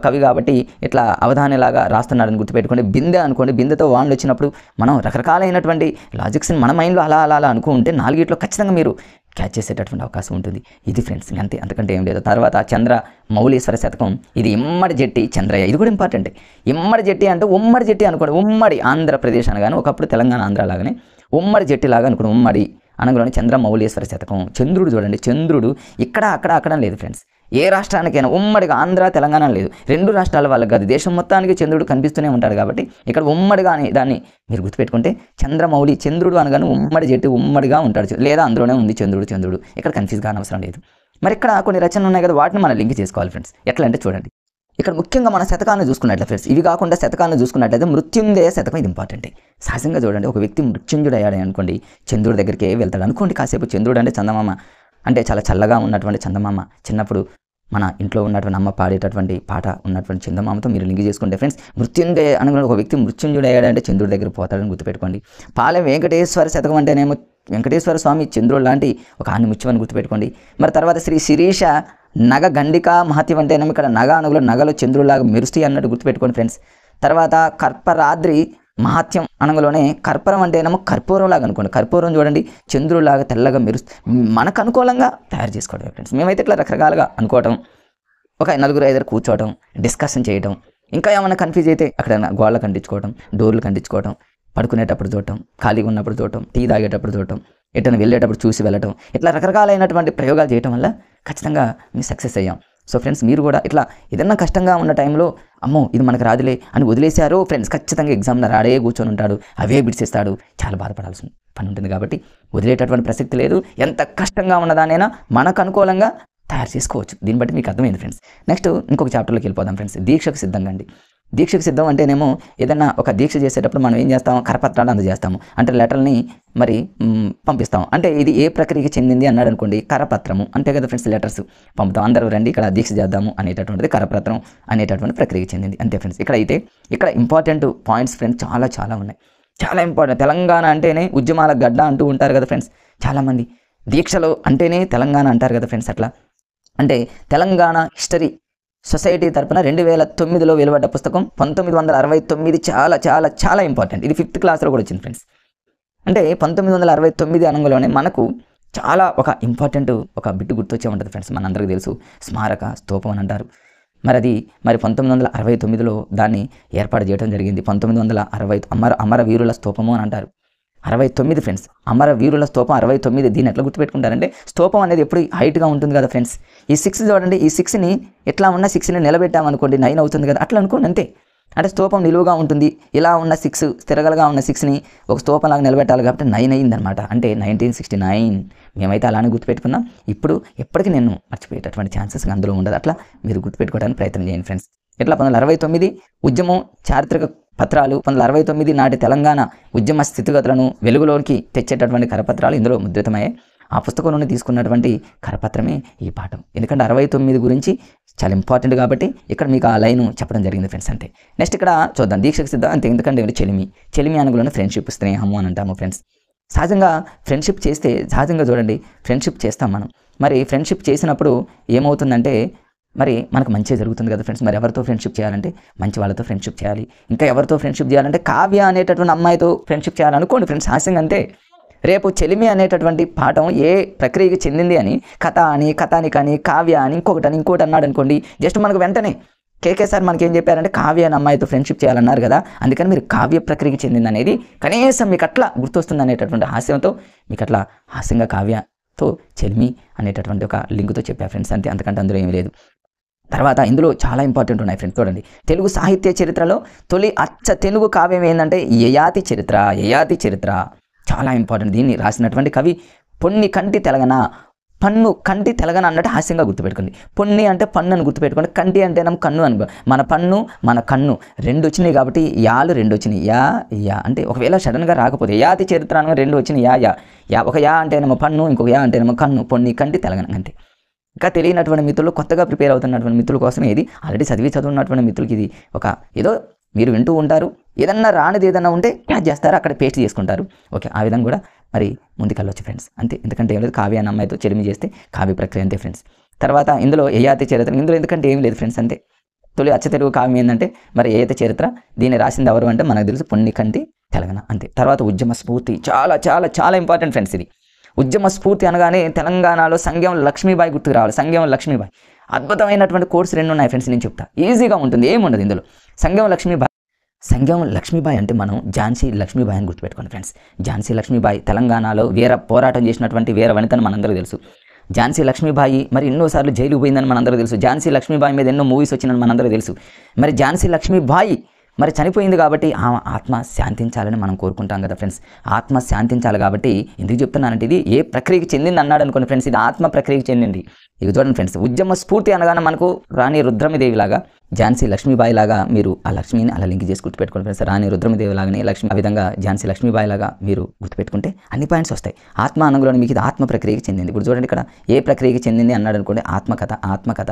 కవి కాబట్టి ఇట్లా అవధానిలాగా రాస్తున్నాడని గుర్తుపెట్టుకోండి. బిందె అనుకోండి. బిందెతో వానలు వచ్చినప్పుడు మనం రకరకాలైనటువంటి లాజిక్స్ని మన మైండ్లో అలా అనుకుంటే 4 ఖచ్చితంగా మీరు క్యాచ్ చేసేటటువంటి అవకాశం ఉంటుంది. ఇది ఫ్రెండ్స్ అంతకంటే ఏం లేదు. తర్వాత చంద్ర మౌళీశ్వర శతకం. ఇది ఇమ్మడి జట్టి చంద్రయ్య. ఇది కూడా ఇంపార్టెంట్. ఇమ్మడి జట్టి అంటే ఉమ్మడి జట్టి అనుకోండి. ఉమ్మడి ఆంధ్రప్రదేశ్ అనగానే ఒకప్పుడు తెలంగాణ ఆంధ్ర లాగానే ఉమ్మడి జట్టి లాగా అనుకోండి. ఉమ్మడి అనగానే చంద్ర మౌళీశ్వర శతకం. చంద్రుడు చూడండి, చంద్రుడు ఇక్కడ అక్కడ లేదు ఫ్రెండ్స్. ఏ రాష్ట్రానికైనా ఉమ్మడిగా ఆంధ్ర తెలంగాణ లేదు, 2 రాష్ట్రాల వాళ్ళకి కాదు, దేశం మొత్తానికి చంద్రుడు కనిపిస్తూనే ఉంటాడు కాబట్టి ఇక్కడ ఉమ్మడిగా అని దాన్ని మీరు గుర్తుపెట్టుకుంటే చంద్రమౌళి, చంద్రుడు అనగానే ఉమ్మడి జట్టి ఉమ్మడిగా ఉంటాడు, లేదా అందులోనే ఉంది చంద్రుడు. ఇక్కడ కన్ఫ్యూజ్ కాని అవసరం లేదు. మరి ఇక్కడ కొన్ని రచనలు ఉన్నాయి కదా, వాటిని మనం లింక్ చేసుకోవాలి ఫ్రెండ్స్. ఎట్లా అంటే చూడండి, ఇక్కడ ముఖ్యంగా మన శతకాలను చూసుకున్నట్లయితే ఫ్రెండ్స్, ఇవి కాకుండా శతకాలను చూసుకున్నట్లయితే మృత్యుంజయ శతకం. ఇది ఇంపార్టెంట్. సహజంగా చూడండి, ఒక వ్యక్తి మృత్యుంజుడు అయ్యాడని అనుకోండి, చంద్రుడి దగ్గరికి వెళ్తాడు అనుకోండి. కాసేపు చంద్రుడు అంటే చందమామ అంటే చాలా చల్లగా ఉన్నటువంటి చందమామ. చిన్నప్పుడు మన ఇంట్లో ఉన్నటువంటి అమ్మ పాడేటటువంటి పాట ఉన్నటువంటి చందమామతో మీరు లింక్ చేసుకుంటే ఫ్రెండ్స్, మృత్యుంజయ అనుకున్న ఒక వ్యక్తి మృత్యుంజుడు అయ్యాడంటే చంద్రుడి దగ్గర పోతాడని గుర్తుపెట్టుకోండి. పాలెం వెంకటేశ్వర శతకం అంటేనేమో వెంకటేశ్వర స్వామి చంద్రుడు లాంటి ఒక ఆని ముత్యం అని గుర్తుపెట్టుకోండి. మరి తర్వాత శ్రీ శిరీష నగ గండిక మహత్యం అంటేనేమో ఇక్కడ నగ అనుగులో నగలు చంద్రులాగా మెరుస్తాయి అన్నట్టు గుర్తుపెట్టుకోండి ఫ్రెండ్స్. తర్వాత కర్పరాద్రి మహత్యం అనగలోనే కర్పూరం అంటేనేమో కర్పూరంలాగా అనుకోండి. కర్పూరం చూడండి చంద్రులాగా తెల్లగా మనకు అనుకూలంగా తయారు చేసుకోవడం ఫ్రెండ్స్. మేమైతే ఇట్లా రకరకాలుగా అనుకోవటం, ఒక 4-5 కూర్చోవటం, డిస్కషన్ చేయటం, ఇంకా ఏమైనా కన్ఫ్యూజ్ అయితే అక్కడ గోళ్ళకు అంటించుకోవటం, డోర్లు అంటించుకోవటం, పడుకునేటప్పుడు చూడటం, ఖాళీగా ఉన్నప్పుడు చూడటం, టీ తాగేటప్పుడు చూడటం, ఎటైనా వెళ్ళేటప్పుడు చూసి వెళ్ళటం, ఇట్లా రకరకాలైనటువంటి ప్రయోగాలు చేయటం వల్ల ఖచ్చితంగా మేము సక్సెస్ అయ్యాం. సో ఫ్రెండ్స్, మీరు కూడా ఇట్లా ఏదన్నా కష్టంగా ఉన్న టైంలో అమ్మో ఇది మనకు రాదులే అని వదిలేశారో ఫ్రెండ్స్, ఖచ్చితంగా ఎగ్జామ్లో రాడే కూర్చొని ఉంటాడు, అవే బిడిసేస్తాడు, చాలా బాధపడాల్సిన పని ఉంటుంది. కాబట్టి వదిలేటటువంటి ప్రసక్తి లేదు. ఎంత కష్టంగా ఉన్నదానైనా మనకు అనుకూలంగా తయారు చేసుకోవచ్చు. దీన్ని బట్టి మీకు అర్థమైంది ఫ్రెండ్స్. నెక్స్ట్ ఇంకొక చాప్టర్లోకి వెళ్ళిపోదాం ఫ్రెండ్స్. దీక్షకు సిద్ధంగా అండి. దీక్షకు సిద్ధం అంటేనేమో ఏదన్నా ఒక దీక్ష చేసేటప్పుడు మనం ఏం చేస్తాము, కరపత్రాలు అందజేస్తాము, అంటే లెటర్ని మరి పంపిస్తాం. అంటే ఇది ఏ ప్రక్రియకి చెందింది అన్నాడు అనుకోండి, కరపత్రము అంతే కదా ఫ్రెండ్స్, లెటర్స్ పంపుతాం. అందరూ రండి ఇక్కడ దీక్ష చేద్దాము అనేటటువంటిది కరపత్రం అనేటటువంటి ప్రక్రియకి చెందింది అంతే ఫ్రెండ్స్. ఇక్కడ ఇంపార్టెంట్ పాయింట్స్ ఫ్రెండ్స్ చాలా ఉన్నాయి, చాలా ఇంపార్టెంట్. తెలంగాణ అంటేనే ఉద్యమాల గడ్డ అంటూ ఉంటారు కదా ఫ్రెండ్స్ చాలామంది. దీక్షలో అంటేనే తెలంగాణ అంటారు కదా ఫ్రెండ్స్. అట్లా అంటే తెలంగాణ హిస్టరీ సొసైటీ తరపున 2009లో వెలువడ్డ పుస్తకం 1969 చాలా చాలా చాలా ఇంపార్టెంట్. ఇది 5th క్లాస్లో కూడా వచ్చింది ఫ్రెండ్స్. అంటే 1969 అనగానే మనకు చాలా ఒక ఇంపార్టెంట్ ఒక బిట్టు గుర్తొచ్చే ఉంటుంది ఫ్రెండ్స్. మనందరికీ తెలుసు స్మారక స్తూపం అని అంటారు. మరి 1969లో దాన్ని ఏర్పాటు చేయడం జరిగింది. 1960 అమరవీరుల స్తూపము అని అంటారు. 69 ఫ్రెండ్స్, అమరవీరుల స్తూపం 69. దీన్ని ఎట్లా గుర్తుపెట్టుకుంటారంటే స్తూపం అనేది ఎప్పుడు హైట్గా ఉంటుంది కదా ఫ్రెండ్స్. ఈ 6 చూడండి, ఈ 6ని ఎట్లా ఉన్న 6ని నిలబెట్టామనుకోండి 9 అవుతుంది కదా, అట్లా అనుకోండి అంతే. అంటే స్తూపం నిలువుగా ఉంటుంది, ఇలా ఉన్న 6 స్థిరగలుగా ఉన్న 6ని ఒక స్తూపంలాగా నిలబెట్టాలి కాబట్టి 9 అయిందనమాట. అంటే 1969. మేమైతే అలానే గుర్తుపెట్టుకున్నాం. ఇప్పుడు ఎప్పటికీ నేను మర్చిపోయేటటువంటి ఛాన్సెస్ అందులో ఉండదు. అట్లా మీరు గుర్తుపెట్టుకోవడానికి ప్రయత్నం చేయండి ఫ్రెండ్స్. ఇట్లా 1969 ఉద్యమం చారిత్రక పత్రాలు, 1969 నాటి తెలంగాణ ఉద్యమ స్థితిగతులను వెలుగులోకి తెచ్చేటటువంటి కరపత్రాలు ఇందులో ముద్రితమయ్యాయి. ఆ పుస్తకం నుండి తీసుకున్నటువంటి కరపత్రమే ఈ పాఠం. ఎందుకంటే 69 గురించి చాలా ఇంపార్టెంట్ కాబట్టి ఇక్కడ మీకు ఆ లైన్ చెప్పడం జరిగింది ఫ్రెండ్స్ అంతే. నెక్స్ట్ ఇక్కడ చూద్దాం దీక్షకు సిద్ధం అంతే. ఎందుకంటే చెలిమి అనగానే ఫ్రెండ్షిప్, స్నేహము అని అంటాము ఫ్రెండ్స్. సహజంగా ఫ్రెండ్షిప్ చేస్తే సహజంగా చూడండి ఫ్రెండ్షిప్ చేస్తాం మనం. మరి ఫ్రెండ్షిప్ చేసినప్పుడు ఏమవుతుందంటే మరి మనకు మంచి జరుగుతుంది కదా ఫ్రెండ్స్. మరి ఎవరితో ఫ్రెండ్షిప్ చేయాలంటే మంచి వాళ్ళతో ఫ్రెండ్షిప్ చేయాలి. ఇంకా ఎవరితో ఫ్రెండ్షిప్ చేయాలంటే కావ్య అనేటటువంటి అమ్మాయితో ఫ్రెండ్షిప్ చేయాలనుకోండి ఫ్రెండ్స్. హాస్యంగా అంతే. రేపు చెలిమి అనేటటువంటి పాఠం ఏ ప్రక్రియకి చెందింది అని కథ అని, కథానిక అని, కావ్య అని, ఇంకోటి అన్నాడు అనుకోండి, జస్ట్ మనకు వెంటనే కేకే సార్ మనకి ఏం చెప్పారంటే కావ్య అనే అమ్మాయితో ఫ్రెండ్షిప్ చేయాలన్నారు కదా, అందుకని మీరు కావ్య ప్రక్రియకి చెందింది అనేది కనీసం మీకు అట్లా గుర్తొస్తుంది అనేటటువంటి హాస్యంతో మీకు అట్లా హాస్యంగా కావ్యతో చెలిమి అనేటటువంటి ఒక లింక్తో చెప్పా ఫ్రెండ్స్ అంతే. అంతకంటే అందులో ఏమీ లేదు. తర్వాత ఇందులో చాలా ఇంపార్టెంట్ ఉన్నాయి ఫ్రెండ్స్. చూడండి తెలుగు సాహిత్య చరిత్రలో తొలి అచ్చ తెలుగు కావ్యం ఏంటంటే యయాతి చరిత్ర చాలా ఇంపార్టెంట్. దీన్ని రాసినటువంటి కవి పొన్ని కంటి తెలగన. పన్ను కంటి తెలగన అన్నట్టు హాస్యంగా గుర్తుపెట్టుకోండి. పొన్ని అంటే పన్ను అని గుర్తుపెట్టుకోండి, కంటి అంటే కన్ను అనుకో. మన పన్ను మన కన్ను 2 వచ్చినాయి కాబట్టి యాలు 2 వచ్చినాయి. యా అంటే ఒకవేళ సడన్గా రాకపోతే యయాతి చరిత్ర అనగా 2 వచ్చినాయి. యా ఒక యా అంటేనేమో పన్ను, ఇంకొక యా అంటేనేమో కన్ను. పొన్ని కంటి తెలగన అంతే. ఇంకా తెలియనటువంటి మిత్రులు, కొత్తగా ప్రిపేర్ అవుతున్నటువంటి మిత్రుల కోసం ఇది ఆల్రెడీ చదువున్నటువంటి మిత్రులకి ఇది ఒక ఏదో మీరు వింటూ ఉంటారు, ఏదన్నా రానిది ఏదన్నా ఉంటే క్యాచ్ చేస్తారు, అక్కడ పేస్ట్ చేసుకుంటారు. ఓకే, ఆ విధంగా కూడా మరి ముందుకెళ్ళొచ్చు ఫ్రెండ్స్ అంతే. ఎందుకంటే ఏం లేదు, కావ్య అన్న అమ్మాయితో చెలిమి చేస్తే కావ్య ప్రక్రియ అంతే ఫ్రెండ్స్. తర్వాత ఇందులో యయాతి చరిత్ర, ఇందులో ఎందుకంటే ఏం లేదు ఫ్రెండ్స్ అంతే. తొలి అచ్చ తెలుగు కావ్యం ఏంటంటే మరి యయాతి చరిత్ర. దీన్ని రాసింది ఎవరు అంటే మనకు తెలుసు, పొన్ని కంటి తెలగన అంతే. తర్వాత ఉద్యమ స్ఫూర్తి చాలా చాలా చాలా ఇంపార్టెంట్ ఫ్రెండ్స్. ఇది ఉద్యమ స్ఫూర్తి అనగానే తెలంగాణలో సంగం లక్ష్మీబాయి గుర్తుకు రావాలి. సంగం లక్ష్మీబాయి అద్భుతమైనటువంటి కోర్సు 2 ఉన్నాయి ఫ్రెండ్స్, నేను చెప్తా. ఈజీగా ఉంటుంది, ఏముండదు ఇందులో. సంగం లక్ష్మీబాయి అంటే మనం ఝాన్సీ లక్ష్మీబాయి అని గుర్తుపెట్టుకోండి ఫ్రెండ్స్. ఝాన్సీ లక్ష్మీబాయి తెలంగాణలో పోరాటం చేసినటువంటి వనితను మనందరూ తెలుసు. ఝాన్సీ లక్ష్మీబాయి మరి ఎన్నోసార్లు జైలుకు పోయిందని మనందరూ తెలుసు. ఝాన్సీ లక్ష్మీబాయి మీద ఎన్నో మూవీస్ వచ్చిందని మనందరూ తెలుసు. మరి ఝాన్సీ లక్ష్మీబాయి మరి చనిపోయింది కాబట్టి ఆత్మ శాంతించాలని మనం కోరుకుంటాం కదా ఫ్రెండ్స్. ఆత్మ శాంతించాలి కాబట్టి ఎందుకు చెప్తున్నానంటే ఇది ఏ ప్రక్రియకి చెందింది అన్నాడు అనుకోండి ఫ్రెండ్స్, ఇది ఆత్మ ప్రక్రియకి చెందింది. ఇక చూడండి ఫ్రెండ్స్, ఉద్యమ స్ఫూర్తి అనగానే మనకు రాణి రుద్రమదేవి లాగా, ఝాన్సీ లక్ష్మీబాయి లాగా మీరు ఆ లక్ష్మిని అలా లింక్ చేసి గుర్తుపెట్టుకోండి ఫ్రెండ్స్. రాణి రుద్రమదేవి లాగానే లక్ష్మి, ఆ విధంగా ఝాన్సీ లక్ష్మీబాయి లాగా మీరు గుర్తుపెట్టుకుంటే అన్ని పాయింట్స్ వస్తాయి. ఆత్మ అనగానే మీకు ఇది ఆత్మ ప్రక్రియకి చెందింది. ఇప్పుడు చూడండి ఇక్కడ ఏ ప్రక్రియకి చెందింది అన్నాడు అనుకోండి, ఆత్మకథ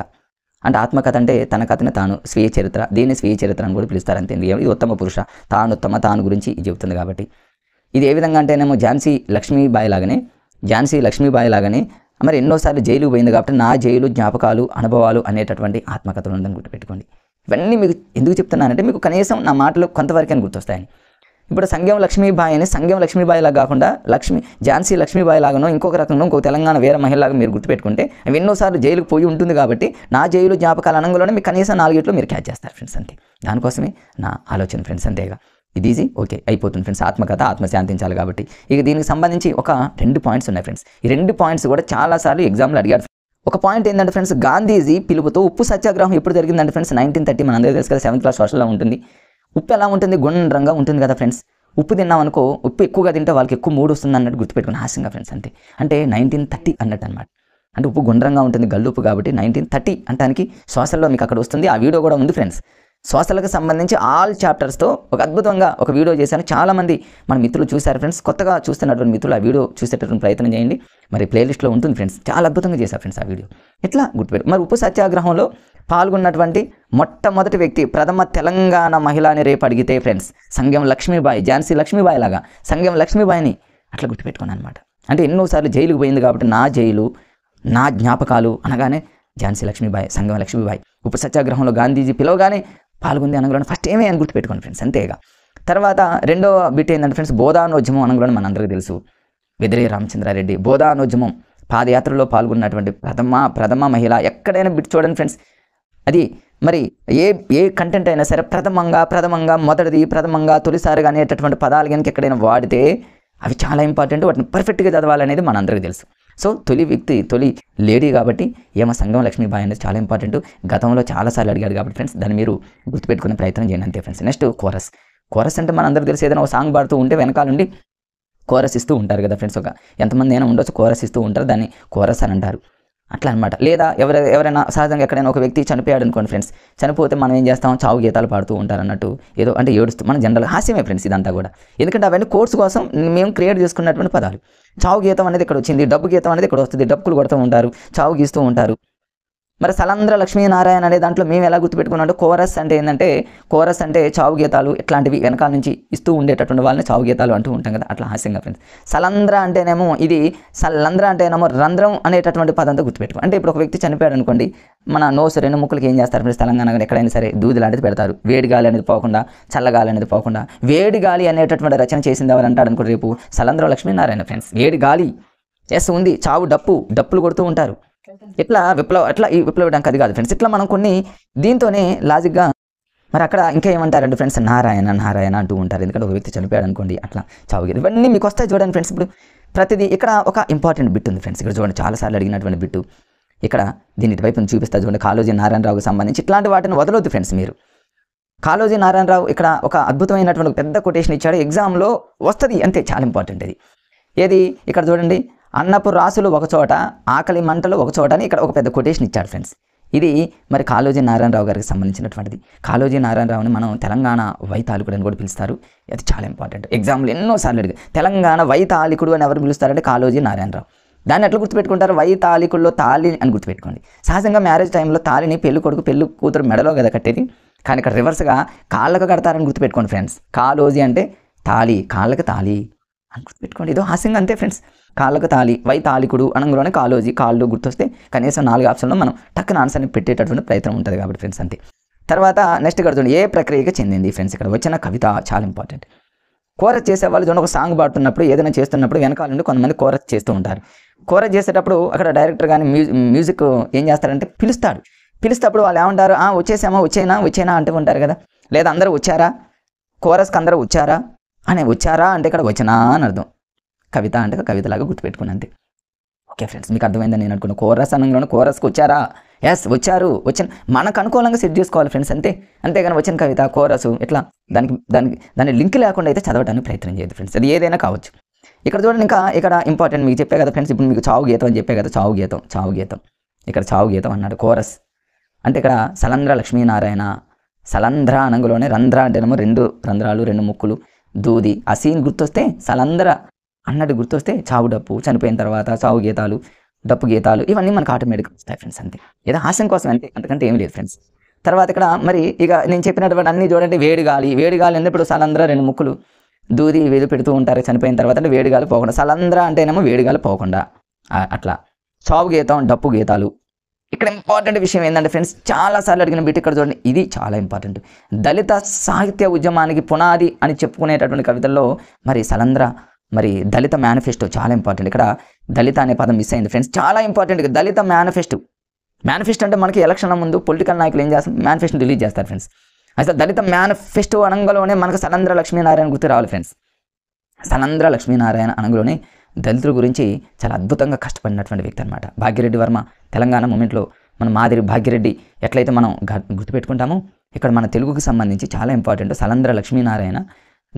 అంటే ఆత్మకథ అంటే తన కథని తాను, స్వీయ చరిత్ర. దీన్ని స్వీయ చరిత్ర అని కూడా పిలుస్తారు అంతే. ఇది ఉత్తమ పురుష, తాను గురించి చెబుతుంది కాబట్టి. ఇది ఏ విధంగా అంటేనేమో ఝాన్సీ లక్ష్మీబాయి లాగానే మరి ఎన్నోసార్లు జైలుకు పోయింది కాబట్టి నా జైలు జ్ఞాపకాలు, అనుభవాలు అనేటటువంటి ఆత్మకథలు ఉందని గుర్తుపెట్టుకోండి. ఇవన్నీ మీకు ఎందుకు చెప్తున్నానంటే మీకు కనీసం నా మాటలు కొంతవరకైనా గుర్తొస్తాయని. ఇప్పుడు సంగం లక్ష్మీబాయి అని సంగం లక్ష్మీబాయి లాగా కాకుండా ఝాన్సీ లక్ష్మీబాయి లాగానో ఇంకొక రకంగా ఇంకొక తెలంగాణ మహిళలాగా మీరు గుర్తుపెట్టుకుంటే అవి ఎన్నోసార్లు జైలుకు పోయి ఉంటుంది కాబట్టి నా జైలు జ్ఞాపకాల అనంగంలోనే మీకు కనీసం 4 మీరు క్యాచ్ చేస్తారు ఫ్రెండ్స్ అంతే. దానికోసమే నా ఆలోచన ఫ్రెండ్స్ అంతేగా. ఇది ఈజీ, ఓకే అయిపోతుంది ఫ్రెండ్స్. ఆత్మకథ ఆత్మ శాంతించాలి కాబట్టి ఇక దీనికి సంబంధించి ఒక 2 పాయింట్స్ ఉన్నాయి ఫ్రెండ్స్. ఈ 2 పాయింట్స్ కూడా చాలాసార్లు ఎగ్జామ్లో అడిగారు. ఒక పాయింట్ ఏంటంటే ఫ్రెండ్స్, గాంధీజీ పిలుపుతో ఉప్పు సత్యాగ్రహం ఎప్పుడు జరిగిందంటే ఫ్రెండ్స్ 1930. మన అందరికీ తెలుసు కదా, 7th క్లాస్ సోషల్లో ఉంటుంది. ఉప్పు ఎలా ఉంటుంది, గుండ్రంగా ఉంటుంది కదా ఫ్రెండ్స్. ఉప్పు తిన్నాం అనుకో, ఉప్పు ఎక్కువగా తింటే వాళ్ళకి ఎక్కువ మూడు వస్తుంది అన్నట్టు గుర్తుపెట్టుకుని హాస్యంగా ఫ్రెండ్స్. అంతే, అంటే 1930 అన్నట్టు అనమాట. అంటే ఉప్పు గుండ్రంగా ఉంటుంది, గల్లుప్పు కాబట్టి 1930 అంటానికి సోషల్లో మీకు అక్కడ వస్తుంది. ఆ వీడియో కూడా ఉంది ఫ్రెండ్స్. సోషల్కి సంబంధించి ఆల్ చాప్టర్స్తో ఒక అద్భుతంగా ఒక వీడియో చేశాను. చాలామంది మన మిత్రులు చూశారు ఫ్రెండ్స్. కొత్తగా చూస్తున్నటువంటి మిత్రులు ఆ వీడియో చూసేటటువంటి ప్రయత్నం చేయండి. మరి ప్లేలిస్ట్లో ఉంటుంది ఫ్రెండ్స్. చాలా అద్భుతంగా చేశారు ఫ్రెండ్స్ ఆ వీడియో. ఎట్లా గుర్తుపెట్టు. మరి ఉప్పు సత్యాగ్రహంలో పాల్గొన్నటువంటి మొట్టమొదటి వ్యక్తి ప్రథమ తెలంగాణ మహిళ అని రేపు అడిగితే ఫ్రెండ్స్ సంగెం లక్ష్మీబాయి, ఝాన్సీ లక్ష్మీబాయి లాగా సంగెం లక్ష్మీబాయిని అట్లా గుర్తుపెట్టుకున్నాను అనమాట. అంటే ఎన్నోసార్లు జైలుకు పోయింది కాబట్టి నా జైలు నా జ్ఞాపకాలు అనగానే ఝాన్సీ లక్ష్మీబాయి, సంగెం లక్ష్మీబాయి. ఉప్పు సత్యాగ్రహంలో గాంధీజీ పిలవగానే పాల్గొంది అనగానే ఫస్ట్ ఏమే అని గుర్తుపెట్టుకోండి ఫ్రెండ్స్. అంతేగా. తర్వాత రెండో బిట్ ఏంటంటే ఫ్రెండ్స్, బోధానోద్యమం అనగానే మనందరికీ తెలుసు. వెదిరే రామచంద్రారెడ్డి బోధానోద్యమం పాదయాత్రలో పాల్గొన్నటువంటి ప్రథమ మహిళ. ఎక్కడైనా బిట్ చూడండి ఫ్రెండ్స్. అది మరి ఏ కంటెంట్ అయినా సరే ప్రథమంగా మొదటిది, ప్రథమంగా తొలిసారిగా అనేటటువంటి పదాలు కనుక ఎక్కడైనా వాడితే అవి చాలా ఇంపార్టెంట్. వాటిని పర్ఫెక్ట్గా చదవాలనేది మనందరికీ తెలుసు. సో తొలి వ్యక్తి, తొలి లేడీ కాబట్టి ఏమో సంగం లక్ష్మీబాయి అనేది చాలా ఇంపార్టెంట్. గతంలో చాలాసార్లు అడిగాడు కాబట్టి ఫ్రెండ్స్ దాన్ని మీరు గుర్తుపెట్టుకునే ప్రయత్నం చేయండి అంతే ఫ్రెండ్స్. నెక్స్ట్ కోరస్ అంటే మనందరికీ తెలిసి ఏదైనా ఒక సాంగ్ పాడుతూ ఉంటే వెనకాల నుండి కోరస్ ఇస్తూ ఉంటారు కదా ఫ్రెండ్స్. ఒక ఎంతమంది అయినా ఉండొచ్చు, కోరస్ ఇస్తూ ఉంటారు, దాన్ని కోరస్ అని అంటారు. అట్లా అనమాట. లేదా ఎవరైనా సహజంగా ఎక్కడైనా ఒక వ్యక్తి చనిపోయాడు అనుకోండి ఫ్రెండ్స్. చనిపోతే మనం ఏం చేస్తాం, చావు గీతాలు పాడుతూ ఉంటారు అన్నట్టు. ఏదో అంటే ఏడుస్తూ మన జనరల్ హాస్యమే ఫ్రెండ్స్ ఇదంతా కూడా. ఎందుకంటే అవన్నీ కోర్స్ కోసం మేము క్రియేట్ చేసుకున్నటువంటి పదాలు. చావు గీతం అనేది ఇక్కడ వచ్చింది, డబ్బు గీతం అనేది ఇక్కడ వస్తుంది. డబ్బులు కొడుతూ ఉంటారు, చావు గీస్తూ ఉంటారు. మరి సలంద్ర లక్ష్మీనారాయణ అనే దాంట్లో మేము ఎలా గుర్తుపెట్టుకున్నాం, కోరస్ అంటే ఏంటంటే, కోరస్ అంటే చావు గీతాలు ఇట్లాంటివి వెనకాల నుంచి ఇస్తూ ఉండేటటువంటి వాళ్ళని చావు గీతాలు అంటూ ఉంటాం కదా, అట్లా హాస్యంగా ఫ్రెండ్స్. సలంద్ర అంటేనేమో ఇది, సలంద్ర అంటేనేమో రంధ్రం అనేటటువంటి పదంతో గుర్తుపెట్టుకో. అంటే ఇప్పుడు ఒక వ్యక్తి చనిపోయాడు అనుకోండి, మన నోసు 2 ముక్కలకి ఏం చేస్తారు ఫ్రెండ్స్, తెలంగాణ ఎక్కడైనా సరే దూది లాంటిది పెడతారు. వేడి గాలి అనేది పోకుండా, చల్లగాలి అనేది పోకుండా. వేడి గాలి అనేటటువంటి రచన చేసింది ఎవరు అంటాడు అనుకో రేపు, సలంద్ర లక్ష్మీనారాయణ ఫ్రెండ్స్. వేడి గాలి ఎస్ ఉంది, చావు డప్పులు కొడుతూ ఉంటారు. ఇట్లా ఈ విప్లవం అది కాదు ఫ్రెండ్స్. ఇట్లా మనం కొన్ని దీంతోనే లాజిక్గా మరి అక్కడ ఇంకా ఏమంటారంటే ఫ్రెండ్స్, నారాయణ అంటూ ఉంటారు. ఎందుకంటే ఒక వ్యక్తి చనిపోయాడు అనుకోండి, అట్లా చావుకి ఇవన్నీ మీకు వస్తాయి చూడండి ఫ్రెండ్స్. ఇప్పుడు ప్రతిదీ ఇక్కడ ఒక ఇంపార్టెంట్ బిట్ ఉంది ఫ్రెండ్స్. ఇక్కడ చూడండి, చాలాసార్లు అడిగినటువంటి బిట్టు. ఇక్కడ దీని ఇటువైపు చూపిస్తా చూడండి, కాళోజీ నారాయణరావుకి సంబంధించి. ఇట్లాంటి వాటిని వదలొద్దు ఫ్రెండ్స్ మీరు. కాళోజీ నారాయణరావు ఇక్కడ ఒక అద్భుతమైనటువంటి పెద్ద కొటేషన్ ఇచ్చాడు, ఎగ్జామ్లో వస్తుంది అంతే, చాలా ఇంపార్టెంట్ అది. ఏది ఇక్కడ చూడండి, అన్నపు రాసులు ఒకచోట, ఆకలి మంటలు ఒకచోట అని ఇక్కడ ఒక పెద్ద కొటేషన్ ఇచ్చాడు ఫ్రెండ్స్. ఇది మరి కాళోజీ నారాయణరావు గారికి సంబంధించినటువంటిది. కాళోజీ నారాయణరావుని మనం తెలంగాణ వైతాళికుడు అని కూడా పిలుస్తారు. అది చాలా ఇంపార్టెంట్. ఎగ్జామ్లో ఎన్నోసార్లు అడిగారు, తెలంగాణ వైతాళికుడు అని ఎవరు పిలుస్తారంటే కాళోజీ నారాయణరావు. దాన్ని ఎట్లా గుర్తుపెట్టుకుంటారు, వైతాళికుల్లో తాళి అని గుర్తుపెట్టుకోండి. సహజంగా మ్యారేజ్ టైంలో తాళిని పెళ్లి కొడుకు పెళ్లి కూతురు మెడలో కదా కట్టేది, కానీ ఇక్కడ రివర్స్గా కాళ్ళకు కడతారని గుర్తుపెట్టుకోండి ఫ్రెండ్స్. కాళోజీ అంటే తాళి, కాళ్ళకి తాళి అని గుర్తుపెట్టుకోండి. ఏదో హాస్యంగా అంతే ఫ్రెండ్స్. కాళ్ళకు తాళి, వైతాళికుడు అనగానే కాళోజీ, కాళ్ళు గుర్తొస్తే కనీసం 4 ఆప్షన్లో మనం టక్కున ఆన్సర్ని పెట్టేటటువంటి ప్రయత్నం ఉంటుంది కాబట్టి ఫ్రెండ్స్ అంతే. తర్వాత నెక్స్ట్ ఇక్కడ చూడండి, ఏ ప్రక్రియకి చెందింది ఫ్రెండ్స్. ఇక్కడ వచ్చిన కవిత చాలా ఇంపార్టెంట్. కోరస్ చేసేవాళ్ళు చూడండి, ఒక సాంగ్ పాడుతున్నప్పుడు ఏదైనా చేస్తున్నప్పుడు వెనకాల నుండి కొంతమంది కోరస్ చేస్తూ ఉంటారు. కోరస్ చేసేటప్పుడు అక్కడ డైరెక్టర్ కానీ మ్యూజిక్ ఏం చేస్తారంటే పిలుస్తేప్పుడు వాళ్ళు ఏమంటారు, వచ్చేనా అంటూ ఉంటారు కదా. లేదా అందరూ వచ్చారా, కోరస్కి అందరూ వచ్చారా అంటే ఇక్కడ వచ్చినా అని అర్థం. కవిత అంటే కవితలాగా గుర్తుపెట్టుకుని అంతే. ఓకే ఫ్రెండ్స్, మీకు అర్థమైందని నేను అనుకున్నాను. కోరస్ అనగానే కోరస్కి వచ్చారా, ఎస్ వచ్చిన మనకు అనుకూలంగా సెట్ చేసుకోవాలి ఫ్రెండ్స్ అంతే. అంతేగాని వచ్చిన కవిత కోరసు ఇట్లా దానికి లింక్ లేకుండా అయితే చదవడానికి ప్రయత్నం చేయదు ఫ్రెండ్స్. అది ఏదైనా కావచ్చు. ఇక్కడ చూడండి, ఇంకా ఇక్కడ ఇంపార్టెంట్ మీకు చెప్పే కదా ఫ్రెండ్స్. ఇప్పుడు మీకు చావు గీతం అని చెప్పే కదా, చావు గీతం ఇక్కడ చావు గీతం అన్నాడు. కోరస్ అంటే ఇక్కడ సలంద్ర లక్ష్మీనారాయణ. సలంధ్ర అనగలోనే రంధ్ర అంటేనేమో 2 రంధ్రాలు 2 ముక్కులు, దూది. ఆ సీన్ గుర్తొస్తే సలంధ్ర అన్నట్టు గుర్తొస్తే చావు డప్పు, చనిపోయిన తర్వాత చావు గీతాలు, డప్పు గీతాలు ఇవన్నీ మనకు ఆటోమేటిక్గా వస్తాయి ఫ్రెండ్స్ అంతే. ఏదో హాస్యం కోసం అంతే, అంతకంటే ఏమీ లేదు ఫ్రెండ్స్. తర్వాత ఇక్కడ మరి ఇక నేను చెప్పినటువంటి అన్నీ చూడండి. వేడి గాలి అంటే ఇప్పుడు సలంధ్ర 2 ముక్కులు, దూది వేలు పెడుతూ ఉంటారు చనిపోయిన తర్వాత, అంటే వేడిగాలి పోకుండా. సలంధ్ర అంటేనేమో వేడిగాలి పోకుండా అట్లా. చావు గీతం, డప్పు గీతాలు. ఇక్కడ ఇంపార్టెంట్ విషయం ఏంటంటే ఫ్రెండ్స్, చాలాసార్లు అడిగిన బిట్ ఇక్కడ చూడండి, ఇది చాలా ఇంపార్టెంట్. దళిత సాహిత్య ఉద్యమానికి పునాది అని చెప్పుకునేటటువంటి కవితల్లో మరి సలంధ్ర, మరి దళిత మేనిఫెస్టో చాలా ఇంపార్టెంట్. ఇక్కడ దళిత అనే పదం మిస్ అయింది ఫ్రెండ్స్, చాలా ఇంపార్టెంట్. దళిత మేనిఫెస్టో అంటే మనకి ఎలక్షన్ల ముందు పొలిటికల్ నాయకులు ఏం చేస్తారు, మేనిఫెస్టో రిలీజ్ చేస్తారు ఫ్రెండ్స్. అసలు దళిత మేనిఫెస్టో అనంగలోనే మనకు సలంద్ర లక్ష్మీనారాయణ గుర్తు రావాలి ఫ్రెండ్స్. సలంద్ర లక్ష్మీనారాయణ అనంగలోనే దళితుల గురించి చాలా అద్భుతంగా కష్టపడినటువంటి వ్యక్తి అనమాట. భాగ్యరెడ్డి వర్మ తెలంగాణ మూమెంట్లో మన మాదిరి భాగ్యరెడ్డి ఎట్లయితే మనం గుర్తుపెట్టుకుంటామో, ఇక్కడ మన తెలుగుకి సంబంధించి చాలా ఇంపార్టెంట్. సలంద్ర లక్ష్మీనారాయణ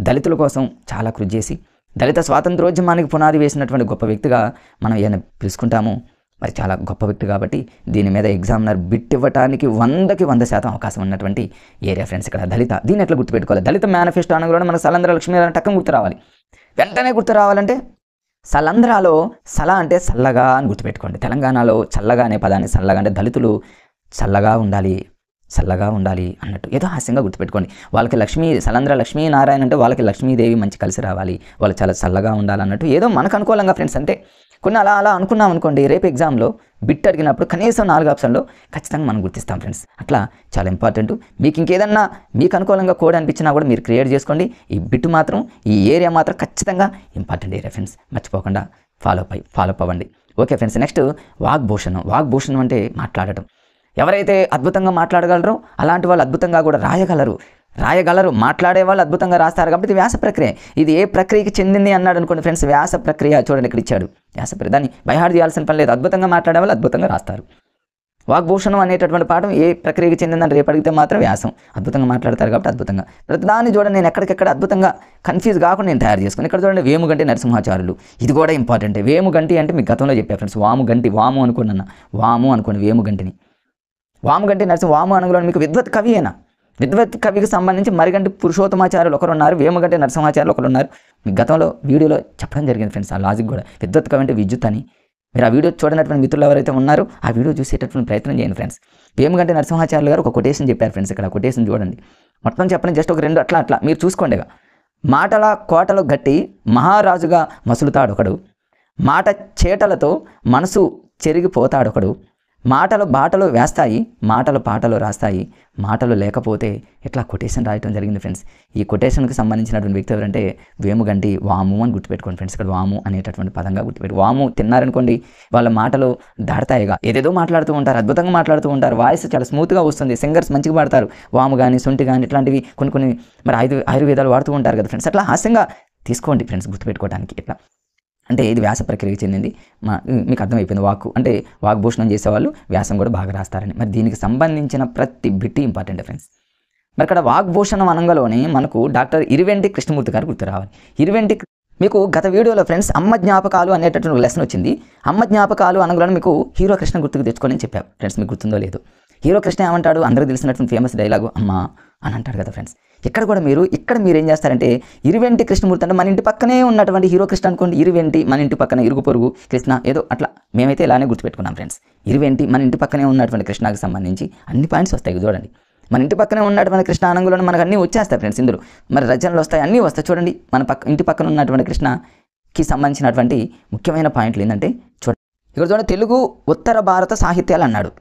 దళితుల కోసం చాలా కృషి చేసి దళిత స్వాతంత్రోద్యమానికి పునాది వేసినటువంటి గొప్ప వ్యక్తిగా మనం ఈయన పిలుచుకుంటాము. మరి చాలా గొప్ప వ్యక్తి కాబట్టి దీని మీద ఎగ్జామినర్ బిట్ ఇవ్వడానికి 100కి 100% అవకాశం ఉన్నటువంటి ఏరియా ఫ్రెండ్స్. ఇక్కడ దళిత, దీన్ని ఎట్లా గుర్తుపెట్టుకోవాలి? దళిత మేనిఫెస్టో అనగానే మనకు సలంద్ర లక్ష్మీనారాయణ టక్కన గుర్తు రావాలి. వెంటనే గుర్తు రావాలంటే సలంద్రాలో సల అంటే చల్లగా అని గుర్తుపెట్టుకోండి. తెలంగాణలో చల్లగా అనే పదాన్ని చల్లగా అంటే దళితులు చల్లగా ఉండాలి అన్నట్టు ఏదో హాస్యంగా గుర్తుపెట్టుకోండి. వాళ్ళకి సలంద్ర లక్ష్మీనారాయణ అంటే వాళ్ళకి లక్ష్మీదేవి మంచి కలిసి రావాలి, వాళ్ళు చాలా చల్లగా ఉండాలన్నట్టు ఏదో మనకు అనుకూలంగా ఫ్రెండ్స్. అంటే కొన్ని అలా అనుకున్నాం అనుకోండి, రేపు ఎగ్జామ్లో బిట్ అడిగినప్పుడు కనీసం 4 ఆప్షన్లో ఖచ్చితంగా మనం గుర్తిస్తాం ఫ్రెండ్స్. అట్లా చాలా ఇంపార్టెంట్. మీకు ఇంకేదన్నా మీకు అనుకూలంగా కోడ్ అనిపించినా కూడా మీరు క్రియేట్ చేసుకోండి. ఈ బిట్ మాత్రం, ఈ ఏరియా మాత్రం ఖచ్చితంగా ఇంపార్టెంట్ ఏరియా ఫ్రెండ్స్. మర్చిపోకుండా ఫాలో అప్ అవ్వండి. Okay friends. నెక్స్ట్ వాగ్భూషణం అంటే మాట్లాడటం. ఎవరైతే అద్భుతంగా మాట్లాడగలరో అలాంటి వాళ్ళు అద్భుతంగా కూడా రాయగలరు. మాట్లాడే వాళ్ళు అద్భుతంగా రాస్తారు. కాబట్టి ఇది వ్యాస ప్రక్రియ. ఇది ఏ ప్రక్రియకి చెందింది అన్నాడు అనుకోండి ఫ్రెండ్స్, వ్యాస ప్రక్రియ. చూడండి ఇక్కడ ఇచ్చాడు వ్యాస ప్రక్రియ. దాన్ని బైహార్డ్ చేయాల్సిన పని లేదు. అద్భుతంగా మాట్లాడే వాళ్ళు అద్భుతంగా రాస్తారు. వాగ్భూషణం అనేటటువంటి పాఠం ఏ ప్రక్రియకి చెందిందని రేపు అడిగితే మాత్రం వ్యాసం. అద్భుతంగా మాట్లాడతారు కాబట్టి అద్భుతంగా. ప్రతిదాన్ని చూడండి, నేను ఎక్కడికెక్కడ అద్భుతంగా కన్ఫ్యూజ్ కాకుండా నేను తయారు చేసుకుని. ఇక్కడ చూడండి వేముగంటి నరసింహాచార్యులు, ఇది కూడా ఇంపార్టెంట్. వేముగంటి అంటే మీకు గతంలో చెప్పా ఫ్రెండ్స్, వాము అనుకోండి వేముగంటిని. వాముగంటి వాము అనగలో మీకు విద్వత్ కవి అయినా, విద్వత్ కవికి సంబంధించి మరిగంటి పురుషోత్తమాచార్యులు ఒకరు ఉన్నారు, వేముగంటి నరసింహాచార్యులు ఒకరు ఉన్నారు. మీకు గతంలో వీడియోలో చెప్పడం జరిగింది ఫ్రెండ్స్. ఆ లాజిక్ కూడా విద్వత్ కవి అంటే విద్యుత్ అని. మీరు ఆ వీడియో చూడనటువంటి మిత్రులు ఎవరైతే ఉన్నారో ఆ వీడియో చూసేటటువంటి ప్రయత్నం చేయండి ఫ్రెండ్స్. వేముగంటి నరసింహాచార్యులు గారు ఒక కొటేషన్ చెప్పారు ఫ్రెండ్స్. ఇక్కడ కొటేషన్ చూడండి, మొత్తం చెప్పండి, జస్ట్ ఒక 2 అట్లా మీరు చూసుకోండి. మాటల కోటలు గట్టి మహారాజుగా మసులుతాడొకడు, మాట చేటలతో మనసు చెరిగిపోతాడొకడు, మాటలు బాటలు వేస్తాయి, మాటలు పాటలు రాస్తాయి, మాటలు లేకపోతే ఇట్లా కొటేషన్ రాయటం జరిగింది ఫ్రెండ్స్. ఈ కొటేషన్కి సంబంధించినటువంటి వ్యక్తి ఎవరంటే వేముగంటి వాము అని గుర్తుపెట్టుకోండి ఫ్రెండ్స్. ఇక్కడ వాము అనేటటువంటి పదంగా గుర్తుపెట్టు. వాము తిన్నారనుకోండి వాళ్ళ మాటలు దాడతాయిగా, ఏదేదో మాట్లాడుతూ ఉంటారు, అద్భుతంగా మాట్లాడుతూ ఉంటారు, వాయిస్ చాలా స్మూత్గా వస్తుంది, సింగర్స్ మంచిగా పాడతారు. వాము కానీ సొంటి కానీ ఇట్లాంటివి కొన్ని మరి ఆయుర్వేదాలు వాడుతూ ఉంటారు కదా ఫ్రెండ్స్. అట్లా హాస్యంగా తీసుకోండి ఫ్రెండ్స్ గుర్తుపెట్టుకోవడానికి. ఇట్లా అంటే ఇది వ్యాస ప్రక్రియకి చెందింది. మీకు అర్థమైపోయింది. అంటే వాగ్భూషణం చేసేవాళ్ళు వ్యాసం కూడా బాగా రాస్తారని. మరి దీనికి సంబంధించిన ప్రతి బిట్టి ఇంపార్టెంట్ ఫ్రెండ్స్. మరి ఇక్కడ వాగ్భూషణం అనంగలోనే మనకు డాక్టర్ ఇరువెంటి కృష్ణమూర్తి గారు గుర్తు రావాలి. మీకు గత వీడియోలో ఫ్రెండ్స్ అమ్మ జ్ఞాపకాలు అనేటటువంటి లెసన్ వచ్చింది. అమ్మ జ్ఞాపకాలు అనగానే మీకు హీరో కృష్ణ గుర్తుకు తెచ్చుకొని అని చెప్పాను ఫ్రెండ్స్. మీకు గుర్తుందో లేదో, హీరో కృష్ణ ఏమంటాడు, అందరూ తెలిసినటువంటి ఫేమస్ డైలాగు అమ్మ అని అంటాడు కదా ఫ్రెండ్స్. ఇక్కడ మీరు ఏం చేస్తారంటే ఇరువెంటి కృష్ణమూర్తి అంటే మన ఇంటి పక్కనే ఉన్నటువంటి హీరో కృష్ణ అనుకోండి. ఇరువెంటి మన ఇంటి పక్కన, ఇరుగు పొరుగు కృష్ణ ఏదో అట్లా మేమైతే ఇలానే గుర్తుపెట్టుకున్నాం ఫ్రెండ్స్. ఇరువెంటి మన ఇంటి పక్కనే ఉన్నటువంటి కృష్ణకి సంబంధించి అన్ని పాయింట్స్ వస్తాయి చూడండి. మన ఇంటి పక్కనే ఉన్నటువంటి కృష్ణ అనంగంలో మనకు అన్నీ వచ్చేస్తాయి ఫ్రెండ్స్. ఇందులో మరి రచనలు వస్తాయి, అన్నీ వస్తాయి చూడండి. మన ఇంటి పక్కన ఉన్నటువంటి కృష్ణకి సంబంధించినటువంటి ముఖ్యమైన పాయింట్లు ఏంటంటే చూడండి. ఇక్కడ చూడండి, తెలుగు ఉత్తర భారత సాహిత్యాలు అన్నాడు.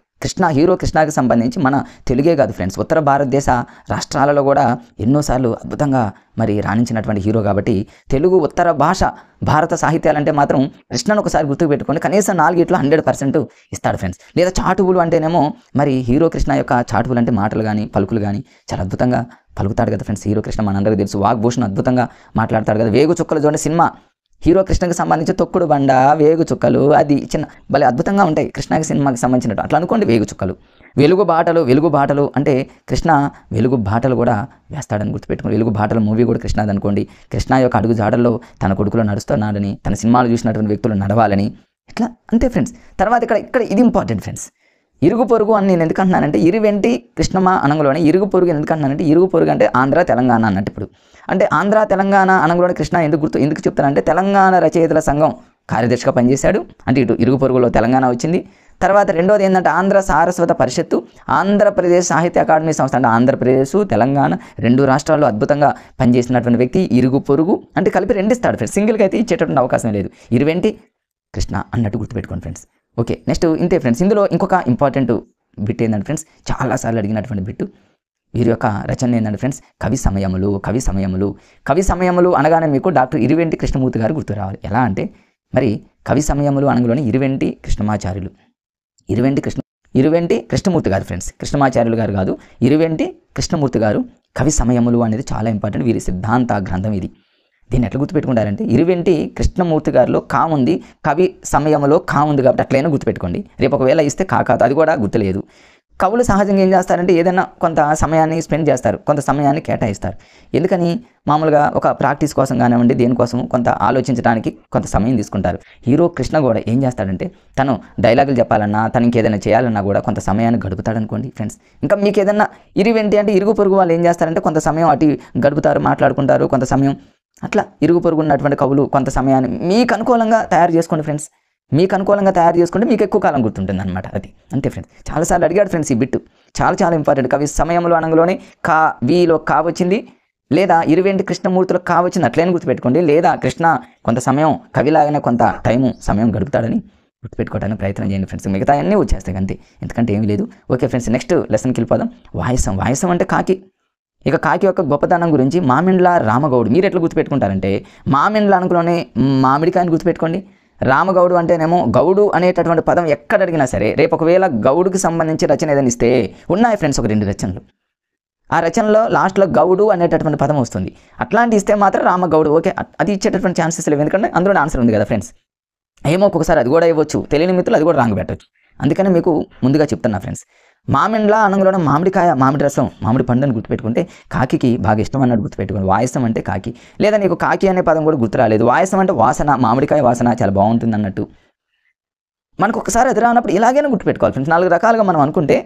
హీరో కృష్ణకి సంబంధించి మన తెలుగే కాదు ఫ్రెండ్స్, ఉత్తర భారతదేశ రాష్ట్రాలలో కూడా ఎన్నోసార్లు అద్భుతంగా మరి రాణించినటువంటి హీరో కాబట్టి తెలుగు ఉత్తర భారత సాహిత్యాలంటే మాత్రం కృష్ణను ఒకసారి గుర్తుకు పెట్టుకోండి. కనీసం 4 100% ఇస్తాడు ఫ్రెండ్స్. లేదా చాటువులు అంటేనేమో మరి హీరో కృష్ణ యొక్క చాటువులు అంటే మాటలు కానీ పలుకులు కానీ చాలా అద్భుతంగా పలుకుతాడు కదా ఫ్రెండ్స్. హీరో కృష్ణ మనందరికీ తెలుసు. వాగ్భూషణం అద్భుతంగా మాట్లాడతాడు కదా. వేగు చుక్కలు చూడండి సినిమా, హీరో కృష్ణకి సంబంధించి తొక్కుడు బండ, వేగు చుక్కలు, అది చిన్న భలే అద్భుతంగా ఉంటాయి కృష్ణకి సినిమాకి సంబంధించినట్టు. అట్లా అనుకోండి వేగు చుక్కలు. వెలుగు బాటలు అంటే కృష్ణ వెలుగు బాటలు కూడా వేస్తాడని గుర్తుపెట్టుకోండి. వెలుగు బాటలు మూవీ కూడా కృష్ణది అనుకోండి. కృష్ణ యొక్క అడుగు జాడల్లో తన కొడుకులు నడుస్తున్నాడని, తన సినిమాలు చూసినటువంటి వ్యక్తులు నడవాలని, ఇట్లా అంతే ఫ్రెండ్స్. తర్వాత ఇక్కడ ఇది ఇంపార్టెంట్ ఫ్రెండ్స్. ఇరుగు పొరుగు అని నేను ఎందుకు అంటున్నానంటే ఇరువెంటి కృష్ణమ అనంగలోనే ఇరుగు పొరుగు ఎందుకు అంటున్నానంటే ఇరుగు పొరుగు అంటే ఆంధ్ర తెలంగాణ అన్నట్టు. ఇప్పుడు అంటే ఆంధ్ర తెలంగాణ అనంగలోనే కృష్ణ ఎందుకు చెప్తానంటే తెలంగాణ రచయితల సంఘం కార్యదర్శిగా పనిచేశాడు. అంటే ఇటు ఇరుగు పొరుగులో తెలంగాణ వచ్చింది. తర్వాత రెండోది ఏంటంటే ఆంధ్ర సారస్వత పరిషత్తు, ఆంధ్రప్రదేశ్ సాహిత్య అకాడమీ సంస్థ. అంటే ఆంధ్రప్రదేశ్ తెలంగాణ 2 రాష్ట్రాల్లో అద్భుతంగా పనిచేసినటువంటి వ్యక్తి. ఇరుగు పొరుగు అంటే కలిపి 2 ఇస్తాడు ఫ్రెండ్స్, సింగిల్గా అయితే ఇచ్చేటటువంటి అవకాశం లేదు. ఇరువెంటి కృష్ణ అన్నట్టు గుర్తుపెట్టుకోండి ఫ్రెండ్స్. ఓకే, నెక్స్ట్ ఇంతే ఫ్రెండ్స్. ఇందులో ఇంకొక ఇంపార్టెంట్ బిట్ ఏంటంటే ఫ్రెండ్స్, చాలాసార్లు అడిగినటువంటి బిట్టు వీరి యొక్క రచన ఏంటంటే ఫ్రెండ్స్ కవి సమయములు అనగానే మీకు డాక్టర్ ఇరువెంటి కృష్ణమూర్తి గారు గుర్తు రావాలి. ఎలా అంటే మరి కవి సమయములు అనగానే ఇరువెంటి కృష్ణమాచార్యులు, ఇరువెంటి కృష్ణమూర్తి గారు ఫ్రెండ్స్, కృష్ణమాచార్యులు గారు కాదు, ఇరువెంటి కృష్ణమూర్తి గారు కవి సమయములు అనేది చాలా ఇంపార్టెంట్, వీరి సిద్ధాంత గ్రంథం ఇది. దీన్ని ఎట్లా గుర్తుపెట్టుకుంటారంటే ఇరువెంటి కృష్ణమూర్తి గారిలో కా ఉంది, కవి సమయంలో కా ఉంది కాబట్టి అట్లయినా గుర్తుపెట్టుకోండి. రేపు ఒకవేళ ఇస్తే కాదు, అది కూడా గుర్తులేదు. కవులు సహజంగా ఏం చేస్తారంటే ఏదైనా కొంత సమయాన్ని స్పెండ్ చేస్తారు, కొంత సమయాన్ని కేటాయిస్తారు. ఎందుకని? మామూలుగా ఒక ప్రాక్టీస్ కోసం కానివ్వండి, దేనికోసం కొంత ఆలోచించడానికి కొంత సమయం తీసుకుంటారు. హీరో కృష్ణ కూడా ఏం చేస్తాడంటే తను డైలాగులు చెప్పాలన్నా, తను ఇంకేదైనా చేయాలన్నా కూడా కొంత సమయాన్ని గడుపుతాడు అనుకోండి ఫ్రెండ్స్. ఇంకా మీకు ఏదైనా ఇరువెంటి అంటే ఇరుగు పొరుగు వాళ్ళు ఏం చేస్తారంటే కొంత సమయం అటు గడుపుతారు, మాట్లాడుకుంటారు కొంత సమయం. అట్లా ఇరుగు పొరుగు ఉన్నటువంటి కవులు కొంత సమయాన్ని మీకు అనుకూలంగా తయారు చేసుకోండి ఫ్రెండ్స్. మీకు అనుకూలంగా తయారు చేసుకుంటే మీకు ఎక్కువ కాలం గుర్తుంటుంది అనమాట. అది అంతే ఫ్రెండ్స్. చాలాసార్లు అడిగాడు ఫ్రెండ్స్ ఈ బిట్టు, చాలా ఇంపార్టెంట్. కవి సమయంలో అనగానే కా వీలో కా వచ్చింది, లేదా ఇరువెంటి కృష్ణమూర్తిలో కా వచ్చింది అట్లనే గుర్తుపెట్టుకోండి. లేదా కృష్ణ కొంత సమయం కవిలాగానే కొంత సమయం గడుపుతాడని గుర్తుపెట్టుకోవడానికి ప్రయత్నం చేయండి ఫ్రెండ్స్. మిగతా అన్నీ వచ్చేస్తాయి అంతే, ఎందుకంటే ఏమీ లేదు. ఓకే ఫ్రెండ్స్, నెక్స్ట్ లెసన్కి వెళ్ళిపోదాం. వాయసం అంటే కాకి. ఇక కాకి యొక్క గొప్పతనం గురించి మామిండ్ల రామగౌడ్ మీరు ఎట్లా గుర్తుపెట్టుకుంటారంటే మామిండ్ల అనుకులోనే మామిడికాయని గుర్తుపెట్టుకోండి. రామగౌడు అంటేనేమో గౌడు అనేటటువంటి పదం ఎక్కడ అడిగినా సరే రేపు ఒకవేళ గౌడుకి సంబంధించి రచన ఏదైనా ఇస్తే ఉన్నాయి ఫ్రెండ్స్ ఒక 2 రచనలు. ఆ రచనలో లాస్ట్లో గౌడు అనేటటువంటి పదం వస్తుంది. అట్లాంటి ఇస్తే మాత్రం రామగౌడు ఓకే, అది ఇచ్చేటటువంటి ఛాన్సెస్ లేవు, ఎందుకంటే అందులో ఆన్సర్ ఉంది కదా ఫ్రెండ్స్. ఏమో ఒక్కొక్కసారి అది కూడా ఇవ్వచ్చు, తెలియని మిత్రులు అది కూడా రాంగ్ పెట్టవచ్చు. అందుకని మీకు ముందుగా చెప్తున్నా ఫ్రెండ్స్. మామిండ్ల అనగానే మామిడికాయ, మామిడి రసం, మామిడి పండుని గుర్తుపెట్టుకుంటే కాకి బాగా ఇష్టం అన్నట్టు గుర్తుపెట్టుకోండి. వాయసం అంటే కాకి, లేదా నీకు కాకి అనే పదం కూడా గుర్తు రాలేదు, వాయసం అంటే వాసన, మామిడికాయ వాసన చాలా బాగుంటుంది అన్నట్టు మనకు ఒకసారి ఎదురన్నప్పుడు ఇలాగైనా గుర్తుపెట్టుకోవాలి ఫ్రెండ్స్. 4 రకాలుగా మనం అనుకుంటే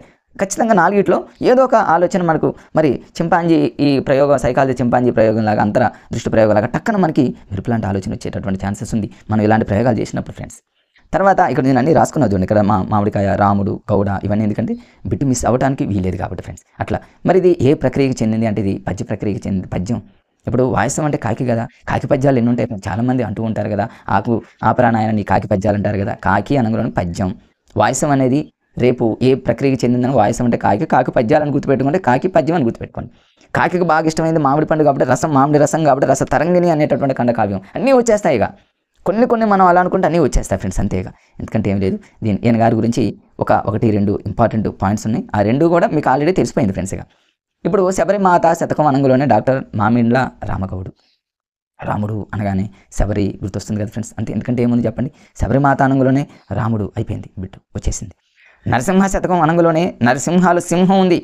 ఖచ్చితంగా 4గిట్లో ఏదో ఒక ఆలోచన మనకు మరి చింపాంజీ ఈ ప్రయోగం, సైకాలజీ చింపాంజీ ప్రయోగం లాగా, అంతర దృష్టి ప్రయోగం లాగా టక్కన మనకి మెరుపులాంటి ఆలోచన వచ్చేటటువంటి ఛాన్సెస్ ఉంది మనం ఇలాంటి ప్రయోగాలు చేసినప్పుడు ఫ్రెండ్స్. తర్వాత ఇక్కడ నేను అన్ని రాసుకున్నా చూడండి, ఇక్కడ మామిడికాయ, రాముడు, గౌడ ఇవన్నీ ఎందుకంటే బిట్టు మిస్ అవ్వడానికి వీలేదు కాబట్టి ఫ్రెండ్స్. అట్లా మరి ఇది ఏ ప్రక్రియకి చెందింది అంటే ఇది పద్య ప్రక్రియకి చెందింది, పద్యం. ఇప్పుడు వాయసం అంటే కాకి కదా, కాకి పద్యాలు ఎన్ని ఉంటాయి చాలామంది అంటూ ఉంటారు కదా, ఆపరానాయన నీ కాకి పద్యాలు అంటారు కదా. కాకి అనగానే పద్యం. వాయసం అనేది రేపు ఏ ప్రక్రియకి చెందిందని వాయసం అంటే కాకి పద్యాలను గుర్తుపెట్టుకుంటే కాకి పద్యం అని గుర్తుపెట్టుకోండి. కాకి బాగా ఇష్టమైంది మామిడి పండు కాబట్టి రసం, మామిడి రసం కాబట్టి రస తరంగిణి అనేటటువంటి ఖండకావ్యం అన్నీ వచ్చేస్తాయి. ఇక కొన్ని మనం అలా అనుకుంటే అన్నీ వచ్చేస్తాయి ఫ్రెండ్స్ అంతేగా, ఎందుకంటే ఏం లేదు. ఈయన గారి గురించి 1-2 ఇంపార్టెంట్ పాయింట్స్ ఉన్నాయి, ఆ 2 కూడా మీకు ఆల్రెడీ తెలిసిపోయింది ఫ్రెండ్స్. ఇక ఇప్పుడు శబరిమాత శతకం అనంగులోనే డాక్టర్ మామిండ్ల రామగౌడు. రాముడు అనగానే శబరి గుర్తొస్తుంది కదా ఫ్రెండ్స్ అంతే, ఎందుకంటే ఏముంది చెప్పండి, శబరిమాత అనంగులోనే రాముడు అయిపోయింది, బిట్టు వచ్చేసింది. నరసింహ శతకం అనంగులోనే నరసింహాలు సింహం ఉంది.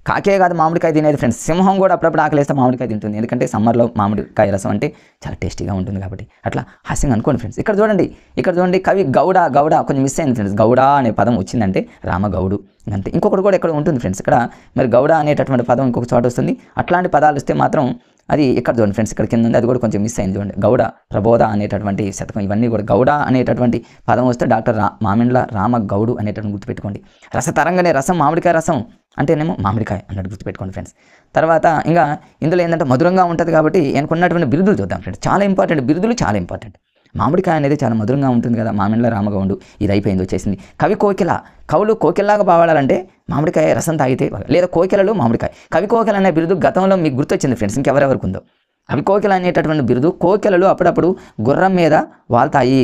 కాకే కాదు మామిడికాయ తినేది ఫ్రెండ్స్, సింహం కూడా అప్పుడప్పుడు ఆకలిస్తే మామిడికాయ తింటుంది, ఎందుకంటే సమ్మర్లో మామిడికాయ రసం అంటే చాలా టేస్టీగా ఉంటుంది కాబట్టి. అట్లా హాస్యంగా అనుకోండి ఫ్రెండ్స్. ఇక్కడ చూడండి కవి గౌడ కొంచెం మిస్ అయింది ఫ్రెండ్స్. గౌడ అనే పదం వచ్చిందంటే రామగౌడు అంతే. ఇంకొకటి కూడా ఇక్కడ ఉంటుంది ఫ్రెండ్స్, ఇక్కడ మరి గౌడ అనేటటువంటి పదం ఇంకొక చోట వస్తుంది. అట్లాంటి పదాలు వస్తే మాత్రం అది ఇక్కడ చూడండి ఫ్రెండ్స్, ఇక్కడ కింద ఉంది, అది కూడా కొంచెం మిస్ అయింది చూడండి. గౌడ ప్రబోధ అనేటటువంటి శతకం, ఇవన్నీ కూడా గౌడ అనేటటువంటి పదం వస్తే డాక్టర్ మామిండ్ల రామగౌడు అనేటటువంటి గుర్తుపెట్టుకోండి. రసతరంగానే రసం, మామిడికాయ రసం అంటేనేమో మామిడికాయ అన్నట్టు గుర్తుపెట్టుకోండి ఫ్రెండ్స్. తర్వాత ఇంకా ఇందులో ఏంటంటే మధురంగా ఉంటుంది కాబట్టి ఎన్నుకున్నటువంటి బిరుదులు చూద్దాం ఫ్రెండ్స్. చాలా ఇంపార్టెంట్ బిరుదులు, చాలా ఇంపార్టెంట్. మామిడికాయ అనేది చాలా మధురంగా ఉంటుంది కదా, మామిండ్ల రామగౌడు. ఇది అయిపోయింది, వచ్చేసింది. కవి కోకిల, కవులు కోకిల్లాగా పాడాలంటే మామిడికాయ రసం తాగితే, లేదా కోకిలలు మామిడికాయ. కవి కోకిల అనే బిరుదు గతంలో మీకు గుర్తొచ్చింది ఫ్రెండ్స్, ఇంకెవరెవరికి ఉందో. కవి కోకిల అనేటటువంటి బిరుదు, కోకిలలు అప్పుడప్పుడు గుర్రం మీద వాళ్తాయి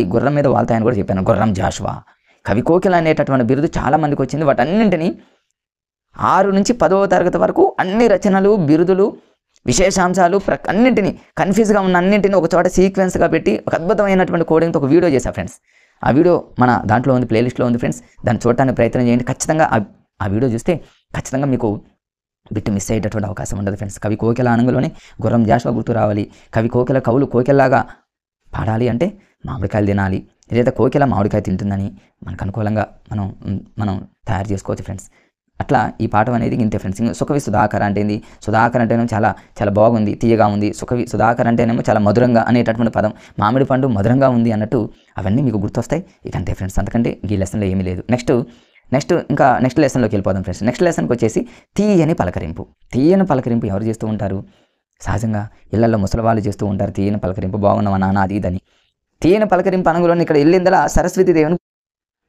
అని కూడా చెప్పాను, గుర్రం జాషువా. కవి కోకిల అనేటటువంటి బిరుదు చాలా మందికి వచ్చింది. వాటన్నింటినీ 6 నుంచి 10వ తరగతి వరకు అన్ని రచనలు, బిరుదులు, విశేషాంశాలు అన్నింటినీ కన్ఫ్యూజ్గా ఉన్న అన్నింటినీ ఒక చోట సీక్వెన్స్గా పెట్టి ఒక అద్భుతమైనటువంటి కోడింగ్తో ఒక వీడియో చేశా ఫ్రెండ్స్. ఆ వీడియో మన దాంట్లో ఉంది, ప్లేలిస్ట్లో ఉంది ఫ్రెండ్స్. దాన్ని చూడటానికి ప్రయత్నం చేయండి. ఖచ్చితంగా ఆ వీడియో చూస్తే ఖచ్చితంగా మీకు బిట్టు మిస్ అయ్యేటటువంటి అవకాశం ఉండదు ఫ్రెండ్స్. కవి కోకిల ఆనంగంలోనే గుర్రం జాషువా గుర్తు రావాలి. కవి కోకిల, కవులు కోకిల్లాగా పాడాలి అంటే మామిడికాయలు తినాలి, లేదా కోకిల మామిడికాయ తింటుందని మనకు అనుకూలంగా మనం తయారు చేసుకోవచ్చు ఫ్రెండ్స్. అట్లా ఈ పాఠం అనేది ఇంతే ఫ్రెండ్స్. సుకవి సుధాకర్ అంటే ఏంది, సుధాకర్ అంటేనేమో చాలా చాలా బాగుంది, తీయగా ఉంది. సుధాకర్ అంటేనేమో చాలా మధురంగా అనేటటువంటి పదం, మామిడి పండు మధురంగా ఉంది అన్నట్టు అవన్నీ మీకు గుర్తొస్తాయి. ఇక అంతే ఫ్రెండ్స్, అంతకంటే ఈ లెసన్లో ఏమీ లేదు. నెక్స్ట్ లెసన్లోకి వెళ్ళిపోదాం ఫ్రెండ్స్. నెక్స్ట్ లెసన్కి వచ్చేసి తీయని పలకరింపు ఎవరు చేస్తూ ఉంటారు? సహజంగా ఇళ్లలో ముసలి వాళ్ళు చేస్తూ ఉంటారు. తీయని పలకరింపు, బాగున్నావా నాన్న, అది ఇదని. తీయని పలకరింపు అనుగులోని ఇక్కడ ఇల్లిందల సరస్వతీదేవిని,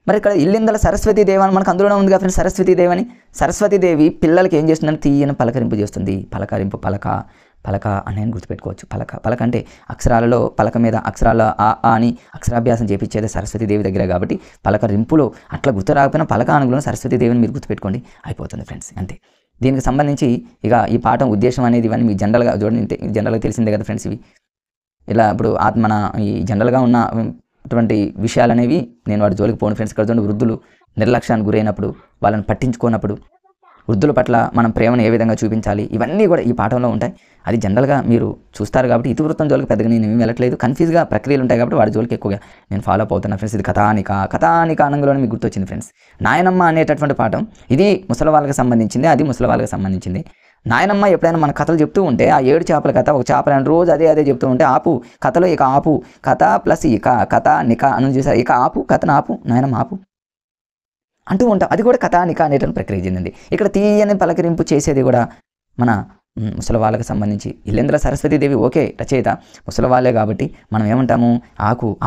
మరి ఇక్కడ ఇల్లిందల సరస్వతీదేవి అని మనకు అందులోనే ఉంది కదా ఫ్రెండ్స్. సరస్వతీదేవి సరస్వతీదేవి పిల్లలకి ఏం చేస్తుందని తీయని పలకరింపు చేస్తుంది. పలక అని గుర్తుపెట్టుకోవచ్చు. పలక అంటే అక్షరాలలో, పలక మీద అక్షరాల అని అక్షరాభ్యాసం చేపించేది సరస్వతీదేవి దగ్గర కాబట్టి పలకరింపులో అట్లా గుర్తు రాకపోయినా పలక అనుగుణం సరస్వతీదేవిని మీరు గుర్తుపెట్టుకోండి, అయిపోతుంది ఫ్రెండ్స్ అంతే. దీనికి సంబంధించి ఇక ఈ పాఠం ఉద్దేశం అనేది ఇవన్నీ మీకు జనరల్గా చూడండి, జనరల్గా తెలిసిందే కదా ఫ్రెండ్స్. ఇవి ఇలా ఇప్పుడు మన ఈ జనరల్గా ఉన్న అటువంటి విషయాలు అనేవి నేను వాటి జోలికి పోను ఫ్రెండ్స్. ఇక్కడ చూడండి, వృద్ధులు నిర్లక్ష్యానికి గురైనప్పుడు, వాళ్ళని పట్టించుకోనప్పుడు వృద్ధుల పట్ల మనం ప్రేమను ఏ విధంగా చూపించాలి, ఇవన్నీ కూడా ఈ పాఠంలో ఉంటాయి. అది జనరల్గా మీరు చూస్తారు కాబట్టి ఇతివృత్తం జోలికి పెద్దగా నేను ఏమీ వెళ్ళట్లేదు. కన్ఫ్యూజ్గా ప్రక్రియలు ఉంటాయి కాబట్టి వాటి జోలికి ఎక్కువగా నేను ఫాలో అప్ అవుతున్నా ఫ్రెండ్స్. ఇది కథానిక అనంగంలోనే మీకు గుర్తొచ్చింది ఫ్రెండ్స్. నాయనమ్మ అనేటటువంటి పాఠం ఇది ముసలి వాళ్ళకి సంబంధించింది, అది ముసలి వాళ్ళకి సంబంధించింది. నాయనమ్మ ఎప్పుడైనా మన కథలు చెప్తూ ఉంటే ఆ 7 చేపల కథ, ఒక చేపలని రోజు అదే చెప్తూ ఉంటే ఆపు కథలో ఇక ఆపు, కథ ప్లస్ కథానిక అని చూసారు. ఇక ఆపు కథను ఆపు, నాయనమ్మ ఆపు అంటూ ఉంటాం. అది కూడా కథానిక అనేటువంటి ప్రక్రియ చెందింది. ఇక్కడ తీయని పలకరింపు చేసేది కూడా మన ముసలి వాళ్ళకి సంబంధించి. ఇల్లేంద్ర సరస్వతీదేవి ఓకే రచయిత, ముసలి వాళ్ళే కాబట్టి మనం ఏమంటాము,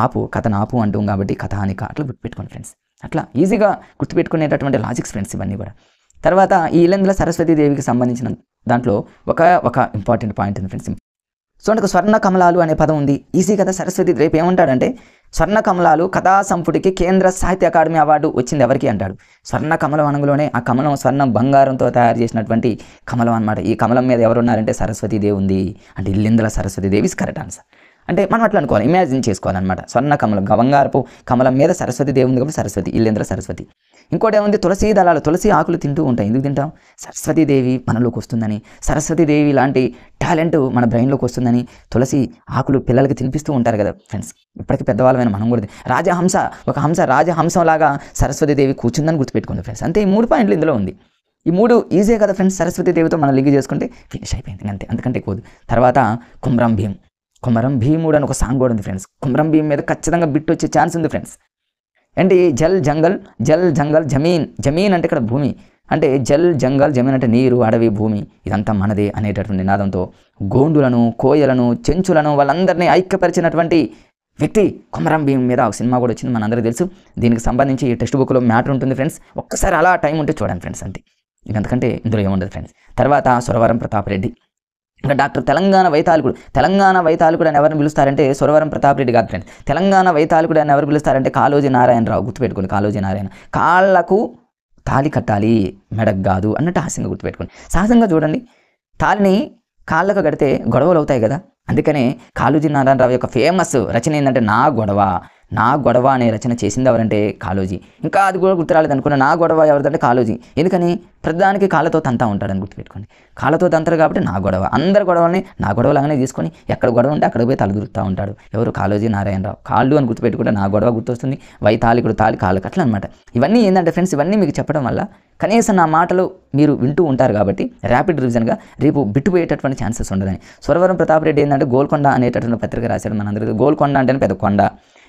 ఆపు కథను ఆపు అంటాం కాబట్టి కథానిక. అట్లా గుర్తుపెట్టుకోండి ఫ్రెండ్స్. అట్లా ఈజీగా గుర్తుపెట్టుకునేటటువంటి లాజిక్స్ ఫ్రెండ్స్ ఇవన్నీ కూడా. తర్వాత ఈ ఇల్లేంద్ర సరస్వతీదేవికి సంబంధించిన దాంట్లో ఒక ఇంపార్టెంట్ పాయింట్ ఉంది ఫ్రెండ్స్. సో నాకు స్వర్ణ కమలాలు అనే పదం ఉంది, ఈజీ కదా. సరస్వతి రేపు ఏమంటాడంటే స్వర్ణ కమలాలు కథా సంపుటికి కేంద్ర సాహిత్య అకాడమీ అవార్డు వచ్చింది ఎవరికి అంటాడు. స్వర్ణ కమలం అనగానే ఆ కమలం స్వర్ణం బంగారంతో తయారు చేసినటువంటి కమలం అనమాట. ఈ కమలం మీద ఎవరున్నారంటే సరస్వతీదేవి ఉంది. అంటే ఇల్లేంద్ర సరస్వతీదేవి ఇస్ కరెక్ట్ ఆన్సర్. అంటే మనం అట్లా అనుకోవాలి, ఇమాజిన్ చేసుకోవాలన్నమాట. స్వర్ణ కమలం బంగారపు కమలం మీద సరస్వతీదేవి ఉంది కాబట్టి సరస్వతి, ఇల్లేంద్ర సరస్వతి. ఇంకోటి ఏముంది, తులసి దళాలు, తులసి ఆకులు తింటూ ఉంటాయి. ఎందుకు తింటాం? సరస్వతీదేవి మనలోకి వస్తుందని, సరస్వతీదేవి లాంటి టాలెంట్ మన బ్రెయిన్లోకి వస్తుందని తులసి ఆకులు పిల్లలకి తినిపిస్తూ ఉంటారు కదా ఫ్రెండ్స్. ఇప్పటికీ పెద్దవాళ్ళమైన మనం కూడా రాజహంస, ఒక హంస రాజహంసంలాగా సరస్వతీదేవి కూర్చుందని గుర్తుపెట్టుకోండి ఫ్రెండ్స్. అంతే, ఈ 3 పాయింట్లు ఇందులో ఉంది. ఈ 3 ఈజీ కదా ఫ్రెండ్స్. సరస్వతీదేవితో మనం లింక్ చేసుకుంటే ఫినిష్ అయిపోయింది అంతే, అంతకంటే ఎక్కువ. తర్వాత కుమరం భీముడు అని ఒక సాంగ్ కూడా ఉంది ఫ్రెండ్స్. కుమరం భీమ్ మీద ఖచ్చితంగా బిట్ వచ్చే ఛాన్స్ ఉంది ఫ్రెండ్స్. ఏంటి, జల్ జంగల్ జమీన్ అంటే ఇక్కడ భూమి, అంటే జల్ జంగల్ జమీన్ అంటే నీరు, అడవి, భూమి ఇదంతా మనదే అనేటటువంటి నినాదంతో గోండులను, కోయలను, చెంచులను వాళ్ళందరినీ ఐక్యపరిచినటువంటి వ్యక్తి కుమరం భీమ్ మీద ఒక సినిమా కూడా వచ్చింది, మనందరికీ తెలుసు. దీనికి సంబంధించి టెక్స్ట్ బుక్లో మ్యాటర్ ఉంటుంది ఫ్రెండ్స్. ఒక్కసారి అలా టైం ఉంటే చూడండి ఫ్రెండ్స్, అంతే. ఇంకంతకంటే ఇందులో ఏముండదు ఫ్రెండ్స్. తర్వాత సురవరం ప్రతాప్ రెడ్డి, ఇంకా డాక్టర్ తెలంగాణ వైతాళికుడు అని ఎవరిని పిలుస్తారంటే సురవరం ప్రతాప్ రెడ్డి కాదు ఫ్రెండ్స్. తెలంగాణ వైతాళికుడు అని ఎవరు పిలుస్తారంటే కాళోజీ నారాయణరావు. గుర్తుపెట్టుకోండి, కాళోజీ నారాయణ. కాళ్ళకు తాళి కట్టాలి, మెడకు కాదు అన్నట్టు హాస్యంగా గుర్తుపెట్టుకోండి. సహజంగా చూడండి, తాళిని కాళ్ళకు కడితే గొడవలు అవుతాయి కదా. అందుకనే కాళోజీ నారాయణరావు యొక్క ఫేమస్ రచన ఏంటంటే నా గొడవ అనే రచన చేసింది ఎవరంటే కాళోజీ. ఇంకా అది కూడా గుర్తురాలేదు అనుకున్న, నా గొడవ ఎవరిదంటే కాళోజీ. ఎందుకని ప్రతిదానికి కాళ్ళతో తంతా ఉంటాడని గుర్తుపెట్టుకోండి. కాళ్ళతో తంతారు కాబట్టి నా గొడవ, అందరి గొడవల్ని నా గొడవలాగానే తీసుకొని ఎక్కడ గొడవ ఉంటే అక్కడ పోయి తలదూరుతూ ఉంటాడు. ఎవరు? కాళోజీ నారాయణరావు. కాళ్ళు అని గుర్తుపెట్టుకుంటే నా గొడవ గుర్తొస్తుంది, వైతాళికుడు తాళి కాళ్ళకు, అట్లా అనమాట. ఇవన్నీ ఏంటంటే ఫ్రెండ్స్, ఇవన్నీ మీకు చెప్పడం వల్ల కనీసం నా మాటలు మీరు వింటూ ఉంటారు కాబట్టి ర్యాపిడ్ రివిజన్గా రేపు బిట్టుపోయేటటువంటి ఛాన్సెస్ ఉండదని. సురవరం ప్రతాప్ రెడ్డి ఏంటంటే గోల్కొండ అనేటటువంటి పత్రిక రాశాడు మనందరికీ. గోల్కొండ అంటేనే పెద్ద కొండ.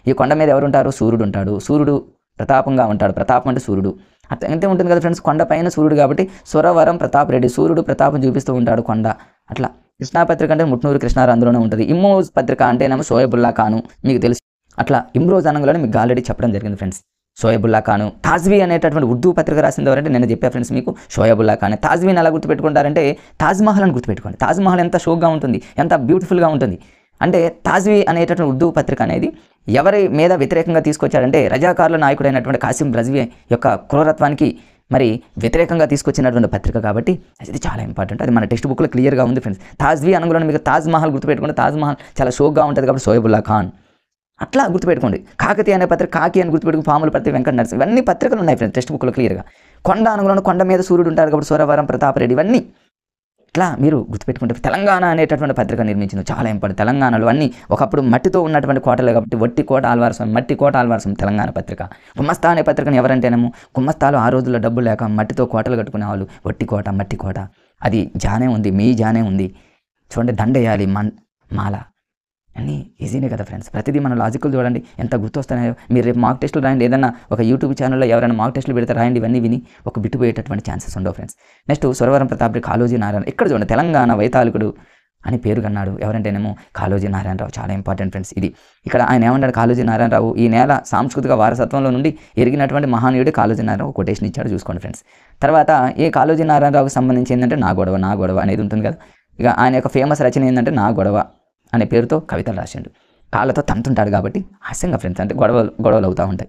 ఈ కొండ మీద ఎవరు ఉంటారు? సూర్యుడు ఉంటాడు. సూర్యుడు ప్రతాపంగా ఉంటాడు. ప్రతాపం అంటే సూర్యుడు. అట్లా అంతే ఉంటుంది కదా ఫ్రెండ్స్. కొండ పైన సూర్యుడు కాబట్టి సురవరం ప్రతాప్ రెడ్డి, సూర్యుడు ప్రతాపం చూపిస్తూ ఉంటాడు కొండ. అట్లా కృష్ణా పత్రిక అంటే ముట్నూరు కృష్ణారావు అందులోనే ఉంటుంది. ఇమ్మోజ్ పత్రిక అంటేనేమో షోయబుల్లా ఖాను, మీకు తెలుసు. అట్లా ఇమ్రోజ్ అనంగానే మీకు ఆల్రెడీ చెప్పడం జరిగింది ఫ్రెండ్స్. షోయబుల్లా ఖాను. తాజ్వీ అనేటటువంటి ఉర్దూ పత్రిక రాసింది ఎవరంటే నేను చెప్పా ఫ్రెండ్స్ మీకు, షోయబుల్లా ఖాన్. తాజ్వీని ఎలా గుర్తుపెట్టుకుంటారంటే తాజ్మహల్ అని గుర్తుపెట్టుకోండి. తాజ్మహల్ ఎంత షోక్గా ఉంటుంది, ఎంత బ్యూటిఫుల్గా ఉంటుంది. అంటే తాజ్వీ అనేటటువంటి ఉర్దూ పత్రిక అనేది ఎవరి మీద వ్యతిరేకంగా తీసుకొచ్చాడంటే రజాకారుల నాయకుడైనటువంటి కాసిం రజ్వీ యొక్క క్రూరత్వానికి మరి వ్యతిరేకంగా తీసుకొచ్చినటువంటి పత్రిక కాబట్టి అది చాలా ఇంపార్టెంట్. అది మన టెక్స్ట్ బుక్లో క్లియర్గా ఉంది ఫ్రెండ్స్. తాజ్వీ అనగానే మీకు తాజ్మహల్ గుర్తుపెట్టుకుంటే తాజ్మహల్ చాలా షోక్గా ఉంటుంది కాబట్టి షోయబుల్లా ఖాన్. అట్లా గుర్తుపెట్టుకోండి. కాకతీయ అనే పత్రిక, కాకి అని గుర్తుపెట్టుకుని పాముల పత్రిక వెంకట నరసింహ, ఇవన్నీ పత్రికలు ఉన్నాయి ఫ్రెండ్స్ టెక్స్ట్ బుక్లో క్లియర్గా. కొండ అనుగుణంలో కొండ మీద సూర్యుడు ఉంటాడు కాబట్టి సురవరం ప్రతాప్ రెడ్డి, ఇవన్నీ ఇట్లా మీరు గుర్తుపెట్టుకుంటే. తెలంగాణ అనేటటువంటి పత్రిక నిర్మించింది, చాలా ఇంపార్టెంట్. తెలంగాణలో అన్నీ ఒకప్పుడు మట్టితో ఉన్నటువంటి కోటలే కాబట్టి మట్టి కోట ఆల్వారసం తెలంగాణ పత్రిక. గుమ్మస్తా అనే పత్రికను ఎవరంటేనేమో గుమ్మస్తాలు ఆ రోజుల్లో డబ్బులు లేక మట్టితో కోటలు కట్టుకునే వాళ్ళు. మట్టి కోట అది జానే ఉంది, మీ జానే ఉంది. చూడండి, దండేయాలి, మాల అన్నీ ఈజీనే కదా ఫ్రెండ్స్. ప్రతిదీ మన లాజికల్ చూడండి ఎంత గుర్తొస్తున్నాయో. మీరు రేపు మాక్ టెస్టులు రాయండి, ఏదైనా ఒక యూట్యూబ్ ఛానల్లో ఎవరైనా మాక్ టెస్టులు పెడితే రాయండి, ఇవన్నీ విని ఒక బిట్టుపోయేటటువంటి ఛాన్సెస్ ఉండవు ఫ్రెండ్స్. నెక్స్ట్ సురవరం ప్రతాప్ రెడ్డి, కాళోజీ నారాయణ. ఇక్కడ చూడండి, తెలంగాణ వైతాళికుడు అని పేరు కన్నాడు ఎవరంటేనేమో కాళోజీ నారాయణరావు. చాలా ఇంపార్టెంట్ ఫ్రెండ్స్ ఇది. ఇక్కడ ఆయన ఏమన్నాడు కాళోజీ నారాయణరావు, ఈ నేల సాంస్కృతిక వారసత్వంలో నుండి ఎరిగినటువంటి మహానీయుడు కాళోజీ నారాయణరావు కొటేషన్ ఇచ్చాడు, చూసుకోండి ఫ్రెండ్స్. తర్వాత ఈ కాళోజీ నారాయణరావుకి సంబంధించి ఏంటంటే నా గొడవ అనేది ఉంటుంది కదా. ఇక ఆయన యొక్క ఫేమస్ రచన ఏంటంటే నా గొడవ అనే పేరుతో కవితలు రాసిండు. కాళ్ళతో తంతుంటాడు కాబట్టి హాస్యంగా ఫ్రెండ్స్, అంటే గొడవలు అవుతూ ఉంటాయి.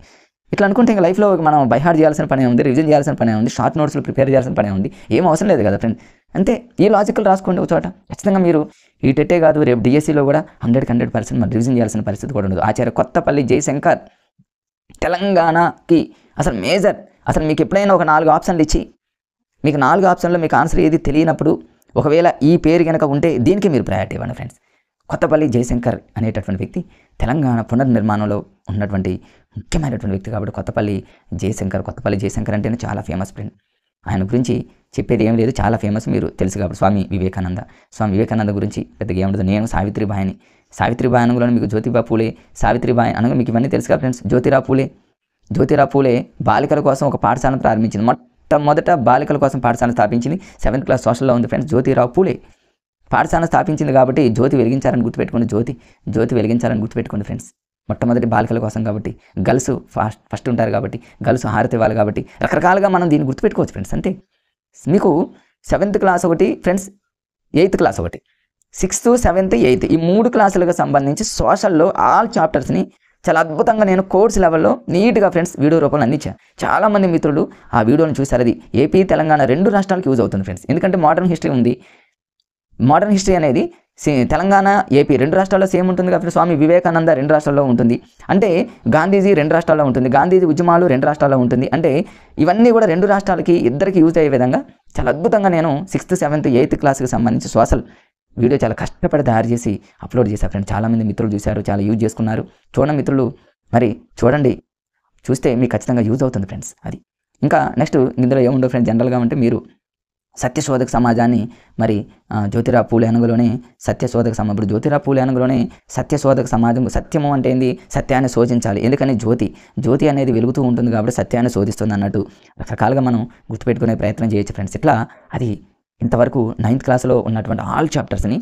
ఇట్లా అనుకుంటే ఇంకా లైఫ్లో మనం బైహార్డ్ చేయాల్సిన పనే ఉంది, రివిజన్ చేయాల్సిన పనే ఉంది, షార్ట్ నోట్స్లో ప్రిపేర్ చేయాల్సిన పనే ఉంది, ఏం అవసరం లేదు కదా ఫ్రెండ్. అంతే ఈ లాజికల్ రాసుకోండి ఒక చోట. ఖచ్చితంగా మీరు ఈ టెట్టే కాదు రేపు డిఎస్సిలో కూడా 100% మనం రివిజన్ చేయాల్సిన పరిస్థితి కూడా ఉండదు. ఆచార్య కొత్తపల్లి జయశంకర్ తెలంగాణకి అసలు మేజర్. అసలు మీకు ఎప్పుడైనా ఒక 4 ఆప్షన్లు ఇచ్చి మీకు 4 ఆప్షన్లో మీకు ఆన్సర్ ఏది తెలియనప్పుడు ఒకవేళ ఈ పేరు కనుక ఉంటే దీనికి మీరు ప్రయారిటీ ఇవ్వండి ఫ్రెండ్స్. కొత్తపల్లి జయశంకర్ అనేటటువంటి వ్యక్తి తెలంగాణ పునర్నిర్మాణంలో ఉన్నటువంటి ముఖ్యమైనటువంటి వ్యక్తి కాబట్టి కొత్తపల్లి జయశంకర్ అంటేనే చాలా ఫేమస్ ఫ్రెండ్. ఆయన గురించి చెప్పేది ఏం లేదు, చాలా ఫేమస్, మీరు తెలుసు కాబట్టి. స్వామి వివేకానంద గురించి పెద్దగా ఏముండదు. నేను సావిత్రిబాయి అనగానే మీకు జ్యోతిబా పూలే, సావిత్రిబాయి అనగా మీకు ఇవన్నీ తెలుసు కదా ఫ్రెండ్స్. జ్యోతిరావు పూలే బాలికల కోసం ఒక పాఠశాలను ప్రారంభించింది. మొట్టమొదట బాలికల కోసం పాఠశాలను స్థాపించింది 7th క్లాస్ సోషల్లో ఉంది ఫ్రెండ్స్. జ్యోతిరావు పూలే పాఠశాల స్థాపించింది కాబట్టి జ్యోతి వెలిగించాలని గుర్తుపెట్టుకోండి ఫ్రెండ్స్. మొట్టమొదటి బాలికల కోసం కాబట్టి, గర్ల్స్ ఫస్ట్ ఉంటారు కాబట్టి, గర్ల్స్ హారతి ఇవ్వాలి కాబట్టి రకరకాలుగా మనం దీన్ని గుర్తుపెట్టుకోవచ్చు ఫ్రెండ్స్. అంతే మీకు 7th క్లాస్ ఒకటి ఫ్రెండ్స్, 8th క్లాస్ ఒకటి, 6th, 7th, 8th ఈ 3 క్లాసులకు సంబంధించి సోషల్లో ఆల్ చాప్టర్స్ని చాలా అద్భుతంగా నేను కోర్స్ లెవెల్లో నీట్గా ఫ్రెండ్స్ వీడియో రూపంలో అందించాను. చాలామంది మిత్రులు ఆ వీడియోని చూశారు. అది ఏపీ తెలంగాణ 2 రాష్ట్రాలకు యూజ్ అవుతుంది ఫ్రెండ్స్. ఎందుకంటే మోడర్న్ హిస్టరీ అనేది తెలంగాణ ఏపీ 2 రాష్ట్రాల్లో సేమ్ ఉంటుంది కాబట్టి స్వామి వివేకానంద 2 రాష్ట్రాల్లో ఉంటుంది అంటే, గాంధీజీ 2 రాష్ట్రాల్లో ఉంటుంది, గాంధీజీ ఉద్యమాలు 2 రాష్ట్రాల్లో ఉంటుంది అంటే, ఇవన్నీ కూడా 2 రాష్ట్రాలకి ఇద్దరికి యూజ్ అయ్యే విధంగా చాలా అద్భుతంగా నేను 6th, 7th, 8th క్లాస్కి సంబంధించి సోషల్ వీడియో చాలా కష్టపడి తయారు చేసి అప్లోడ్ చేశాను ఫ్రెండ్స్. చాలామంది మిత్రులు చూశారు, చాలా యూజ్ చేసుకున్నారు. చూడండి మిత్రులు, మరి చూడండి, చూస్తే మీకు ఖచ్చితంగా యూజ్ అవుతుంది ఫ్రెండ్స్. అది ఇంకా నెక్స్ట్ ఇందులో ఏముండవు ఫ్రెండ్స్. జనరల్గా ఉంటే మీరు సత్యశోధక సమాజాన్ని మరి జ్యోతిరావు పూలే అనగలోనే ఇప్పుడు జ్యోతిరావు పూలే అనగలోనే సత్యశోధక సమాజం. సత్యము అంటే ఏంది? సత్యాన్ని శోధించాలి. ఎందుకని జ్యోతి అనేది వెలుగుతూ ఉంటుంది కాబట్టి సత్యాన్ని శోధిస్తుంది అన్నట్టు రకరకాలుగా మనం గుర్తుపెట్టుకునే ప్రయత్నం చేయొచ్చు ఫ్రెండ్స్. ఇట్లా అది ఇంతవరకు 9th క్లాస్లో ఉన్నటువంటి ఆల్ చాప్టర్స్ని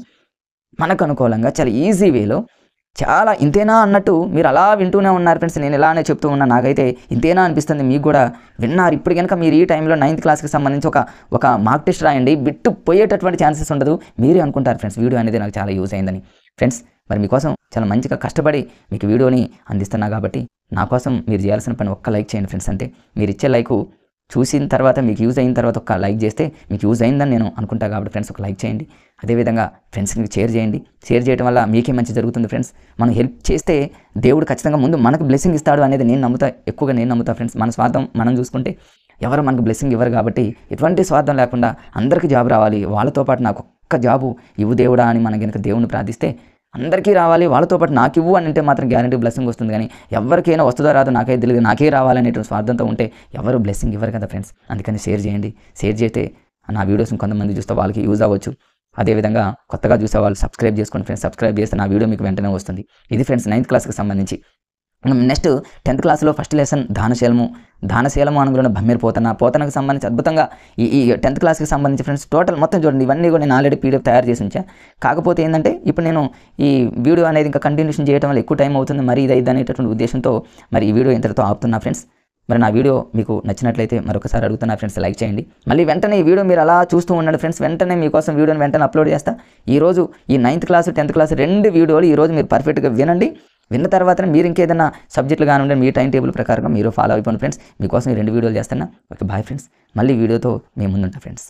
మనకు అనుకూలంగా చాలా ఈజీ వేలో చాలా ఇంతేనా అన్నట్టు మీరు అలా వింటూనే ఉన్నారు ఫ్రెండ్స్. నేను ఇలానే చెప్తూ ఉన్నా, నాకైతే ఇంతేనా అనిపిస్తుంది, మీకు కూడా విన్నారు. ఇప్పుడు కనుక మీరు ఈ టైంలో 9th క్లాస్కి సంబంధించి ఒక మార్క్ టెస్ట్ రాయండి, బిట్టు పోయేటటువంటి ఛాన్సెస్ ఉండదు. మీరే అనుకుంటారు ఫ్రెండ్స్ వీడియో అనేది నాకు చాలా యూజ్ అయిందని. ఫ్రెండ్స్ మరి మీకోసం చాలా మంచిగా కష్టపడి మీకు వీడియోని అందిస్తున్నా కాబట్టి నా కోసం మీరు చేయాల్సిన పని ఒక్క లైక్ చేయండి ఫ్రెండ్స్. అంతే, మీరు ఇచ్చే లైకు చూసిన తర్వాత మీకు యూజ్ అయిన తర్వాత ఒక లైక్ చేస్తే మీకు యూజ్ అయిందని నేను అనుకుంటా కాబట్టి ఫ్రెండ్స్ ఒక లైక్ చేయండి. అదేవిధంగా ఫ్రెండ్స్కి షేర్ చేయండి. షేర్ చేయడం వల్ల మీకే మంచి జరుగుతుంది ఫ్రెండ్స్. మనం హెల్ప్ చేస్తే దేవుడు ఖచ్చితంగా ముందు మనకు బ్లెస్సింగ్ ఇస్తాడు అనేది ఎక్కువగా నేను నమ్ముతా ఫ్రెండ్స్. మన స్వార్థం మనం చూసుకుంటే ఎవరు మనకు బ్లెస్సింగ్ ఇవ్వరు కాబట్టి ఎటువంటి స్వార్థం లేకుండా అందరికీ జాబ్ రావాలి, వాళ్ళతో పాటు నాకు ఒక్క జాబు ఇవ్వు దేవుడా అని మనం కనుక దేవుని ప్రార్థిస్తే అందరికీ రావాలి, వాళ్ళతో పాటు నాకు ఇవ్వు అని అంటే మాత్రం గ్యారంటీ బ్లెస్సింగ్ వస్తుంది. కానీ ఎవరికైనా వస్తుందో రాదో నాకే తెలియదు, నాకే రావాలనేటువంటి స్వార్థంతో ఉంటే ఎవరు బ్లెస్సింగ్ ఇవ్వరు కదా ఫ్రెండ్స్. అందుకని షేర్ చేయండి. షేర్ చేస్తే నా వీడియోస్ని కొంతమంది చూస్తే వాళ్ళకి యూజ్ అవ్వచ్చు. అదేవిధంగా కొత్తగా చూసే వాళ్ళు సబ్స్క్రైబ్ చేసుకోండి ఫ్రెండ్స్. సబ్స్క్రైబ్ చేస్తే నా వీడియో మీకు వెంటనే వస్తుంది. ఇది ఫ్రెండ్స్ 9th క్లాస్కి సంబంధించి. నెక్స్ట్ 10th క్లాస్లో ఫస్ట్ లెసన్ దానశీలము అనుగుణ పోతనకు సంబంధించి అద్భుతంగా ఈ 10th క్లాస్కి సంబంధించి ఫ్రెండ్స్ టోటల్ మొత్తం చూడండి. ఇవన్నీ కూడా నేను ఆల్రెడీ పీడిఎఫ్ తయారు చేసి ఉంచా. కాకపోతే ఏంటంటే ఇప్పుడు నేను ఈ వీడియో అనేది ఇంకా కంటిన్యూషన్ చేయడం వల్ల ఎక్కువ టైం అవుతుంది, మరి ఇది అనేటటువంటి ఉద్దేశంతో మరి ఈ వీడియో ఇంతటితో ఆపుతున్నా ఫ్రెండ్స్. మరి నా వీడియో మీకు నచ్చినట్లయితే మరొకసారి అడుగుతున్నా ఫ్రెండ్స్, లైక్ చేయండి. మళ్ళీ వెంటనే ఈ వీడియో మీరు అలా చూస్తూ ఉండండి ఫ్రెండ్స్. వెంటనే మీకోసం వీడియోని వెంటనే అప్లోడ్ చేస్తా. ఈరోజు ఈ 9th క్లాస్ 10th క్లాస్ 2 వీడియోలు ఈరోజు మీరు పర్ఫెక్ట్గా వినండి. విన్న తర్వాత మీరు ఇంకేదైనా సబ్జెక్టులు కానివ్వండి మీ టైం టేబుల్ ప్రకారంగా మీరు ఫాలో అయిపోండి ఫ్రెండ్స్. మీకోసం ఈ 2 వీడియోలు చేస్తున్నా. Okay, bye friends. మళ్ళీ వీడియోతో మేము ముందుంటా ఫ్రెండ్స్.